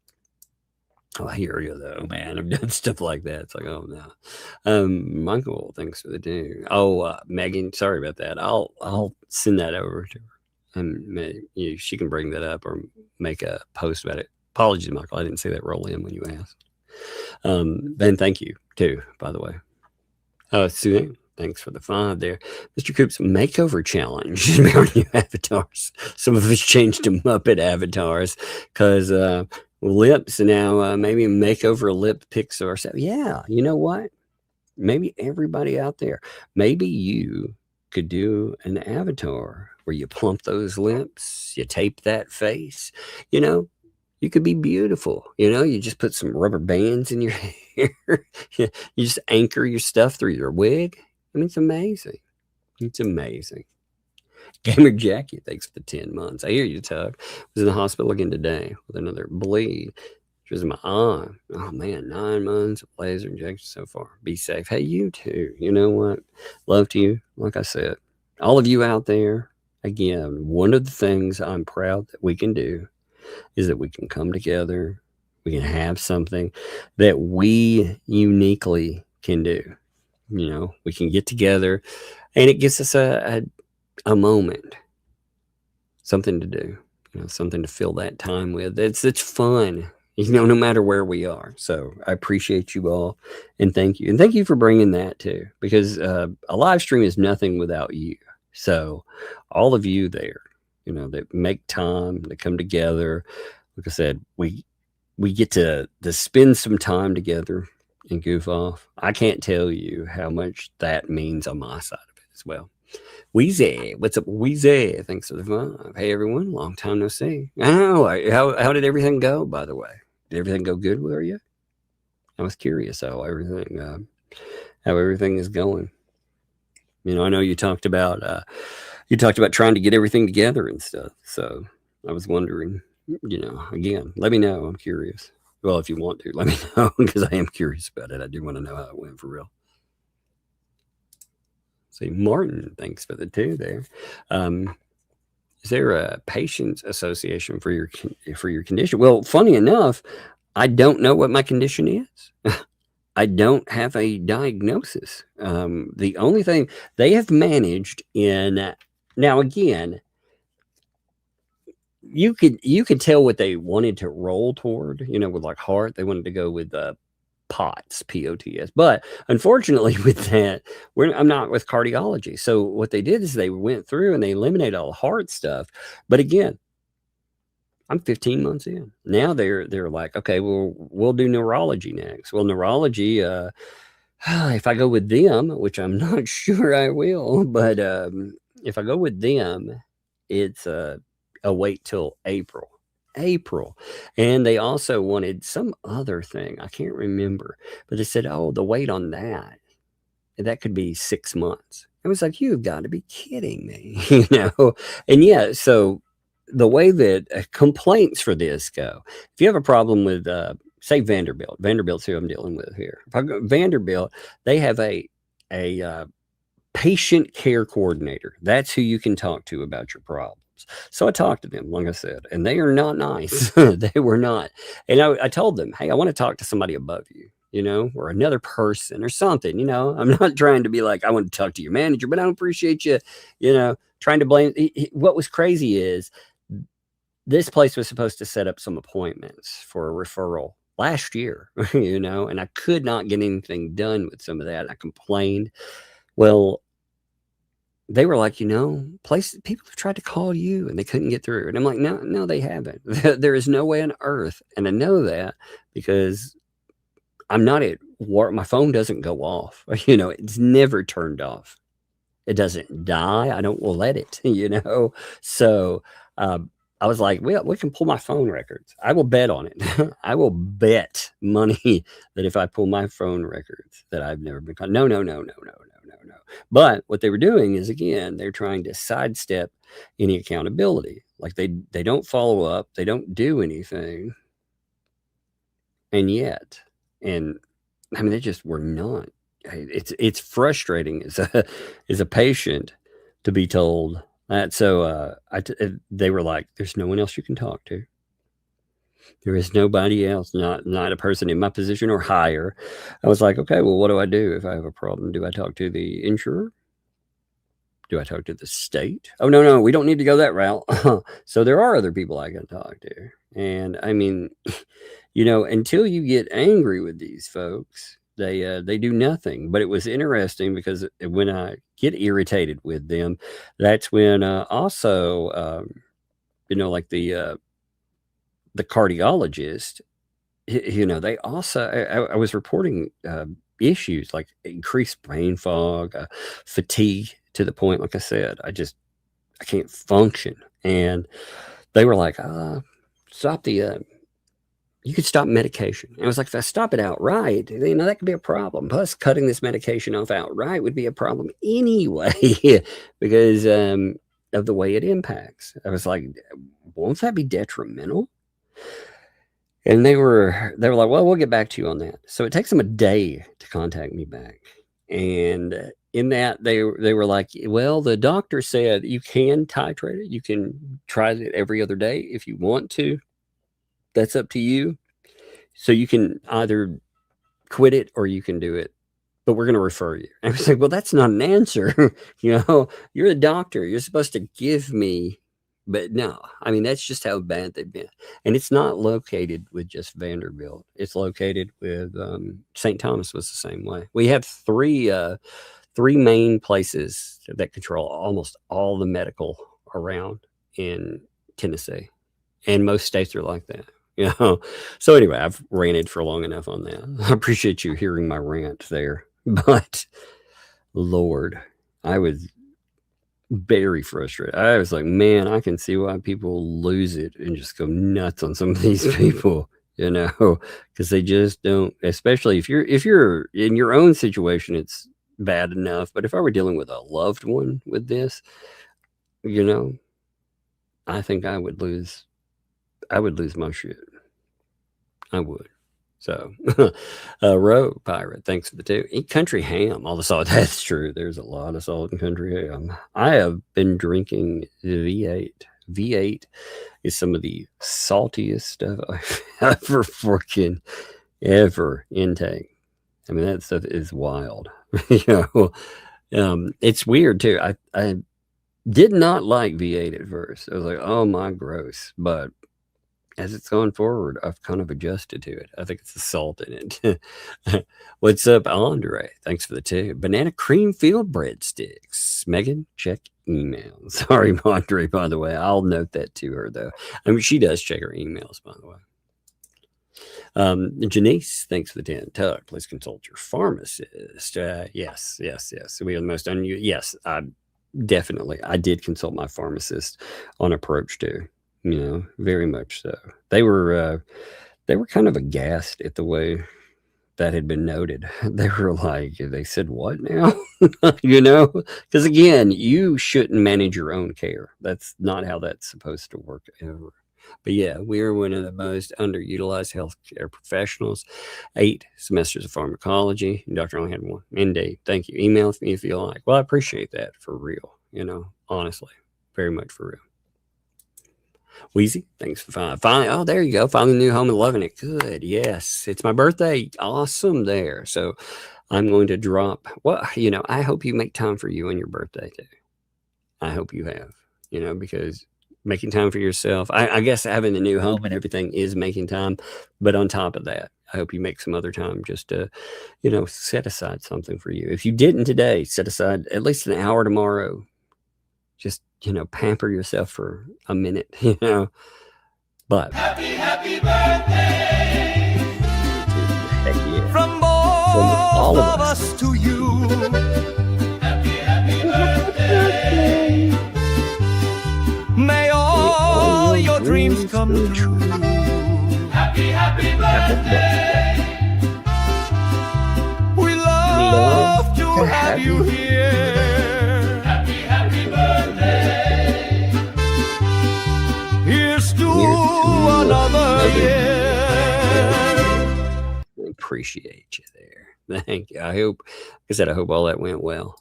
Oh, I hear you though, man. I've done stuff like that. It's like, oh no. Michael, thanks for the ding. Oh, Megan, sorry about that. I'll send that over to her, and she can bring that up or make a post about it. Apologies, Michael. I didn't see that roll in when you asked. Ben, thank you too, by the way. Sue, thanks for the 5 there. Mr. Coop's makeover challenge. Our new avatars. Some of us changed to Muppet avatars because lips now, maybe make over lip pics ourselves. Yeah, you know what? maybe everybody out there, maybe you could do an avatar where you plump those lips, you tape that face, you know, you could be beautiful. You know, you just put some rubber bands in your hair. You just anchor your stuff through your wig. I mean, it's amazing. It's amazing. Gamer Jackie, thanks for the 10 months. I hear you, Tug. Was in the hospital again today with another bleed. She was in my arm. Oh, man, 9 months of laser injection so far. Be safe. Hey, you too. You know what? Love to you. Like I said, all of you out there, again, one of the things I'm proud that we can do is that we can come together. We can have something that we uniquely can do. You know, we can get together and it gives us a moment, something to do, you know, something to fill that time with. It's fun, you know, no matter where we are. So I appreciate you all and thank you. And thank you for bringing that too, because a live stream is nothing without you. So all of you there, you know, that make time to come together. Like I said, we get to spend some time together and goof off. I can't tell you how much that means on my side of it as well. Weezy, what's up, Weezy? Thanks for the 5. Hey everyone, long time no see. Oh, how did everything go? By the way, did everything go good with you? I was curious how everything is going. You know, I know you talked about trying to get everything together and stuff. So I was wondering, you know, again, let me know. I'm curious. Well, if you want to, let me know because I am curious about it. I do want to know how it went for real. See, Martin, thanks for the 2 there. Is there a patient's association for your condition? Well, funny enough, I don't know what my condition is. I don't have a diagnosis. The only thing they have managed in now again, you could tell what they wanted to roll toward, you know, with like heart. They wanted to go with POTS, P-O-T-S. But unfortunately with that, I'm not with cardiology. So what they did is they went through and they eliminated all the heart stuff. But again, I'm 15 months in. Now they're like, okay, well, we'll do neurology next. Well, neurology, if I go with them, which I'm not sure I will, but if I go with them, it's a wait till April. And they also wanted some other thing. I can't remember, but they said, oh, the wait on that could be 6 months. I was like, you've got to be kidding me, you know? And yeah, so the way that complaints for this go, if you have a problem with, say Vanderbilt's who I'm dealing with here. If I go Vanderbilt, they have a patient care coordinator. That's who you can talk to about your problems. So I talked to them, like I said, and they are not nice. They were not. And I told them, hey, I want to talk to somebody above you, you know, or another person or something, you know. I'm not trying to be like, I want to talk to your manager, but I don't appreciate you, you know, trying to blame. What was crazy is this place was supposed to set up some appointments for a referral last year, you know, and I could not get anything done with some of that. I complained. Well, they were like, you know, people have tried to call you and they couldn't get through. And I'm like, no, they haven't. There is no way on earth. And I know that because I'm not at work. My phone doesn't go off. You know, it's never turned off. It doesn't die. I don't let it, you know? So I was like, well, we can pull my phone records. I will bet on it. I will bet money that if I pull my phone records that I've never been caught. No. But what they were doing is, again, they're trying to sidestep any accountability. Like they don't follow up. They don't do anything. And yet, and I mean, they just were not. It's frustrating as a patient to be told that. So they were like, there's no one else you can talk to. There is nobody else, not a person in my position or higher. I was like, okay, well, what do I do if I have a problem? Do I talk to the insurer? Do I talk to the state? Oh, no, we don't need to go that route. So there are other people I can talk to. And I mean, you know, until you get angry with these folks, they do nothing. But it was interesting because when I get irritated with them, that's when also, you know, like the cardiologist, you know, they also, I was reporting issues like increased brain fog, fatigue to the point, like I said, I can't function. And they were like, stop you could stop medication. And I was like, if I stop it outright, that could be a problem. Plus, cutting this medication off outright would be a problem anyway, because of the way it impacts. I was like, won't that be detrimental? And they were like, well, we'll get back to you on that. So it takes them a day to contact me back. And in that, they were like, well, the doctor said you can titrate it. You can try it every other day if you want to. That's up to you. So you can either quit it or you can do it, but we're going to refer you. And I was like, well, that's not an answer. You're a doctor. You're supposed to give me, but no, I mean, that's just how bad they've been. And it's not located with just Vanderbilt. It's located with St. Thomas was the same way. We have three main places that control almost all the medical around in Tennessee. And most states are like that. So anyway, I've ranted for long enough on that. I appreciate you hearing my rant there, but Lord, I was very frustrated. I was like, man, I can see why people lose it and just go nuts on some of these people, because they just don't, especially if you're in your own situation, it's bad enough. But if I were dealing with a loved one with this, I think I would lose my shit. I would. So, Rogue Pirate, thanks for the 2. Eat country ham. All the salt. That's true. There's a lot of salt in country ham. I have been drinking V8. V8 is some of the saltiest stuff I've ever intake. I mean, that stuff is wild. It's weird too. I did not like V8 at first. I was like, oh my, gross. But as it's gone forward, I've kind of adjusted to it. I think it's the salt in it. What's up, Andre? Thanks for the 2. Banana cream field breadsticks. Megan, check email. Sorry, Andre, by the way. I'll note that to her, though. I mean, she does check her emails, by the way. Janice, thanks for the 10. Tuck, please consult your pharmacist. Yes. We are the most unusual. Yes, definitely. I did consult my pharmacist on approach too. Very much so. They were kind of aghast at the way that had been noted. They were like, they said, what now? Because again, you shouldn't manage your own care. That's not how that's supposed to work ever. But yeah, we are one of the most underutilized healthcare professionals. 8 semesters of pharmacology. Doctor only had 1. Indeed. Thank you. Email me if you like. Well, I appreciate that for real. Honestly, very much for real. Wheezy, thanks for finding. Oh, there you go. Finding a new home and loving it. Good. Yes. It's my birthday. Awesome there. So I'm going to drop. Well, I hope you make time for you and your birthday too. I hope you have, because making time for yourself, I guess having a new home and everything is making time. But on top of that, I hope you make some other time just to, set aside something for you. If you didn't today, set aside at least an hour tomorrow. Just, pamper yourself for a minute, But Happy birthday! Heck yeah. From all of us to you. Happy birthday! May all your dreams come true. Happy birthday! We love to have you here. Happy birthday! Here's to another year. Appreciate you there. Thank you. I hope all that went well.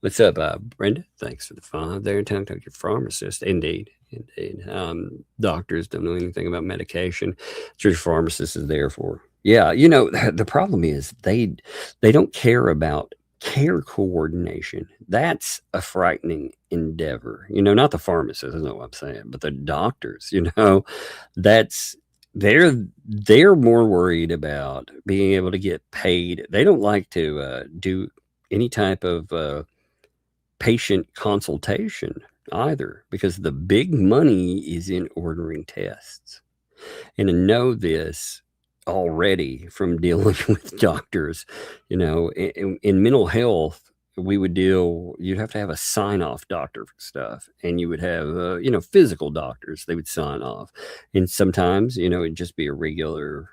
What's up, Brenda? Thanks for the 5 there. Talk to your pharmacist. Indeed. Doctors don't know anything about medication. That's what your pharmacist is there for. Yeah, the problem is they don't care about care coordination. That's a frightening endeavor. Not the pharmacist, I know what I'm saying, but the doctors, they're more worried about being able to get paid. They don't like to do any type of patient consultation either, because the big money is in ordering tests. And to know this, already from dealing with doctors. You know, in mental health, you'd have to have a sign off doctor for stuff, and you would have, physical doctors, they would sign off. And sometimes, it'd just be a regular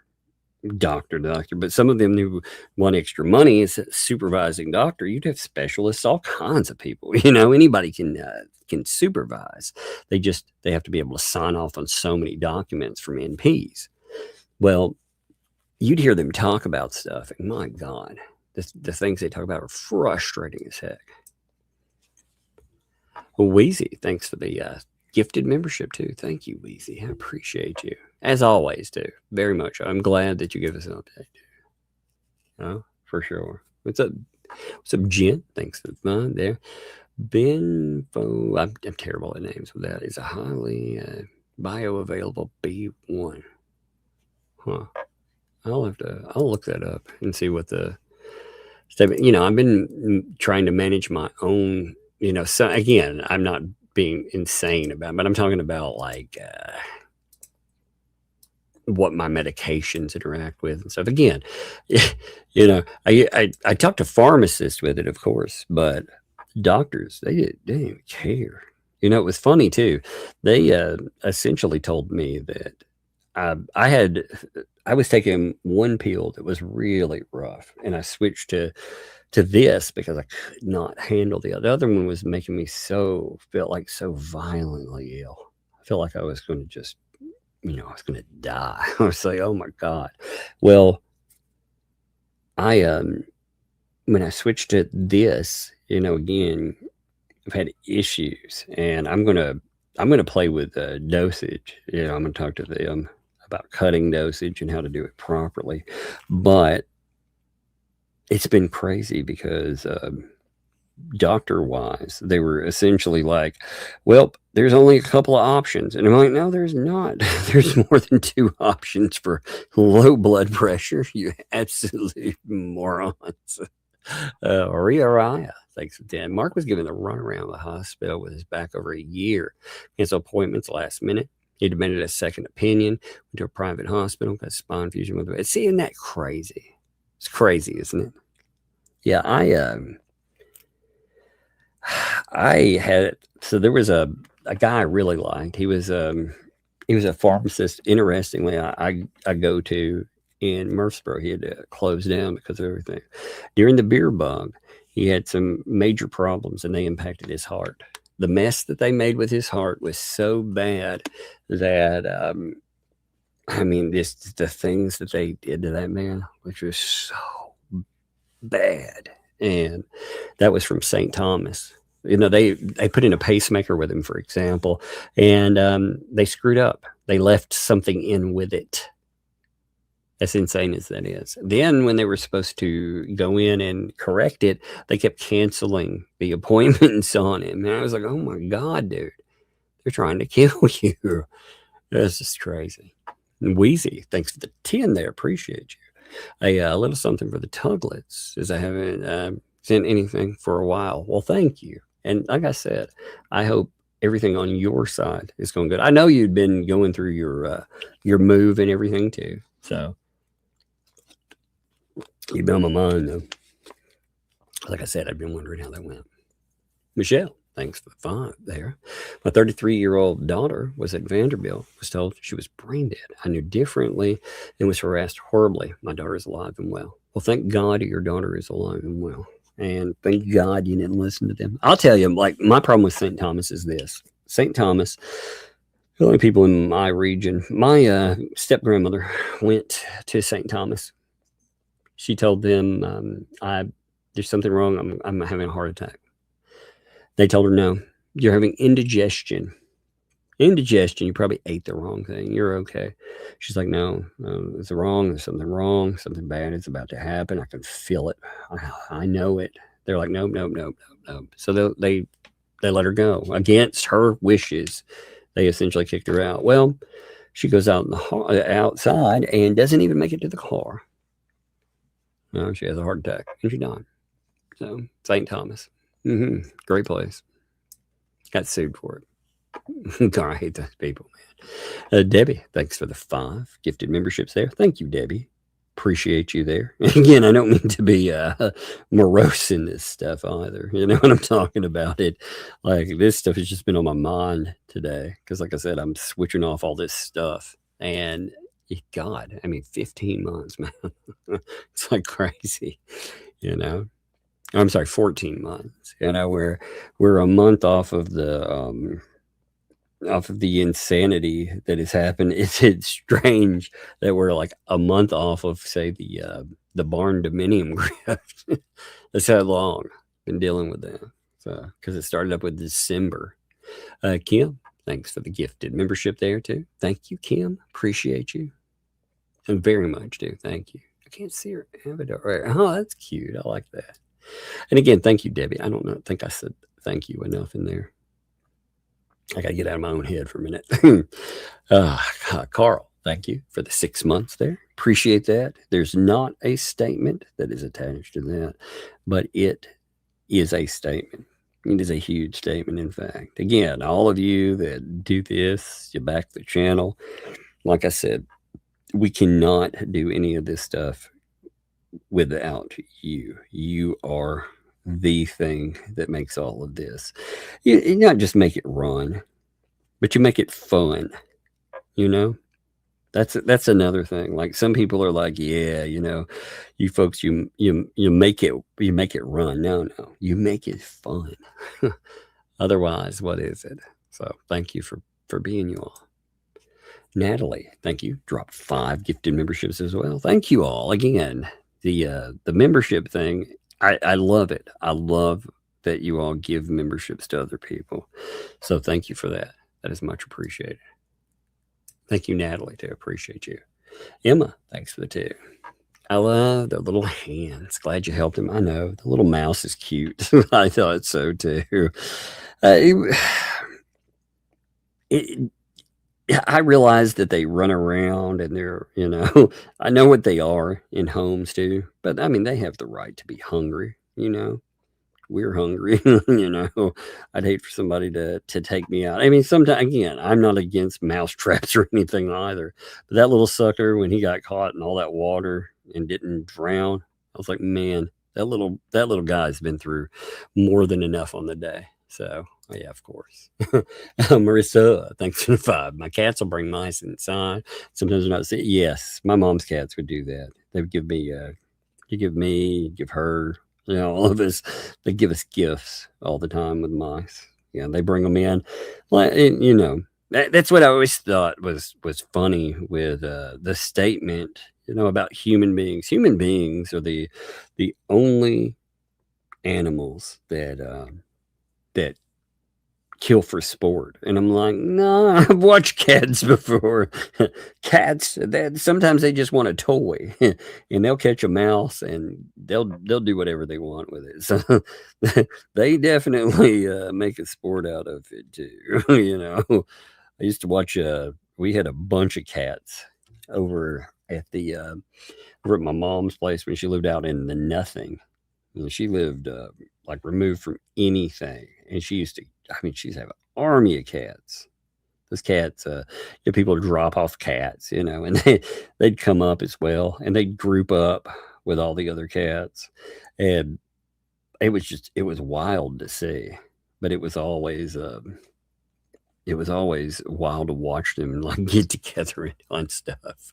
doctor, but some of them who want extra money as a supervising doctor, you'd have specialists, all kinds of people, anybody can supervise. They have to be able to sign off on so many documents from NPs. Well, you'd hear them talk about stuff, and my God, the things they talk about are frustrating as heck. Well, Wheezy, thanks for the gifted membership too. Thank you, Wheezy. I appreciate you. As always, too. Very much. I'm glad that you give us an update. Oh, for sure. What's up, Jen? Thanks for the fun there. I'm terrible at names with that. It's a highly bioavailable B1. Huh. I'll look that up and see what the statement. I've been trying to manage my own, so again, I'm not being insane about it, but I'm talking about like what my medications interact with and stuff. Again, I talk to pharmacists with it, of course, but doctors, they didn't even care. It was funny too. They essentially told me that I was taking one pill that was really rough, and I switched to this because I could not handle the other. The other one was making me felt like so violently ill. I felt like I was going to just, I was going to die. I was like, oh my God. Well, when I switched to this, again, I've had issues, and I'm going to play with dosage. I'm going to talk to them about cutting dosage and how to do it properly. But it's been crazy because doctor-wise, they were essentially like, well, there's only a couple of options. And I'm like, no, there's not. There's more than 2 options for low blood pressure, you absolute morons. Raya, thanks for 10. Mark was given the runaround of the hospital with his back over a year. Cancel appointments last minute. He demanded a second opinion, went to a private hospital, got spine fusion with it. See, isn't that crazy? It's crazy, isn't it? Yeah, there was a guy I really liked. He was a pharmacist. Interestingly, I go to in Murfreesboro. He had to close down because of everything. During the beer bug, he had some major problems, and they impacted his heart. The mess that they made with his heart was so bad that, the things that they did to that man, which was so bad. And that was from St. Thomas. They put in a pacemaker with him, for example, and they screwed up. They left something in with it. As insane as that is. Then when they were supposed to go in and correct it, they kept canceling the appointments on him. And I was like, oh my God, dude, they're trying to kill you. That's just crazy. And Wheezy, thanks for the 10 there. Appreciate you. A little something for the Tuglets, as I haven't sent anything for a while. Well, thank you. And like I said, I hope everything on your side is going good. I know you'd been going through your move and everything too. So you've been on my mind, though. Like I said, I've been wondering how that went. Michelle, thanks for the 5 there. My 33-year-old daughter was at Vanderbilt, was told she was brain dead. I knew differently and was harassed horribly. My daughter is alive and well. Well, thank God your daughter is alive and well. And thank God you didn't listen to them. I'll tell you, like, my problem with St. Thomas is this. St. Thomas, the only people in my region, my step-grandmother went to St. Thomas. She told them, there's something wrong. I'm having a heart attack. They told her, no, you're having indigestion. Indigestion, you probably ate the wrong thing. You're okay. She's like, no, it's wrong. There's something wrong. Something bad is about to happen. I can feel it. I know it. They're like, nope. So they let her go against her wishes. They essentially kicked her out. Well, she goes out outside and doesn't even make it to the car. No, she has a heart attack and she died. So St. Thomas, great place. Got sued for it. I hate those people, man. Debbie, thanks for the 5 gifted memberships there. Thank you, Debbie. Appreciate you there. Again, I don't mean to be morose in this stuff either. You know what I'm talking about? Like this stuff has just been on my mind today because, like I said, I'm switching off all this stuff, and God, I mean, 15 months, man. It's like crazy, you know. I'm sorry, 14 months. You know, we're a month off of the insanity that has happened. It's strange that we're like a month off of, say, the barn dominium grift. That's how long I've been dealing with that. So, because it started up with December. Kim, thanks for the gifted membership there too. Thank you, Kim. Appreciate you. And very much do. Thank you. I can't see her avatar. Right. Oh, that's cute. I like that. And again, thank you, Debbie. I don't think I said thank you enough in there. I got to get out of my own head for a minute. Carl, thank you for the 6 months there. Appreciate that. There's not a statement that is attached to that, but it is a statement. It is a huge statement, in fact. Again, all of you that do this, you back the channel. Like I said, we cannot do any of this stuff without you. You are the thing that makes all of this. You not just make it run, but you make it fun. You know, that's another thing. Like some people are like, yeah, you know, you folks, you make it run. No, you make it fun. Otherwise, what is it? So thank you for being you all. Natalie, thank you. Dropped 5 gifted memberships as well. Thank you all again. The membership thing, I love it. I love that you all give memberships to other people. So thank you for that. That is much appreciated. Thank you, Natalie, too. Appreciate you. Emma, thanks for the 2. I love the little hands. Glad you helped him. I know the little mouse is cute. I thought so too. I realize that they run around and they're, you know, I know what they are in homes too, but I mean, they have the right to be hungry, you know. We're hungry, you know. I'd hate for somebody to take me out. I mean, sometimes, again, I'm not against mouse traps or anything either, but that little sucker, when he got caught in all that water and didn't drown, I was like, man, that little guy's been through more than enough on the day. So, yeah, of course. Marissa, thanks for the 5. My cats will bring mice inside. Sometimes they're not. Yes, my mom's cats would do that. They would give me, give her, you know, all of us. They give us gifts all the time with mice. Yeah, they bring them in. Like, you know, that's what I always thought was funny with the statement, you know, about human beings. Human beings are the only animals that kill for sport. And I'm like, no, I've watched cats before. Cats, sometimes they just want a toy and they'll catch a mouse and they'll do whatever they want with it. So they definitely make a sport out of it too. You know, I used to watch, we had a bunch of cats over at my mom's place when she lived out in the nothing. And she lived like removed from anything. And she used to, she'd have an army of cats. Those cats, people drop off cats, you know, and they'd come up as well, and they'd group up with all the other cats, and it was wild to see, but it was always wild to watch them like get together and on stuff.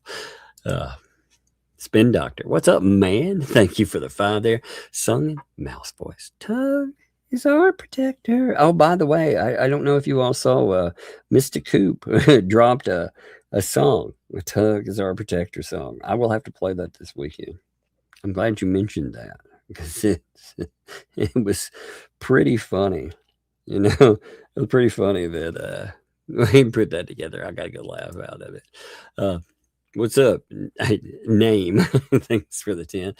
Spin Doctor, what's up, man? Thank you for the 5 there. Sung mouse voice. Tug is our protector. Oh, by the way, I don't know if you all saw Mr. Coop dropped a song, a Tug is our protector song. I will have to play that this weekend. I'm glad you mentioned that because it was pretty funny. You know, it was pretty funny that we put that together. I got a good laugh out of it. What's up? Name. Thanks for the 10.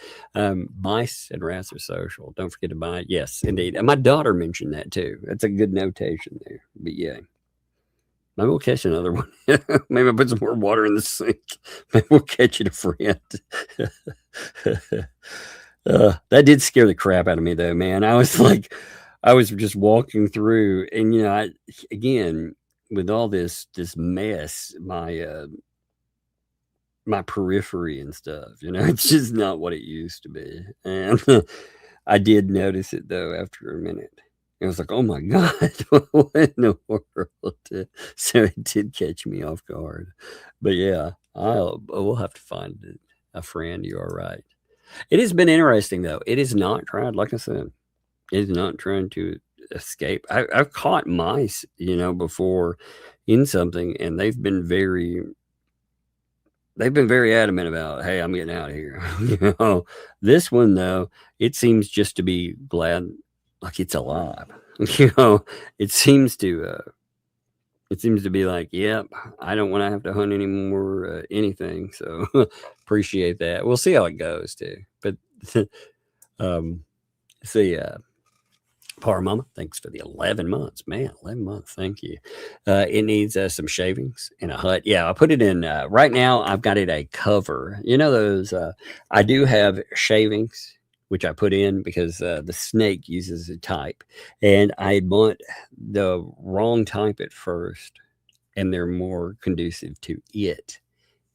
Mice and rats are social. Don't forget to buy it. Yes, indeed. And my daughter mentioned that too. That's a good notation there. But yeah. Maybe we'll catch another one. Maybe I'll put some more water in the sink. Maybe we'll catch it a friend. That did scare the crap out of me though, man. I was just walking through and, you know, again, with all this mess, my periphery and stuff, it's just not what it used to be. And I did notice it though after a minute. I was like, oh my God, what in the world? So it did catch me off guard. But yeah, we'll have to find a friend. You are right. It has been interesting though. It is not trying, like I said, it is not trying to escape. I've caught mice, before in something, and they've been very adamant about, hey, I'm getting out of here. This one though, it seems just to be glad, like it's alive. It seems to be like, yep, I don't want to have to hunt anymore, anything. So appreciate that. We'll see how it goes too. But see, Power Mama, thanks for the 11 months. Man, 11 months. Thank you. It needs some shavings and a hut. Yeah, I put it in. Right now, I've got it a cover. Those, I do have shavings, which I put in because the snake uses a type. And I bought the wrong type at first, and they're more conducive to it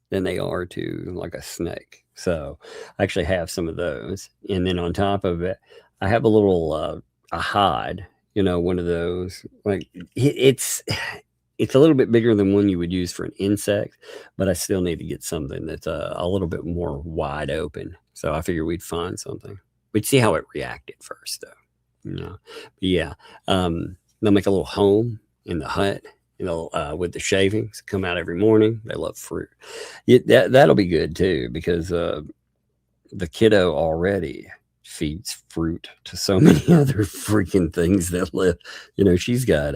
than they are to like a snake. So I actually have some of those. And then on top of it, I have a little... a hide, one of those, like it's a little bit bigger than one you would use for an insect, but I still need to get something that's a little bit more wide open. So I figured we'd find something. We'd see how it reacted first though, But yeah, they'll make a little home in the hut, with the shavings, come out every morning. They love fruit. That'll be good too, because the kiddo already feeds fruit to so many other freaking things that live. She's got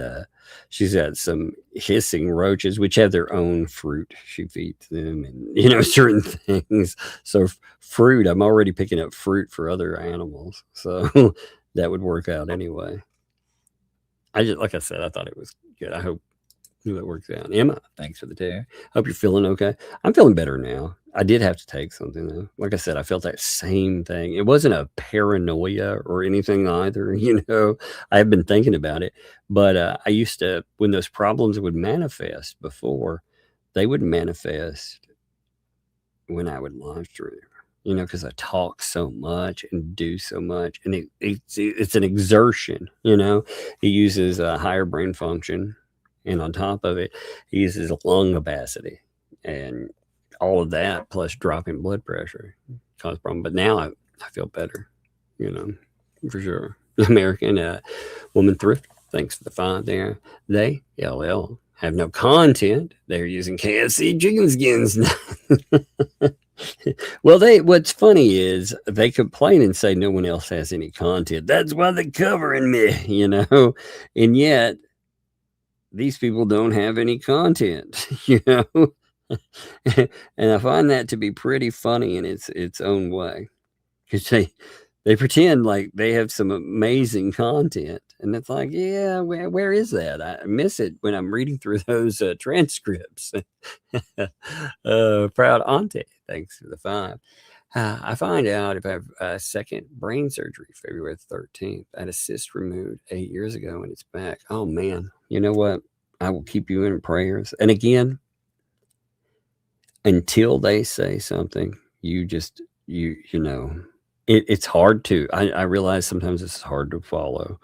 some hissing roaches which have their own fruit. She feeds them, and certain things. So fruit, I'm already picking up fruit for other animals, so that would work out anyway. Like I said, I thought it was good. I hope it works out. Emma, thanks for the tear. Hope you're feeling okay. I'm feeling better now. I did have to take something though. Like I said, I felt that same thing. It wasn't a paranoia or anything either. I've been thinking about it, but I used to, when those problems would manifest before, they would manifest when I would live stream, because I talk so much and do so much, and it's an exertion, It uses a higher brain function. And on top of it, he uses lung capacity, and all of that plus dropping blood pressure cause problem. But now I feel better, for sure. American Woman Thrift, thanks for the 5 there. They, LL, have no content. They're using KFC chicken skins. Well, what's funny is they complain and say no one else has any content. That's why they're covering me, and yet these people don't have any content, and I find that to be pretty funny in its own way, because they pretend like they have some amazing content, and it's like, yeah, where is that? I miss it when I'm reading through those transcripts. Proud auntie, thanks for the 5. I find out if I have a second brain surgery February 13th. I had a cyst removed 8 years ago, and it's back. Oh man, you know what? I will keep you in prayers. And again, until they say something, it's hard to. I realize sometimes it's hard to follow,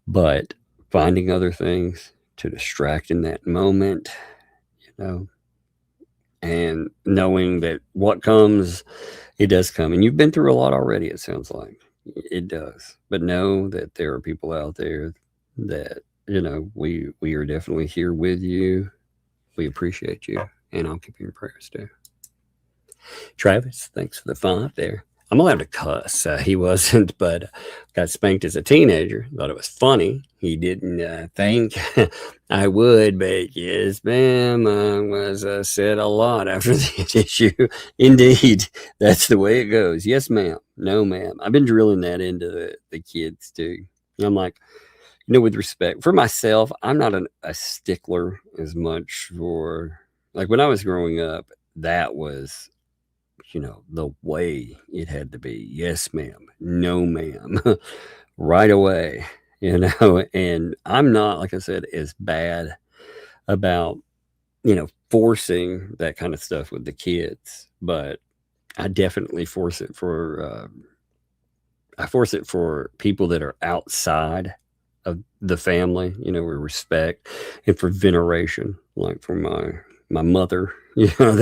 but finding other things to distract in that moment, and knowing that what comes, it does come. And you've been through a lot already, it sounds like. It does. But know that there are people out there that, we are definitely here with you. We appreciate you. And I'll keep you in prayers too. Travis, thanks for the 5 there. I'm allowed to cuss. He wasn't, but got spanked as a teenager. Thought it was funny. He didn't think I would, but yes, ma'am, I was said a lot after that issue. Indeed, that's the way it goes. Yes, ma'am. No, ma'am. I've been drilling that into the kids too. I'm like, with respect for myself, I'm not a stickler as much for, like, when I was growing up, that was, the way it had to be. Yes, ma'am. No, ma'am. Right away, and I'm not, like I said, as bad about, you know, forcing that kind of stuff with the kids, but I definitely force it for people that are outside of the family, you know, with respect and for veneration, like for my mother, you know,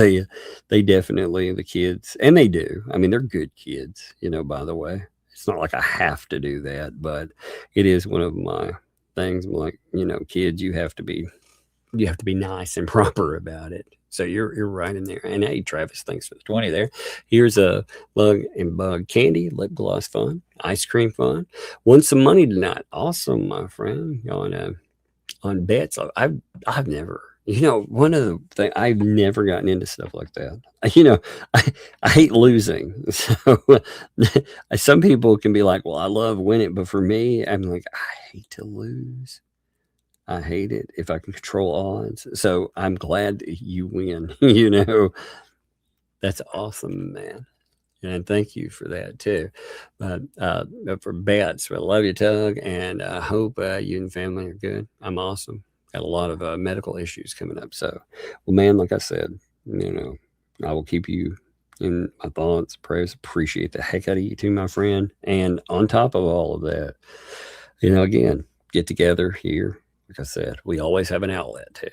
they definitely, the kids, and they do. I mean, they're good kids, you know, by the way. It's not like I have to do that, but it is one of my things. I'm like, you know, kids, you have to be nice and proper about it. So you're right in there. And hey, Travis, thanks for the 20 there. Here's a Lug and Bug candy, lip gloss fun, ice cream fun. Won some money tonight. Awesome, my friend. On bets. I've never, you know, one of the things, I've never gotten into stuff like that. You know, I hate losing. So some people can be like, well, I love winning, but for me, I'm like, I hate to lose. I hate it if I can control odds. So I'm glad that you win. You know, that's awesome, man. And thank you for that too. But for bets, I love you, Tug, and I hope you and family are good. I'm awesome. Got a lot of medical issues coming up. So, well, man, like I said, you know, I will keep you in my thoughts, prayers. Appreciate the heck out of you too, my friend. And on top of all of that, you know, again, get together here. Like I said, we always have an outlet too.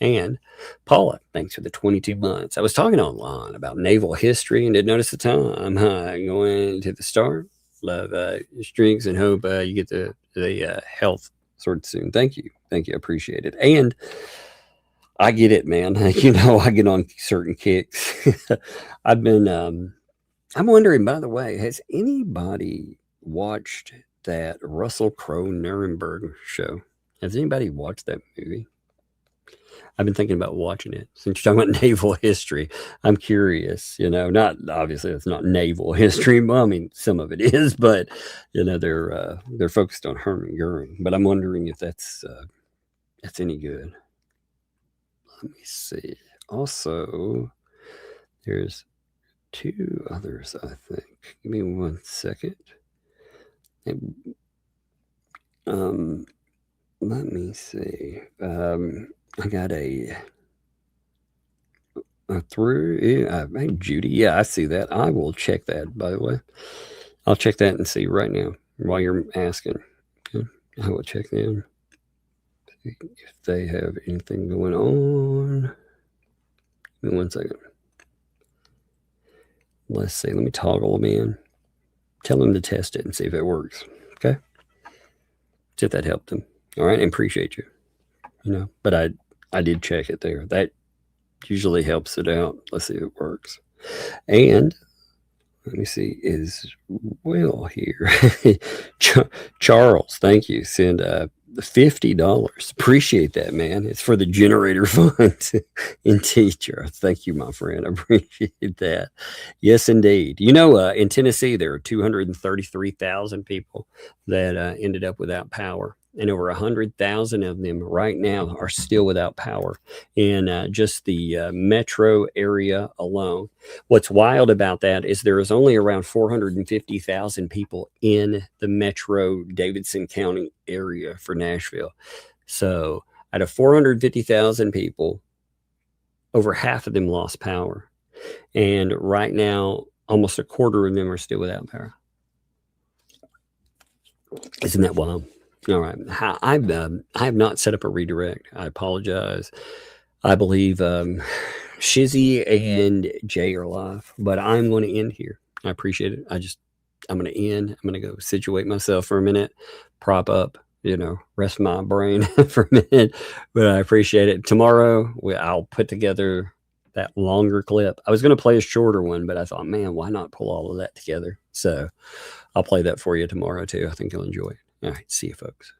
And Paula, thanks for the 22 months. I was talking online about naval history and didn't notice the time. Going to the start. Love your streaks and hope you get the health sort soon. Thank you. I appreciate it. And I get it, man. You know, I get on certain kicks. I've been, I'm wondering, by the way, has anybody watched that Russell Crowe Nuremberg show? Has anybody watched that movie? I've been thinking about watching it. Since you're talking about naval history, I'm curious, you know, not obviously it's not naval history. Well, I mean, some of it is, but you know, they're focused on Hermann Goering, but I'm wondering if that's any good. Let me see. Also, there's two others, I think. Give me 1 second. Let me see. I got hey, Judy. Yeah, I see that. I will check that, by the way. I'll check that and see right now while you're asking. Okay. I will check them. See if they have anything going on. Give me 1 second. Let's see. Let me toggle them in. Tell them to test it and see if it works. Okay. See if that helped them. All right. And appreciate you. You know, but I did check it there. That usually helps it out. Let's see if it works. And let me see, is Will here? Charles, thank you. Send $50. Appreciate that, man. It's for the generator fund in teacher. Thank you, my friend. I appreciate that. Yes, indeed. You know, in Tennessee, there are 233,000 people that ended up without power. And over 100,000 of them right now are still without power in just the metro area alone. What's wild about that is there is only around 450,000 people in the metro Davidson County area for Nashville. So out of 450,000 people, over half of them lost power. And right now, almost a quarter of them are still without power. Isn't that wild? All right. I have not set up a redirect. I apologize. I believe Shizzy and Jay are live, but I'm going to end here. I appreciate it. I'm going to end. I'm going to go situate myself for a minute, prop up, you know, rest my brain for a minute, but I appreciate it. Tomorrow, I'll put together that longer clip. I was going to play a shorter one, but I thought, man, why not pull all of that together? So I'll play that for you tomorrow too. I think you'll enjoy it. All right. See you, folks.